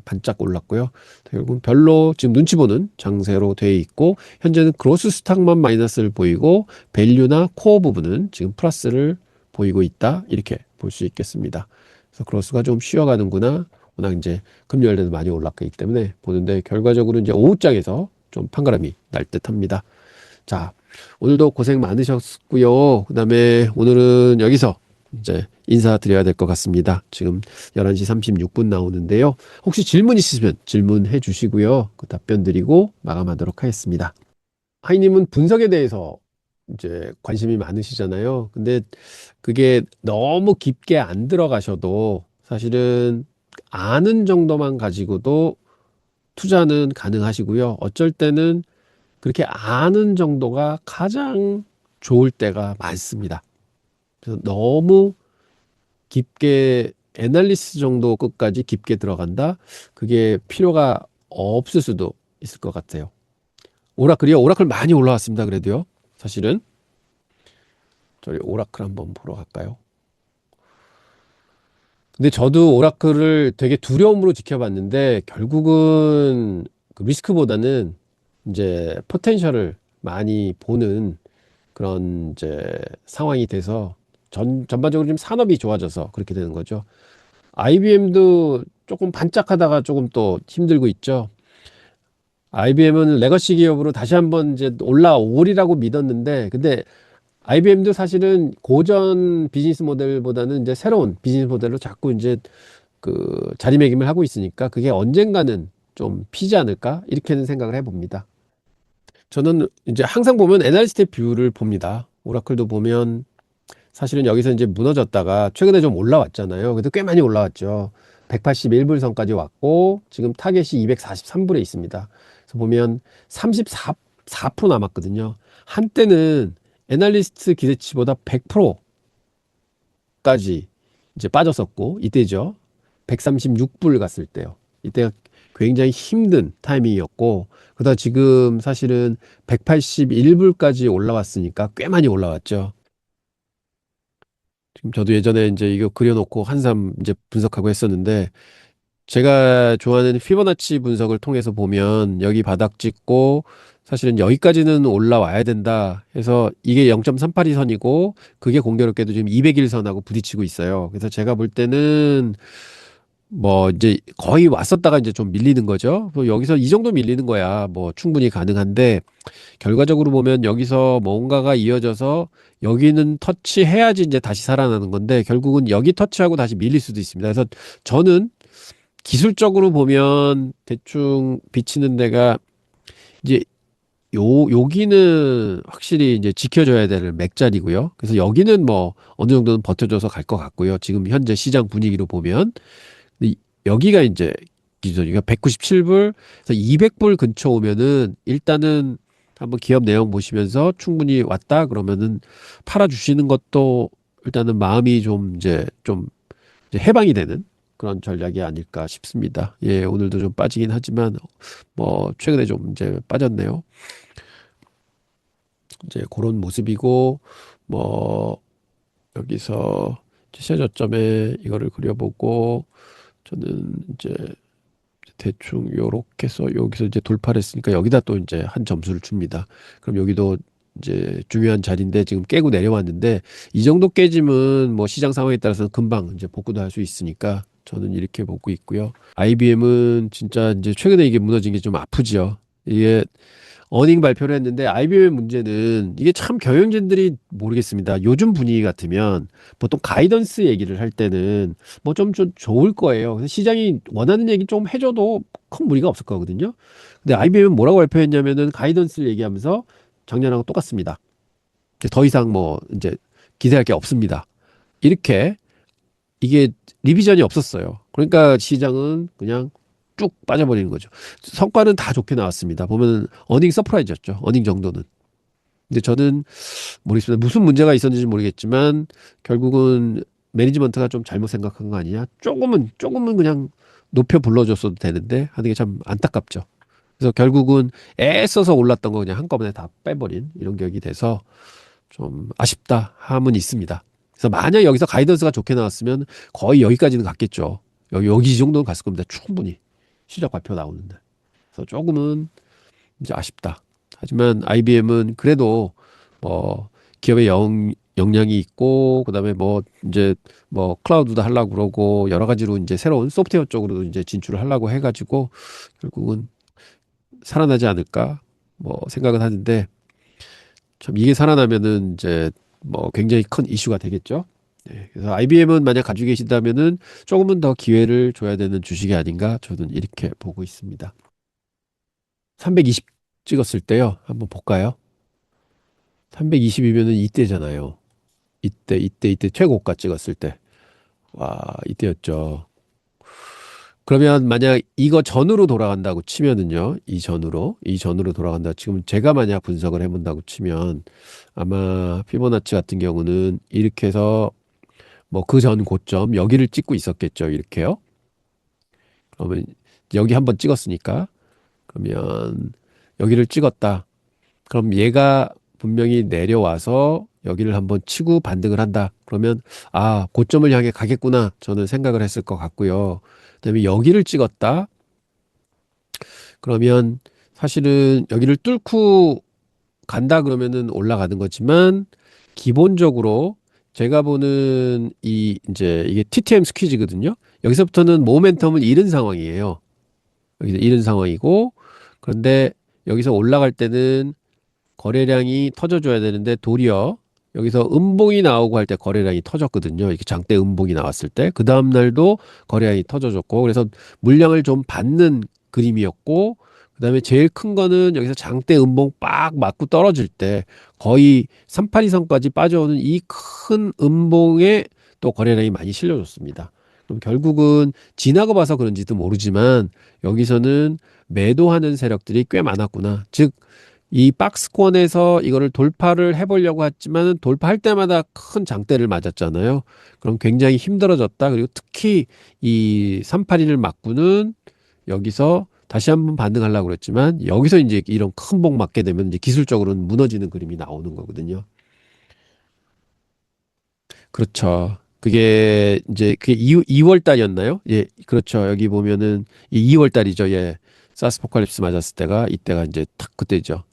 반짝 올랐고요. 결국은 별로 지금 눈치 보는 장세로 되어 있고 현재는 그로스 스탁만 마이너스를 보이고 밸류나 코어 부분은 지금 플러스를 보이고 있다. 이렇게 볼 수 있겠습니다. 그래서 그로스가 좀 쉬어가는구나. 워낙 이제 금요일에도 많이 올랐기 때문에 보는데 결과적으로 이제 오후장에서 좀 판가름이 날 듯합니다. 자, 오늘도 고생 많으셨고요. 그다음에 오늘은 여기서 이제 인사드려야 될 것 같습니다. 지금 11시 36분 나오는데요. 혹시 질문 있으시면 질문해 주시고요. 그 답변 드리고 마감하도록 하겠습니다. 하이님은 분석에 대해서 이제 관심이 많으시잖아요. 근데 그게 너무 깊게 안 들어가셔도 사실은 아는 정도만 가지고도 투자는 가능하시고요. 어쩔 때는 그렇게 아는 정도가 가장 좋을 때가 많습니다. 그래서 너무 깊게 애널리스 정도 끝까지 깊게 들어간다? 그게 필요가 없을 수도 있을 것 같아요. 오라클이요? 오라클 많이 올라왔습니다. 그래도요. 사실은 저희 오라클 한번 보러 갈까요? 근데 저도 오라클을 되게 두려움으로 지켜봤는데 결국은 그 리스크보다는 이제 포텐셜을 많이 보는 그런 이제 상황이 돼서 전반적으로 좀 산업이 좋아져서 그렇게 되는 거죠. IBM도 조금 반짝하다가 조금 또 힘들고 있죠. IBM은 레거시 기업으로 다시 한번 이제 올라오리라고 믿었는데, 근데 IBM도 사실은 고전 비즈니스 모델보다는 이제 새로운 비즈니스 모델로 자꾸 이제 그 자리매김을 하고 있으니까 그게 언젠가는 좀 피지 않을까? 이렇게는 생각을 해봅니다. 저는 이제 항상 보면 애널리스트의 뷰를 봅니다. 오라클도 보면 사실은 여기서 이제 무너졌다가 최근에 좀 올라왔잖아요. 그래도 꽤 많이 올라왔죠. 181불 선까지 왔고 지금 타겟이 243불에 있습니다. 그래서 그래서 보면 34% 남았거든요. 한때는 애널리스트 기대치보다 100%까지 이제 빠졌었고, 이때죠. 136불 갔을 때요. 이때가 굉장히 힘든 타이밍이었고, 그러다 지금 사실은 181불까지 올라왔으니까 꽤 많이 올라왔죠. 지금 저도 예전에 이제 이거 그려놓고 한삼 이제 분석하고 했었는데, 제가 좋아하는 피보나치 분석을 통해서 보면 여기 바닥 찍고 사실은 여기까지는 올라와야 된다 해서 이게 0.382선이고 그게 공교롭게도 지금 200일선하고 부딪히고 있어요. 그래서 제가 볼 때는 뭐 이제 거의 왔었다가 이제 좀 밀리는 거죠. 뭐 여기서 이 정도 밀리는 거야 뭐 충분히 가능한데 결과적으로 보면 여기서 뭔가가 이어져서 여기는 터치해야지 이제 다시 살아나는 건데 결국은 여기 터치하고 다시 밀릴 수도 있습니다. 그래서 저는 기술적으로 보면 대충 비치는 데가 이제 여기는 확실히 이제 지켜줘야 될 맥자리고요. 그래서 여기는 뭐 어느 정도는 버텨줘서 갈 것 같고요. 지금 현재 시장 분위기로 보면. 근데 여기가 이제 기준이가 197불, 그래서 200불 근처 오면은 일단은 한번 기업 내용 보시면서 충분히 왔다 그러면은 팔아주시는 것도 일단은 마음이 좀 이제 해방이 되는 그런 전략이 아닐까 싶습니다. 예, 오늘도 좀 빠지긴 하지만 뭐 최근에 좀 이제 빠졌네요. 이제 그런 모습이고 뭐 여기서 시세 저점에 이거를 그려보고 저는 이제 대충 요렇게 해서 여기서 이제 돌파를 했으니까 여기다 또 이제 한 점수를 줍니다. 그럼 여기도 이제 중요한 자리인데 지금 깨고 내려왔는데 이 정도 깨짐은 뭐 시장 상황에 따라서는 금방 이제 복구도 할 수 있으니까 저는 이렇게 보고 있고요. IBM은 진짜 이제 최근에 이게 무너진 게 좀 아프죠. 이게 어닝 발표를 했는데 IBM의 문제는 이게 참 경영진들이 모르겠습니다. 요즘 분위기 같으면 보통 가이던스 얘기를 할 때는 뭐 좀 좋을 거예요. 그래서 시장이 원하는 얘기 좀 해줘도 큰 무리가 없을 거거든요. 근데 IBM은 뭐라고 발표했냐면은 가이던스를 얘기하면서 작년하고 똑같습니다. 이제 더 이상 뭐 이제 기대할 게 없습니다. 이렇게 이게 리비전이 없었어요. 그러니까 시장은 그냥 쭉 빠져버리는 거죠. 성과는 다 좋게 나왔습니다. 보면 어닝 서프라이즈였죠. 어닝 정도는. 근데 저는 모르겠습니다. 무슨 문제가 있었는지 모르겠지만 결국은 매니지먼트가 좀 잘못 생각한 거 아니냐? 조금은 그냥 높여 불러줬어도 되는데 하는 게 참 안타깝죠. 그래서 결국은 애써서 올랐던 거 그냥 한꺼번에 다 빼버린 이런 격이 돼서 좀 아쉽다 함은 있습니다. 그래서 만약 여기서 가이던스가 좋게 나왔으면 거의 여기까지는 갔겠죠. 여기 이 정도는 갔을 겁니다. 충분히. 실적 발표 나오는데. 그래서 조금은 이제 아쉽다. 하지만 IBM은 그래도 뭐 기업의 역량이 있고 그다음에 뭐 이제 뭐 클라우드도 하려고 그러고 여러 가지로 이제 새로운 소프트웨어 쪽으로도 이제 진출을 하려고 해가지고 결국은 살아나지 않을까 뭐 생각은 하는데 참 이게 살아나면은 이제 뭐 굉장히 큰 이슈가 되겠죠. 네, 그래서 IBM은 만약 가지고 계신다면은 조금은 더 기회를 줘야 되는 주식이 아닌가 저는 이렇게 보고 있습니다. 320 찍었을 때요. 한번 볼까요? 320이면은 이때잖아요. 이때 최고가 찍었을 때. 와, 이때였죠. 그러면 만약 이거 전으로 돌아간다고 치면은요. 이 전으로 돌아간다. 지금 제가 만약 분석을 해본다고 치면 아마 피보나치 같은 경우는 이렇게 해서 뭐 그 전 고점 여기를 찍고 있었겠죠. 이렇게요. 그러면 여기 한번 찍었으니까 그러면 여기를 찍었다. 그럼 얘가 분명히 내려와서 여기를 한번 치고 반등을 한다. 그러면 아, 고점을 향해 가겠구나. 저는 생각을 했을 것 같고요. 그다음에 여기를 찍었다. 그러면 사실은 여기를 뚫고 간다 그러면은 올라가는 거지만 기본적으로 제가 보는 이 이제 이게 TTM 스퀴즈거든요. 여기서부터는 모멘텀을 잃은 상황이에요. 여기서 잃은 상황이고 그런데 여기서 올라갈 때는 거래량이 터져줘야 되는데 도리어 여기서 음봉이 나오고 할 때 거래량이 터졌거든요. 이렇게 장대 음봉이 나왔을 때 그 다음 날도 거래량이 터져줬고 그래서 물량을 좀 받는 그림이었고 그다음에 제일 큰 거는 여기서 장대 음봉 빡 맞고 떨어질 때 거의 382선까지 빠져오는 이 큰 음봉에 또 거래량이 많이 실려줬습니다. 그럼 결국은 지나고 봐서 그런지도 모르지만 여기서는 매도하는 세력들이 꽤 많았구나. 즉, 이 박스권에서 이거를 돌파를 해보려고 했지만 돌파할 때마다 큰 장대를 맞았잖아요. 그럼 굉장히 힘들어졌다. 그리고 특히 이 381을 맞고는 여기서 다시 한번 반등하려고 그랬지만 여기서 이제 이런 큰 복 맞게 되면 이제 기술적으로는 무너지는 그림이 나오는 거거든요. 그렇죠. 그게 이제 그게 2월 달이었나요? 예, 그렇죠. 여기 보면은 이 2월 달이죠. 예. 사스포칼립스 맞았을 때가 이때가 이제 탁 그때죠.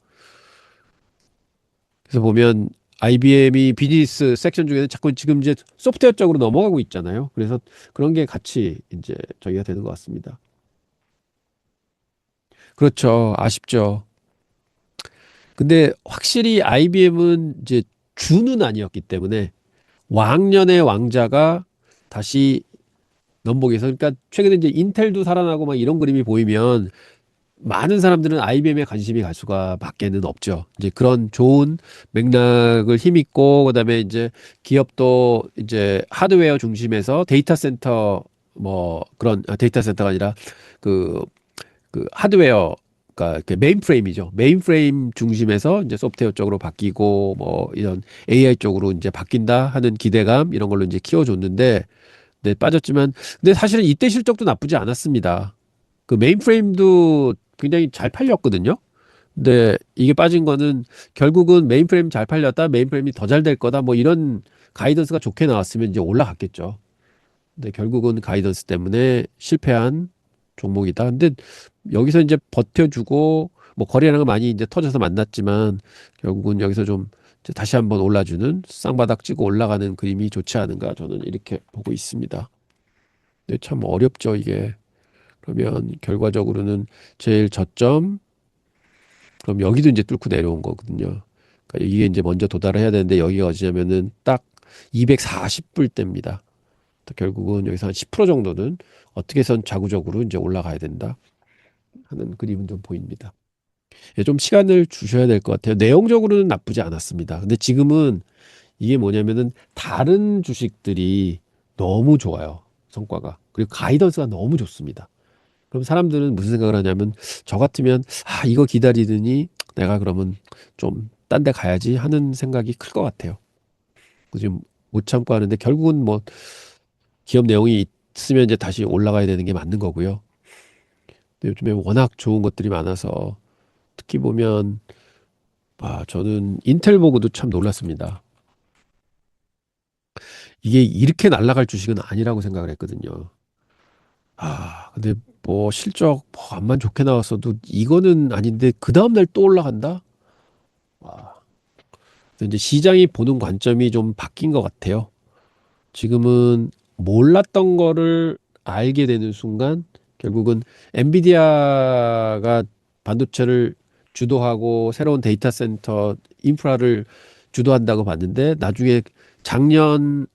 그래서 보면 IBM이 비즈니스 섹션 중에는 자꾸 지금 이제 소프트웨어 쪽으로 넘어가고 있잖아요. 그래서 그런 게 같이 이제 저희가 되는 것 같습니다. 그렇죠. 아쉽죠. 근데 확실히 IBM은 이제 주는 아니었기 때문에 왕년의 왕자가 다시 넘보기에서 그러니까 최근에 이제 인텔도 살아나고 막 이런 그림이 보이면 많은 사람들은 IBM에 관심이 갈 수가 밖에는 없죠. 이제 그런 좋은 맥락을 힘입고 그다음에 이제 기업도 이제 하드웨어 중심에서 데이터 센터 뭐 그런 데이터 센터가 아니라 그 하드웨어 그러니까 그 메인프레임이죠. 메인프레임 중심에서 이제 소프트웨어 쪽으로 바뀌고 뭐 이런 AI 쪽으로 이제 바뀐다 하는 기대감 이런 걸로 이제 키워줬는데 네, 빠졌지만 근데 사실은 이때 실적도 나쁘지 않았습니다. 그 메인프레임도 굉장히 잘 팔렸거든요. 근데 이게 빠진 거는 결국은 메인프레임 잘 팔렸다, 메인프레임이 더 잘 될 거다, 뭐 이런 가이던스가 좋게 나왔으면 이제 올라갔겠죠. 근데 결국은 가이던스 때문에 실패한 종목이다. 근데 여기서 이제 버텨주고 뭐 거래량은 많이 이제 터져서 만났지만 결국은 여기서 좀 이제 다시 한번 올라주는 쌍바닥 찍고 올라가는 그림이 좋지 않은가 저는 이렇게 보고 있습니다. 근데 참 어렵죠, 이게. 그러면 결과적으로는 제일 저점, 그럼 여기도 이제 뚫고 내려온 거거든요. 그러니까 이게 이제 먼저 도달을 해야 되는데 여기가 어디냐면은 딱 240불대입니다. 결국은 여기서 한 10% 정도는 어떻게 해선 자구적으로 이제 올라가야 된다 하는 그림은 좀 보입니다. 예, 좀 시간을 주셔야 될 것 같아요. 내용적으로는 나쁘지 않았습니다. 근데 지금은 이게 뭐냐면은 다른 주식들이 너무 좋아요. 성과가. 그리고 가이던스가 너무 좋습니다. 그럼 사람들은 무슨 생각을 하냐면 저 같으면 아 이거 기다리더니 내가 그러면 좀 딴 데 가야지 하는 생각이 클 것 같아요. 지금 못 참고 하는데 결국은 뭐 기업 내용이 있으면 이제 다시 올라가야 되는 게 맞는 거고요. 근데 요즘에 워낙 좋은 것들이 많아서 특히 보면 아 저는 인텔 보고도 참 놀랐습니다. 이게 이렇게 날아갈 주식은 아니라고 생각을 했거든요. 아 근데 뭐 실적 뭐 안만 좋게 나왔어도 이거는 아닌데 그 다음날 또 올라간다? 와. 이제 시장이 보는 관점이 좀 바뀐 것 같아요. 지금은 몰랐던 거를 알게 되는 순간 결국은 엔비디아가 반도체를 주도하고 새로운 데이터 센터 인프라를 주도한다고 봤는데 나중에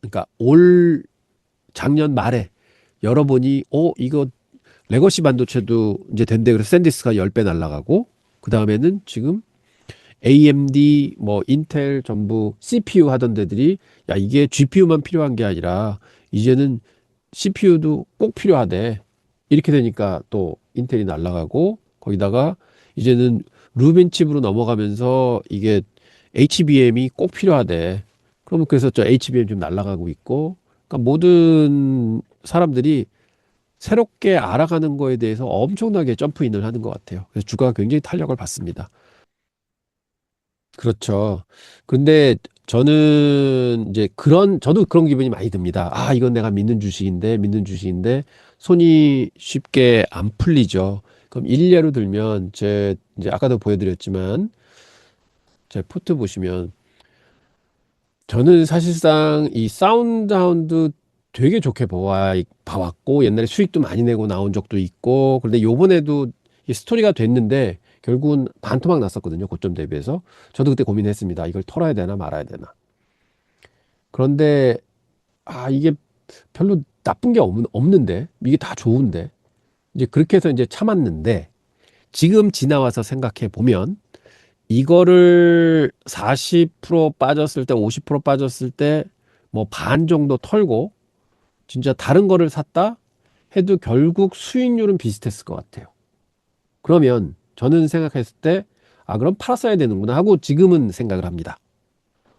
그러니까 올 작년 말에 열어보니 이거 레거시 반도체도 이제 된대. 그래서 샌디스가 10배 날라가고 그 다음에는 지금 AMD, 뭐 인텔 전부 CPU 하던 데들이 야 이게 GPU만 필요한 게 아니라 이제는 CPU도 꼭 필요하대. 이렇게 되니까 또 인텔이 날아가고 거기다가 이제는 루멘 칩으로 넘어가면서 이게 HBM이 꼭 필요하대. 그러면 그래서 저 HBM 좀 날아가고 있고 그러니까 모든 사람들이 새롭게 알아가는 거에 대해서 엄청나게 점프인을 하는 것 같아요. 그래서 주가가 굉장히 탄력을 받습니다. 그렇죠. 근데 저는 이제 저도 그런 기분이 많이 듭니다. 아, 이건 내가 믿는 주식인데 손이 쉽게 안 풀리죠. 그럼 일례로 들면 이제 아까도 보여드렸지만 제 포트 보시면 저는 사실상 이 사운드하운드 되게 좋게 봐왔고 옛날에 수익도 많이 내고 나온 적도 있고 그런데 요번에도 이 스토리가 됐는데 결국은 반토막 났었거든요. 고점 대비해서. 저도 그때 고민했습니다. 이걸 털어야 되나 말아야 되나. 그런데 아 이게 별로 나쁜 게 없는데 이게 다 좋은데 이제 그렇게 해서 이제 참았는데 지금 지나와서 생각해 보면 이거를 40% 빠졌을 때 50% 빠졌을 때 뭐 반 정도 털고 진짜 다른 거를 샀다 해도 결국 수익률은 비슷했을 것 같아요. 그러면 저는 생각했을 때, 아, 그럼 팔았어야 되는구나 하고 지금은 생각을 합니다.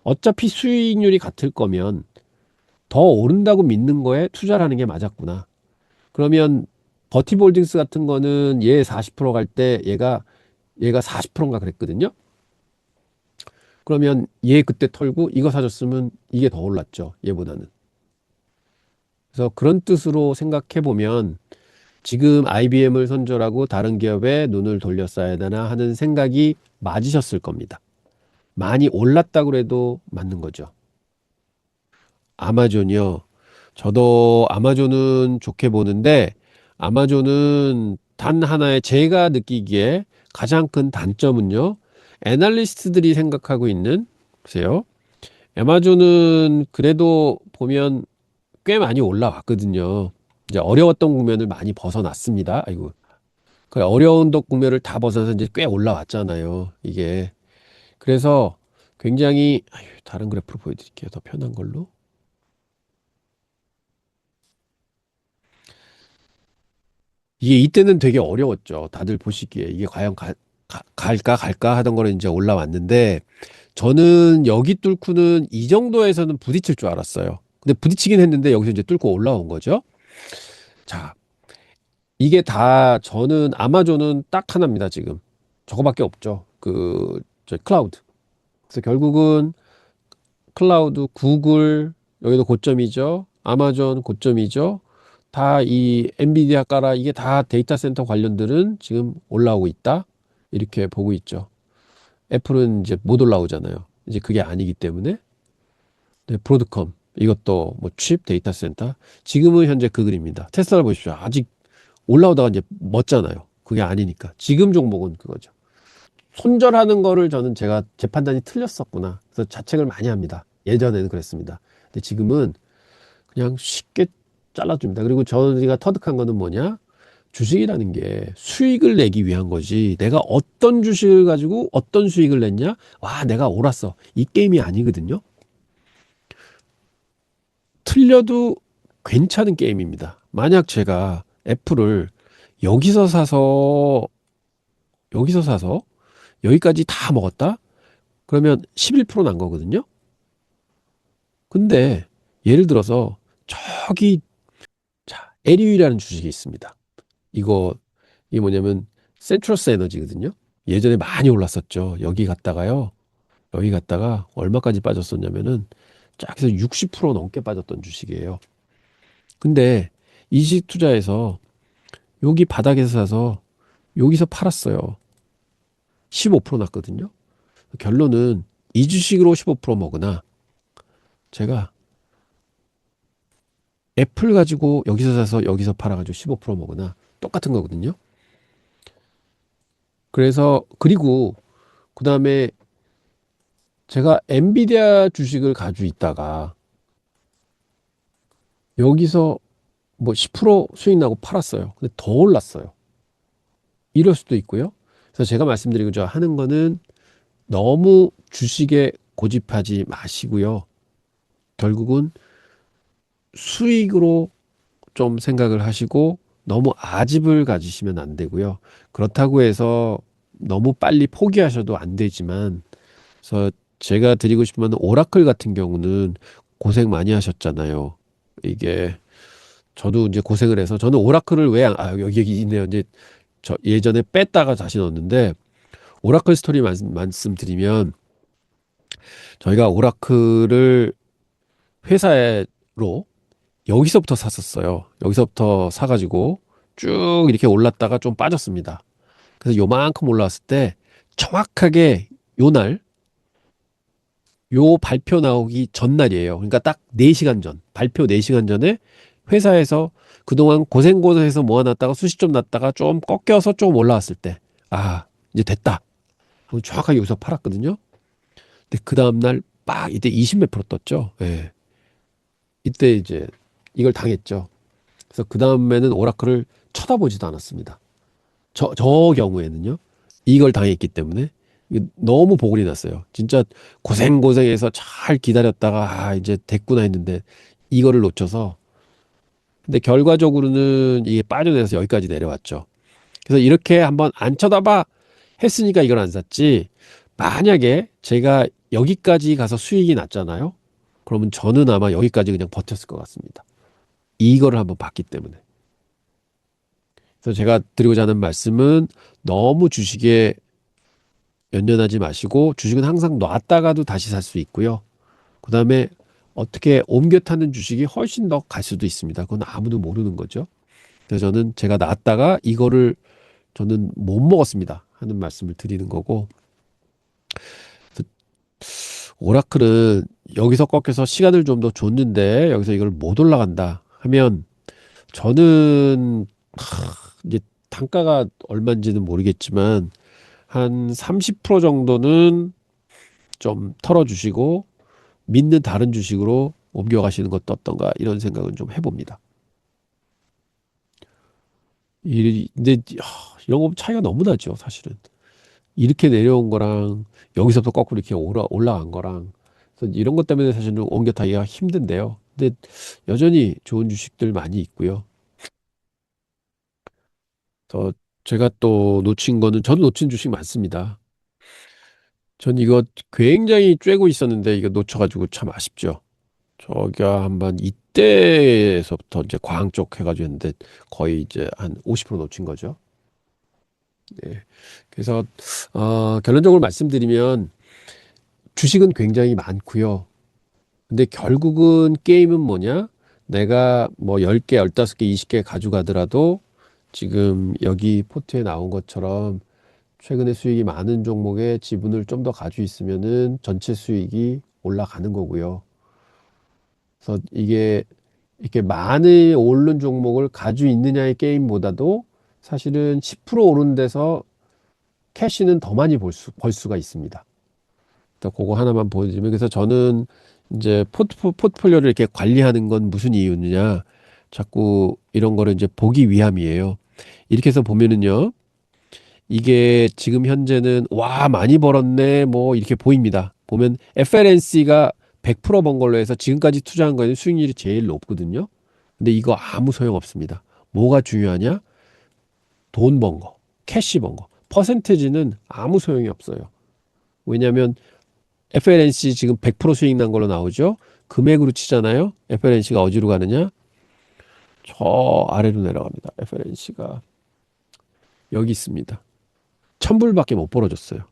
어차피 수익률이 같을 거면 더 오른다고 믿는 거에 투자를 하는 게 맞았구나. 그러면 버티볼딩스 같은 거는 얘 40%갈 때 얘가 40%인가 그랬거든요. 그러면 얘 그때 털고 이거 사줬으면 이게 더 올랐죠. 얘보다는. 그래서 그런 뜻으로 생각해 보면 지금 IBM을 선절하고 다른 기업에 눈을 돌렸어야 되나 하는 생각이 맞으셨을 겁니다. 많이 올랐다 그래도 맞는 거죠. 아마존이요. 저도 아마존은 좋게 보는데 아마존은 단 하나의 제가 느끼기에 가장 큰 단점은요. 애널리스트들이 생각하고 있는 글쎄요. 아마존은 그래도 보면 꽤 많이 올라왔거든요. 이제 어려웠던 국면을 많이 벗어났습니다. 아이고. 그 어려운 국면을 다 벗어나서 이제 꽤 올라왔잖아요. 이게. 그래서 굉장히 다른 그래프로 보여드릴게요. 더 편한 걸로. 이게 이때는 되게 어려웠죠. 다들 보시기에 이게 과연 갈까 하던 거는 이제 올라왔는데 저는 여기 뚫고는 이 정도에서는 부딪힐 줄 알았어요. 근데 부딪히긴 했는데 여기서 이제 뚫고 올라온 거죠. 자, 이게 다 저는 아마존은 딱 하나입니다, 지금. 저거밖에 없죠. 저 클라우드. 그래서 결국은 클라우드, 구글, 여기도 고점이죠. 아마존 고점이죠. 다 이 엔비디아 까라 이게 다 데이터 센터 관련들은 지금 올라오고 있다. 이렇게 보고 있죠. 애플은 이제 못 올라오잖아요. 이제 그게 아니기 때문에. 네, 브로드컴 이것도 뭐 칩 데이터 센터 지금은 현재 그 그림입니다. 테슬라 보십시오. 아직 올라오다가 이제 멎잖아요. 그게 아니니까. 지금 종목은 그거죠. 손절하는 거를 저는 제가 제 판단이 틀렸었구나. 그래서 자책을 많이 합니다. 예전에는 그랬습니다. 근데 지금은 그냥 쉽게 잘라줍니다. 그리고 저희가 터득한 거는 뭐냐? 주식이라는 게 수익을 내기 위한 거지. 내가 어떤 주식을 가지고 어떤 수익을 냈냐? 와, 내가 옳았어. 이 게임이 아니거든요. 틀려도 괜찮은 게임입니다. 만약 제가 애플을 여기서 사서 여기서 사서 여기까지 다 먹었다? 그러면 11%난 거거든요. 근데 예를 들어서 저기 자, 에리유라는 주식이 있습니다. 이거 이게 뭐냐면 센트러스 에너지거든요. 예전에 많이 올랐었죠. 여기 갔다가 얼마까지 빠졌었냐면은 쫙 해서 60% 넘게 빠졌던 주식이에요. 근데 이식 투자에서 여기 바닥에서 사서 여기서 팔았어요. 15% 났거든요. 결론은 이 주식으로 15% 먹으나 제가 애플 가지고 여기서 사서 여기서 팔아가지고 15% 먹으나 똑같은 거거든요. 그래서 그리고 그 다음에 제가 엔비디아 주식을 가지고 있다가 여기서 뭐 10% 수익 나고 팔았어요. 근데 더 올랐어요. 이럴 수도 있고요. 그래서 제가 말씀드리고자 하는 거는 너무 주식에 고집하지 마시고요. 결국은 수익으로 좀 생각을 하시고 너무 아집을 가지시면 안 되고요. 그렇다고 해서 너무 빨리 포기하셔도 안 되지만 그래서 제가 드리고 싶은 건 오라클 같은 경우는 고생 많이 하셨잖아요. 이게 저도 이제 고생을 해서 저는 오라클을 왜 여기 있네요. 이제 저 예전에 뺐다가 다시 넣었는데 오라클 스토리 말씀드리면 저희가 오라클을 회사로 여기서부터 샀었어요. 여기서부터 사가지고 쭉 이렇게 올랐다가 좀 빠졌습니다. 그래서 요만큼 올라왔을 때 정확하게 요 날, 요 발표 나오기 전날이에요. 그러니까 딱 4시간 전, 발표 4시간 전에 회사에서 그동안 고생고생해서 모아놨다가 수시점 났다가 좀 꺾여서 좀 올라왔을 때, 아, 이제 됐다. 하고 정확하게 여기서 팔았거든요. 근데 그 다음날 막 이때 20 몇 프로 떴죠. 예. 이때 이제 이걸 당했죠. 그래서 그 다음에는 오라클을 쳐다보지도 않았습니다. 저 경우에는요. 이걸 당했기 때문에 이게 너무 보글이 났어요. 진짜 고생고생해서 잘 기다렸다가 이제 됐구나 했는데 이거를 놓쳐서 근데 결과적으로는 이게 빠져내서 여기까지 내려왔죠. 그래서 이렇게 한번 안 쳐다봐 했으니까 이걸 안 샀지. 만약에 제가 여기까지 가서 수익이 났잖아요. 그러면 저는 아마 여기까지 그냥 버텼을 것 같습니다. 이거를 한번 봤기 때문에. 그래서 제가 드리고자 하는 말씀은 너무 주식에 연연하지 마시고 주식은 항상 놨다가도 다시 살 수 있고요. 그다음에 어떻게 옮겨 타는 주식이 훨씬 더 갈 수도 있습니다. 그건 아무도 모르는 거죠. 그래서 저는 제가 놨다가 이거를 저는 못 먹었습니다 하는 말씀을 드리는 거고, 오라클은 여기서 꺾여서 시간을 좀 더 줬는데 여기서 이걸 못 올라간다 하면 저는 이제 단가가 얼마인지는 모르겠지만 한 30% 정도는 좀 털어주시고 믿는 다른 주식으로 옮겨가시는 것도 어떤가 이런 생각은 좀 해봅니다. 근데 이런 거 차이가 너무 나죠, 사실은. 이렇게 내려온 거랑 여기서부터 거꾸로 이렇게 올라간 거랑, 그래서 이런 것 때문에 사실은 옮겨 타기가 힘든데요. 근데 여전히 좋은 주식들 많이 있고요. 더 제가 또 놓친 거는, 저도 놓친 주식 많습니다. 전 이거 굉장히 쬐고 있었는데 이거 놓쳐가지고 참 아쉽죠. 저기가 한번 이때에서부터 이제 광 쪽 해가지고 했는데 거의 이제 한 50% 놓친 거죠. 네. 그래서 결론적으로 말씀드리면 주식은 굉장히 많고요. 근데 결국은 게임은 뭐냐? 내가 뭐 10개, 15개, 20개 가져가더라도 지금 여기 포트에 나온 것처럼 최근에 수익이 많은 종목에 지분을 좀 더 가지고 있으면은 전체 수익이 올라가는 거고요. 그래서 이게 이렇게 많이 오른 종목을 가지고 있느냐의 게임보다도 사실은 10% 오른 데서 캐시는 더 많이 벌 수가 있습니다. 또 그거 하나만 보여드리면, 그래서 저는 이제 포트폴리오를 이렇게 관리하는 건 무슨 이유느냐, 자꾸 이런 거를 이제 보기 위함이에요. 이렇게 해서 보면은요, 이게 지금 현재는 와 많이 벌었네 뭐 이렇게 보입니다. 보면 FLNC가 100%번 걸로 해서 지금까지 투자한 거에는 수익률이 제일 높거든요. 근데 이거 아무 소용 없습니다. 뭐가 중요하냐? 돈 번 거, 캐시 번 거. 퍼센테지는 아무 소용이 없어요. 왜냐하면 FLNC 지금 100% 수익 난 걸로 나오죠. 금액으로 치잖아요. FLNC가 어디로 가느냐? 저 아래로 내려갑니다. FLNC가 여기 있습니다. 1000불밖에 못 벌어줬어요.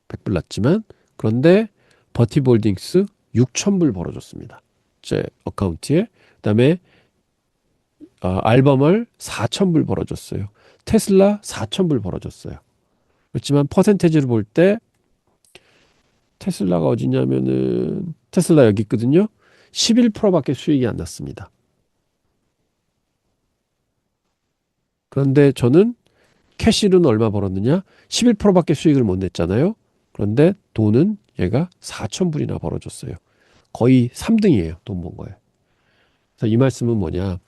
100불 났지만. 그런데 버티볼딩스 6000불 벌어줬습니다. 제 어카운트에. 그다음에 알버멀 4000불 벌어줬어요. 테슬라 4000불 벌어줬어요. 그렇지만 퍼센테이지를 볼 때 테슬라가 어디냐면은 테슬라 여기 있거든요. 11%밖에 수익이 안 났습니다. 그런데 저는 캐시는 얼마 벌었느냐? 11%밖에 수익을 못 냈잖아요. 그런데 돈은 얘가 4,000불이나 벌어줬어요. 거의 3등이에요. 돈 번 거예요. 그래서 이 말씀은 뭐냐?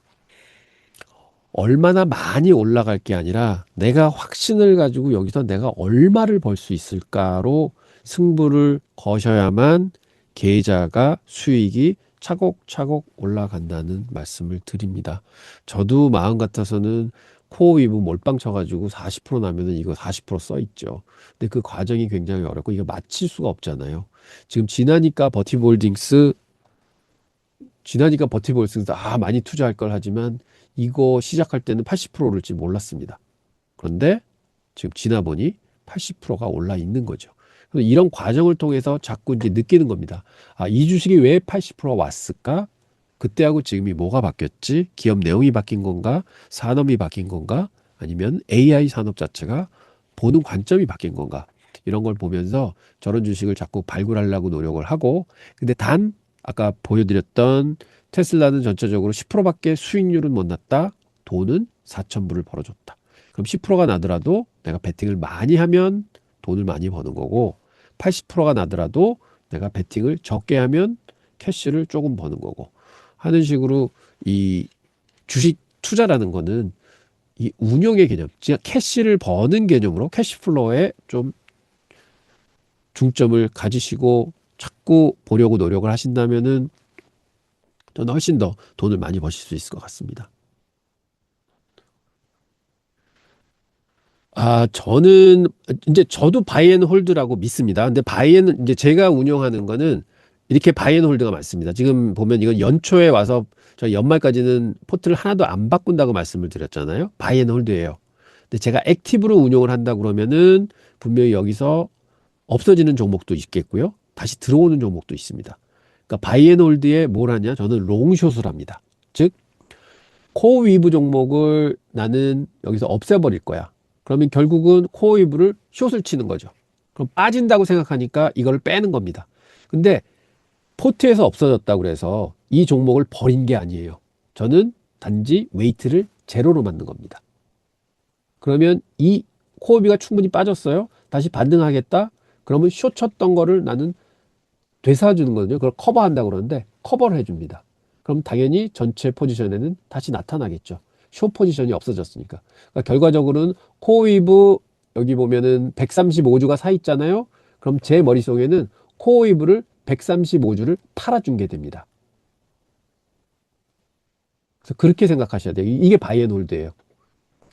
얼마나 많이 올라갈 게 아니라 내가 확신을 가지고 여기서 내가 얼마를 벌 수 있을까로 승부를 거셔야만 계좌가 수익이 차곡차곡 올라간다는 말씀을 드립니다. 저도 마음 같아서는 코어 위브 몰빵 쳐가지고 40% 나면은 이거 40%써 있죠. 근데 그 과정이 굉장히 어렵고 이거 맞힐 수가 없잖아요. 지금 지나니까 버티볼딩스 많이 투자할 걸 하지만 이거 시작할 때는 80% 오를지 몰랐습니다. 그런데 지금 지나 보니 80%가 올라 있는 거죠. 그래서 이런 과정을 통해서 자꾸 이제 느끼는 겁니다. 이 주식이 왜 80%가 왔을까? 그때하고 지금이 뭐가 바뀌었지? 기업 내용이 바뀐 건가? 산업이 바뀐 건가? 아니면 AI 산업 자체가 보는 관점이 바뀐 건가? 이런 걸 보면서 저런 주식을 자꾸 발굴하려고 노력을 하고, 근데 단 아까 보여드렸던 테슬라는 전체적으로 10%밖에 수익률은 못 났다. 돈은 4,000불을 벌어줬다. 그럼 10%가 나더라도 내가 베팅을 많이 하면 돈을 많이 버는 거고, 80%가 나더라도 내가 베팅을 적게 하면 캐시를 조금 버는 거고 하는 식으로, 이 주식 투자라는 거는 이 운용의 개념, 즉 캐시를 버는 개념으로 캐시플로우에 좀 중점을 가지시고 자꾸 보려고 노력을 하신다면은 저는 훨씬 더 돈을 많이 버실 수 있을 것 같습니다. 저는 이제 저도 바이앤홀드라고 믿습니다. 근데 바이앤 이제 제가 운영하는 거는 이렇게 바이앤홀드가 많습니다. 지금 보면 이건 연초에 와서 저 연말까지는 포트를 하나도 안 바꾼다고 말씀을 드렸잖아요. 바이앤홀드예요. 근데 제가 액티브로 운용을 한다 그러면은 분명히 여기서 없어지는 종목도 있겠고요. 다시 들어오는 종목도 있습니다. 그러니까 바이앤홀드에 뭘 하냐? 저는 롱숏을 합니다. 즉 코어 위브 종목을 나는 여기서 없애버릴 거야. 그러면 결국은 코어 위브를 숏을 치는 거죠. 그럼 빠진다고 생각하니까 이걸 빼는 겁니다. 근데 포트에서 없어졌다고 그래서 이 종목을 버린 게 아니에요. 저는 단지 웨이트를 제로로 만든 겁니다. 그러면 이 코어 위브가 충분히 빠졌어요. 다시 반등하겠다. 그러면 숏 쳤던 거를 나는 되살아주는 거거든요. 그걸 커버한다고 그러는데 커버를 해줍니다. 그럼 당연히 전체 포지션에는 다시 나타나겠죠. 쇼 포지션이 없어졌으니까. 그러니까 결과적으로는 코어위브 여기 보면은 135주가 사 있잖아요. 그럼 제 머릿속에는 코어위브를 135주를 팔아준 게 됩니다. 그래서 그렇게 생각하셔야 돼요. 이게 바이앤홀드예요.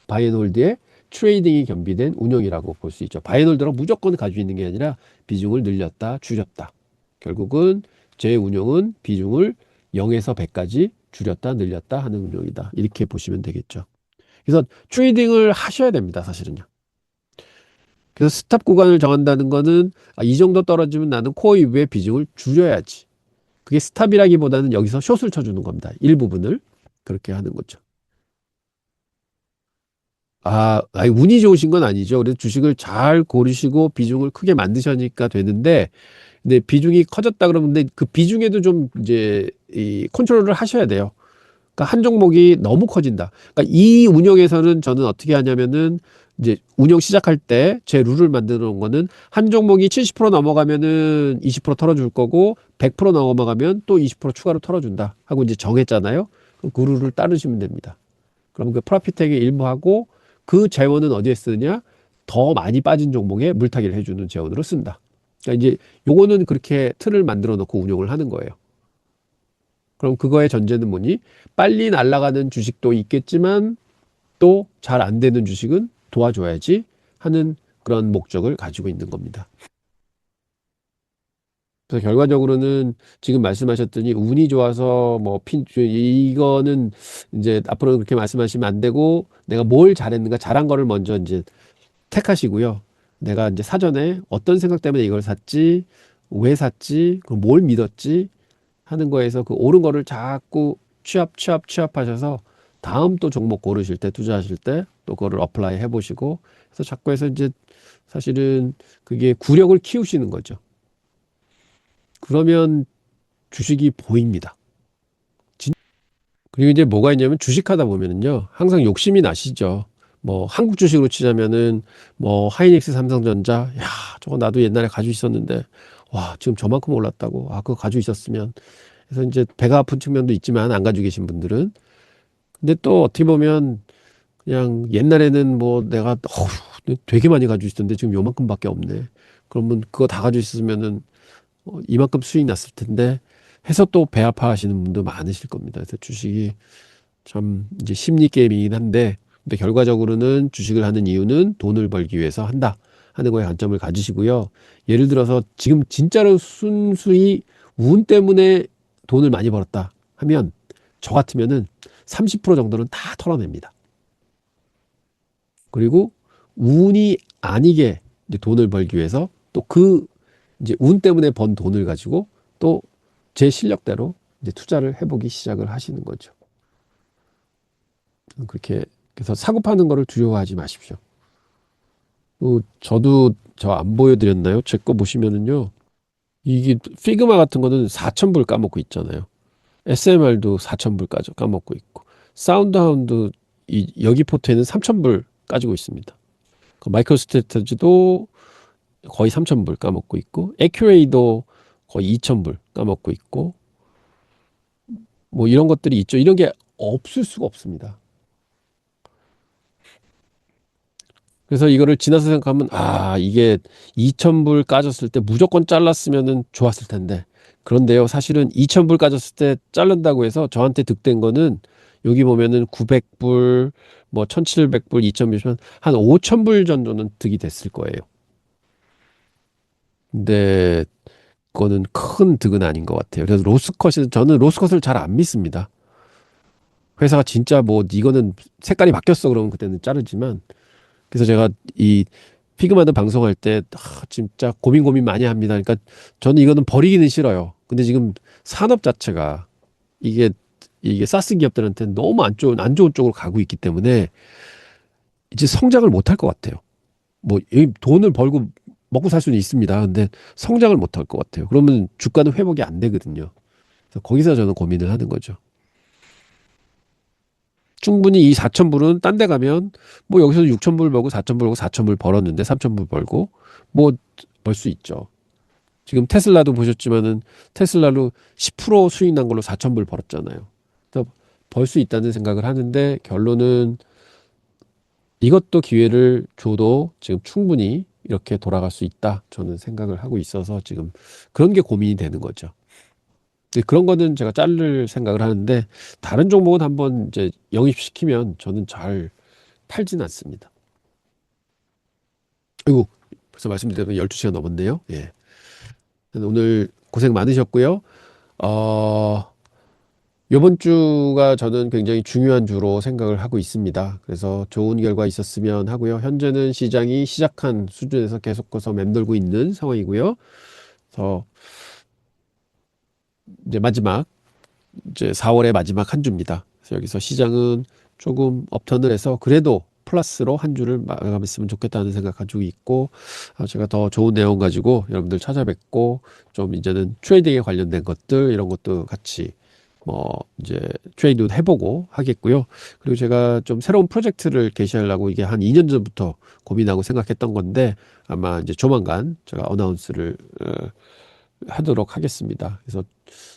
바이앤홀드의 트레이딩이 겸비된 운영이라고 볼 수 있죠. 바이앤홀드로 무조건 가지고 있는 게 아니라 비중을 늘렸다, 줄였다. 결국은 제 운용은 비중을 0에서 100까지 줄였다, 늘렸다 하는 운용이다. 이렇게 보시면 되겠죠. 그래서 트레이딩을 하셔야 됩니다, 사실은요. 그래서 스탑 구간을 정한다는 거는 이 정도 떨어지면 나는 코어 이브의 비중을 줄여야지. 그게 스탑이라기보다는 여기서 숏을 쳐주는 겁니다. 일부분을 그렇게 하는 거죠. 아니, 운이 좋으신 건 아니죠. 그래서 주식을 잘 고르시고 비중을 크게 만드셔니까 되는데, 근데 비중이 커졌다 그러면 근데 그 비중에도 좀 이제 이 컨트롤을 하셔야 돼요. 그러니까 한 종목이 너무 커진다. 그러니까 이 운영에서는 저는 어떻게 하냐면은 이제 운영 시작할 때 제 룰을 만들어 놓은 거는 한 종목이 70% 넘어가면은 20% 털어줄 거고 100% 넘어가면 또 20% 추가로 털어준다 하고 이제 정했잖아요. 그럼 그 룰을 따르시면 됩니다. 그럼 그 프로피텍의 일부하고 그 재원은 어디에 쓰느냐? 더 많이 빠진 종목에 물타기를 해주는 재원으로 쓴다. 그러니까 이제 요거는 그렇게 틀을 만들어 놓고 운영을 하는 거예요. 그럼 그거의 전제는 뭐니? 빨리 날아가는 주식도 있겠지만 또 잘 안 되는 주식은 도와줘야지 하는 그런 목적을 가지고 있는 겁니다. 그래서 결과적으로는 지금 말씀하셨더니 운이 좋아서 뭐 이거는 이제 앞으로 그렇게 말씀하시면 안 되고 내가 뭘 잘했는가 잘한 거를 먼저 이제 택하시고요. 내가 이제 사전에 어떤 생각 때문에 이걸 샀지, 왜 샀지, 그럼 뭘 믿었지 하는 거에서 그 옳은 거를 자꾸 취합하셔서 다음 또 종목 고르실 때 투자하실 때 또 그거를 어플라이 해보시고 그래서 자꾸 해서 이제 사실은 그게 구력을 키우시는 거죠. 그러면 주식이 보입니다. 그리고 이제 뭐가 있냐면 주식하다 보면은요 항상 욕심이 나시죠. 뭐 한국 주식으로 치자면은 뭐 하이닉스 삼성전자 야 저거 나도 옛날에 가지고 있었는데 와 지금 저만큼 올랐다고 그거 가지고 있었으면 그래서 이제 배가 아픈 측면도 있지만 안 가지고 계신 분들은 근데 또 어떻게 보면 그냥 옛날에는 뭐 내가 되게 많이 가지고 있었는데 지금 요만큼밖에 없네. 그러면 그거 다 가지고 있으면은 이만큼 수익 났을 텐데 해서 또 배 아파하시는 분도 많으실 겁니다. 그래서 주식이 참 이제 심리 게임이긴 한데 근데 결과적으로는 주식을 하는 이유는 돈을 벌기 위해서 한다 하는 거에 관점을 가지시고요. 예를 들어서 지금 진짜로 순수히 운 때문에 돈을 많이 벌었다 하면 저 같으면은 30% 정도는 다 털어냅니다. 그리고 운이 아니게 이제 돈을 벌기 위해서 또 그 이제 운 때문에 번 돈을 가지고 또 제 실력대로 이제 투자를 해보기 시작을 하시는 거죠. 그렇게 그래서 사고 파는 거를 두려워하지 마십시오. 저도 저 안 보여드렸나요? 제 거 보시면은요. 이게 피그마 같은 거는 4,000불 까먹고 있잖아요. SMR도 4,000불 까먹고 있고 사운드하운드 여기 포트에는 3,000불 까지고 있습니다. 그 마이크로스트래티지도 거의 3,000불 까먹고 있고 에큐레이도 거의 2,000불 까먹고 있고 뭐 이런 것들이 있죠. 이런 게 없을 수가 없습니다. 그래서 이거를 지나서 생각하면 이게 2,000불 까졌을 때 무조건 잘랐으면은 좋았을 텐데 그런데요 사실은 2,000불 까졌을 때 자른다고 해서 저한테 득된 거는 여기 보면은 900불, 뭐 1700불, 2000불이면 한 5000불 정도는 득이 됐을 거예요. 근데 그거는 큰 득은 아닌 것 같아요. 그래서 로스컷이 저는 로스컷을 잘 안 믿습니다. 회사가 진짜 뭐 이거는 색깔이 바뀌었어 그러면 그때는 자르지만 그래서 제가 이 피그마드 방송할 때 진짜 고민 많이 합니다. 그러니까 저는 이거는 버리기는 싫어요. 근데 지금 산업 자체가 이게 이게 사스 기업들한테 너무 안 좋은 쪽으로 가고 있기 때문에 이제 성장을 못 할 것 같아요. 뭐 이 돈을 벌고 먹고 살 수는 있습니다. 근데 성장을 못 할 것 같아요. 그러면 주가는 회복이 안 되거든요. 그래서 거기서 저는 고민을 하는 거죠. 충분히 이 4,000불은 딴 데 가면 뭐 여기서 6,000불 벌고 4,000불 벌고 4,000불 벌었는데 3,000불 벌고 뭐 벌 수 있죠. 지금 테슬라도 보셨지만은 테슬라로 10% 수익 난 걸로 4,000불 벌었잖아요. 그래서 벌 수 있다는 생각을 하는데 결론은 이것도 기회를 줘도 지금 충분히 이렇게 돌아갈 수 있다. 저는 생각을 하고 있어서 지금 그런 게 고민이 되는 거죠. 근데 그런 거는 제가 자를 생각을 하는데 다른 종목은 한번 이제 영입시키면 저는 잘 팔진 않습니다. 그리고 벌써 말씀드린 12시간 넘었네요. 예. 오늘 고생 많으셨고요. 어, 이번 주가 저는 굉장히 중요한 주로 생각을 하고 있습니다. 그래서 좋은 결과 있었으면 하고요. 현재는 시장이 시작한 수준에서 계속해서 맴돌고 있는 상황이고요. 그래서 이제 마지막 이제 4월의 마지막 한 주입니다. 그래서 여기서 시장은 조금 업턴을 해서 그래도 플러스로 한 주를 마감했으면 좋겠다는 생각 가지고 있고 제가 더 좋은 내용 가지고 여러분들 찾아뵙고 좀 이제는 트레이딩에 관련된 것들 이런 것도 같이 뭐 이제 트레이드도 해보고 하겠고요. 그리고 제가 좀 새로운 프로젝트를 개시하려고 이게 한 2년 전부터 고민하고 생각했던 건데 아마 이제 조만간 제가 어나운스를 하도록 하겠습니다. 그래서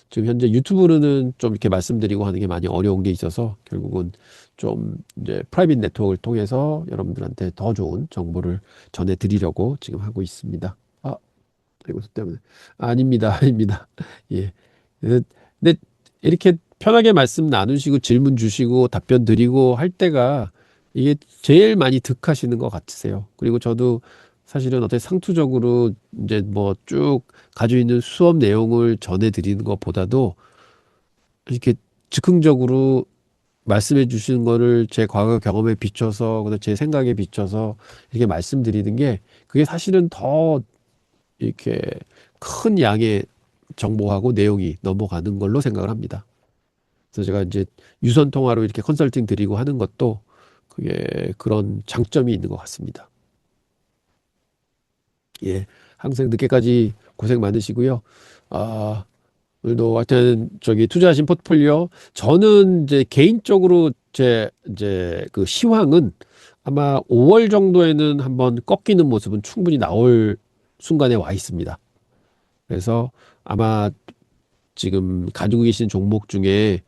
지금 현재 유튜브로는 좀 이렇게 말씀드리고 하는 게 많이 어려운 게 있어서 결국은 좀 이제 프라이빗 네트워크를 통해서 여러분들한테 더 좋은 정보를 전해드리려고 지금 하고 있습니다. 이것 때문에 아닙니다, 아닙니다. 예. 근데 이렇게 편하게 말씀 나누시고 질문 주시고 답변 드리고 할 때가 이게 제일 많이 득하시는 것 같으세요. 그리고 저도 사실은 어떻게 상투적으로 이제 뭐 쭉 가지고 있는 수업 내용을 전해 드리는 것보다도 이렇게 즉흥적으로 말씀해 주시는 거를 제 과거 경험에 비춰서 그다음 제 생각에 비춰서 이렇게 말씀드리는 게 그게 사실은 더 이렇게 큰 양의 정보하고 내용이 넘어가는 걸로 생각을 합니다. 그래서 제가 이제 유선 통화로 이렇게 컨설팅 드리고 하는 것도 그게 그런 장점이 있는 것 같습니다. 예. 항상 늦게까지 고생 많으시고요. 아, 오늘도 하여튼 저기 투자하신 포트폴리오 저는 이제 개인적으로 제 이제 그 시황은 아마 5월 정도에는 한번 꺾이는 모습은 충분히 나올 순간에 와 있습니다. 그래서 아마 지금 가지고 계신 종목 중에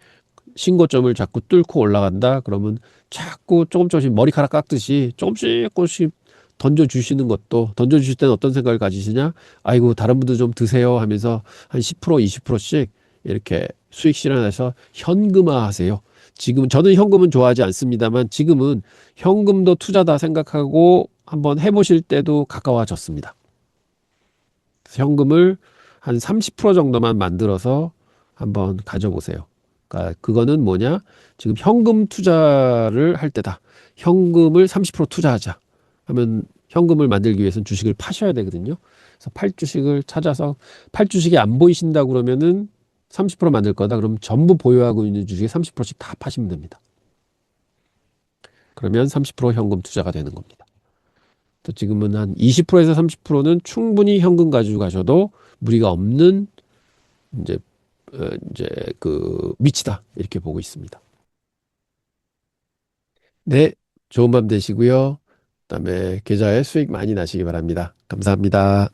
신고점을 자꾸 뚫고 올라간다 그러면 자꾸 조금씩 머리카락 깎듯이 조금씩 던져주시는 것도 던져주실 때는 어떤 생각을 가지시냐 아이고 다른 분들 좀 드세요 하면서 한 10% 20%씩 이렇게 수익 실현해서 현금화 하세요. 지금 저는 현금은 좋아하지 않습니다만 지금은 현금도 투자다 생각하고 한번 해보실 때도 가까워졌습니다. 현금을 한 30% 정도만 만들어서 한번 가져보세요. 그러니까 그거는 뭐냐? 지금 현금 투자를 할 때다. 현금을 30% 투자하자. 하면 현금을 만들기 위해서는 주식을 파셔야 되거든요. 그래서 팔 주식을 찾아서 팔 주식이 안 보이신다 그러면은 30% 만들 거다. 그럼 전부 보유하고 있는 주식에 30%씩 다 파시면 됩니다. 그러면 30% 현금 투자가 되는 겁니다. 또 지금은 한 20%에서 30%는 충분히 현금 가지고 가셔도 무리가 없는 이제 이제 그 위치다 이렇게 보고 있습니다. 네, 좋은 밤 되시고요. 그다음에 계좌에 수익 많이 나시기 바랍니다. 감사합니다.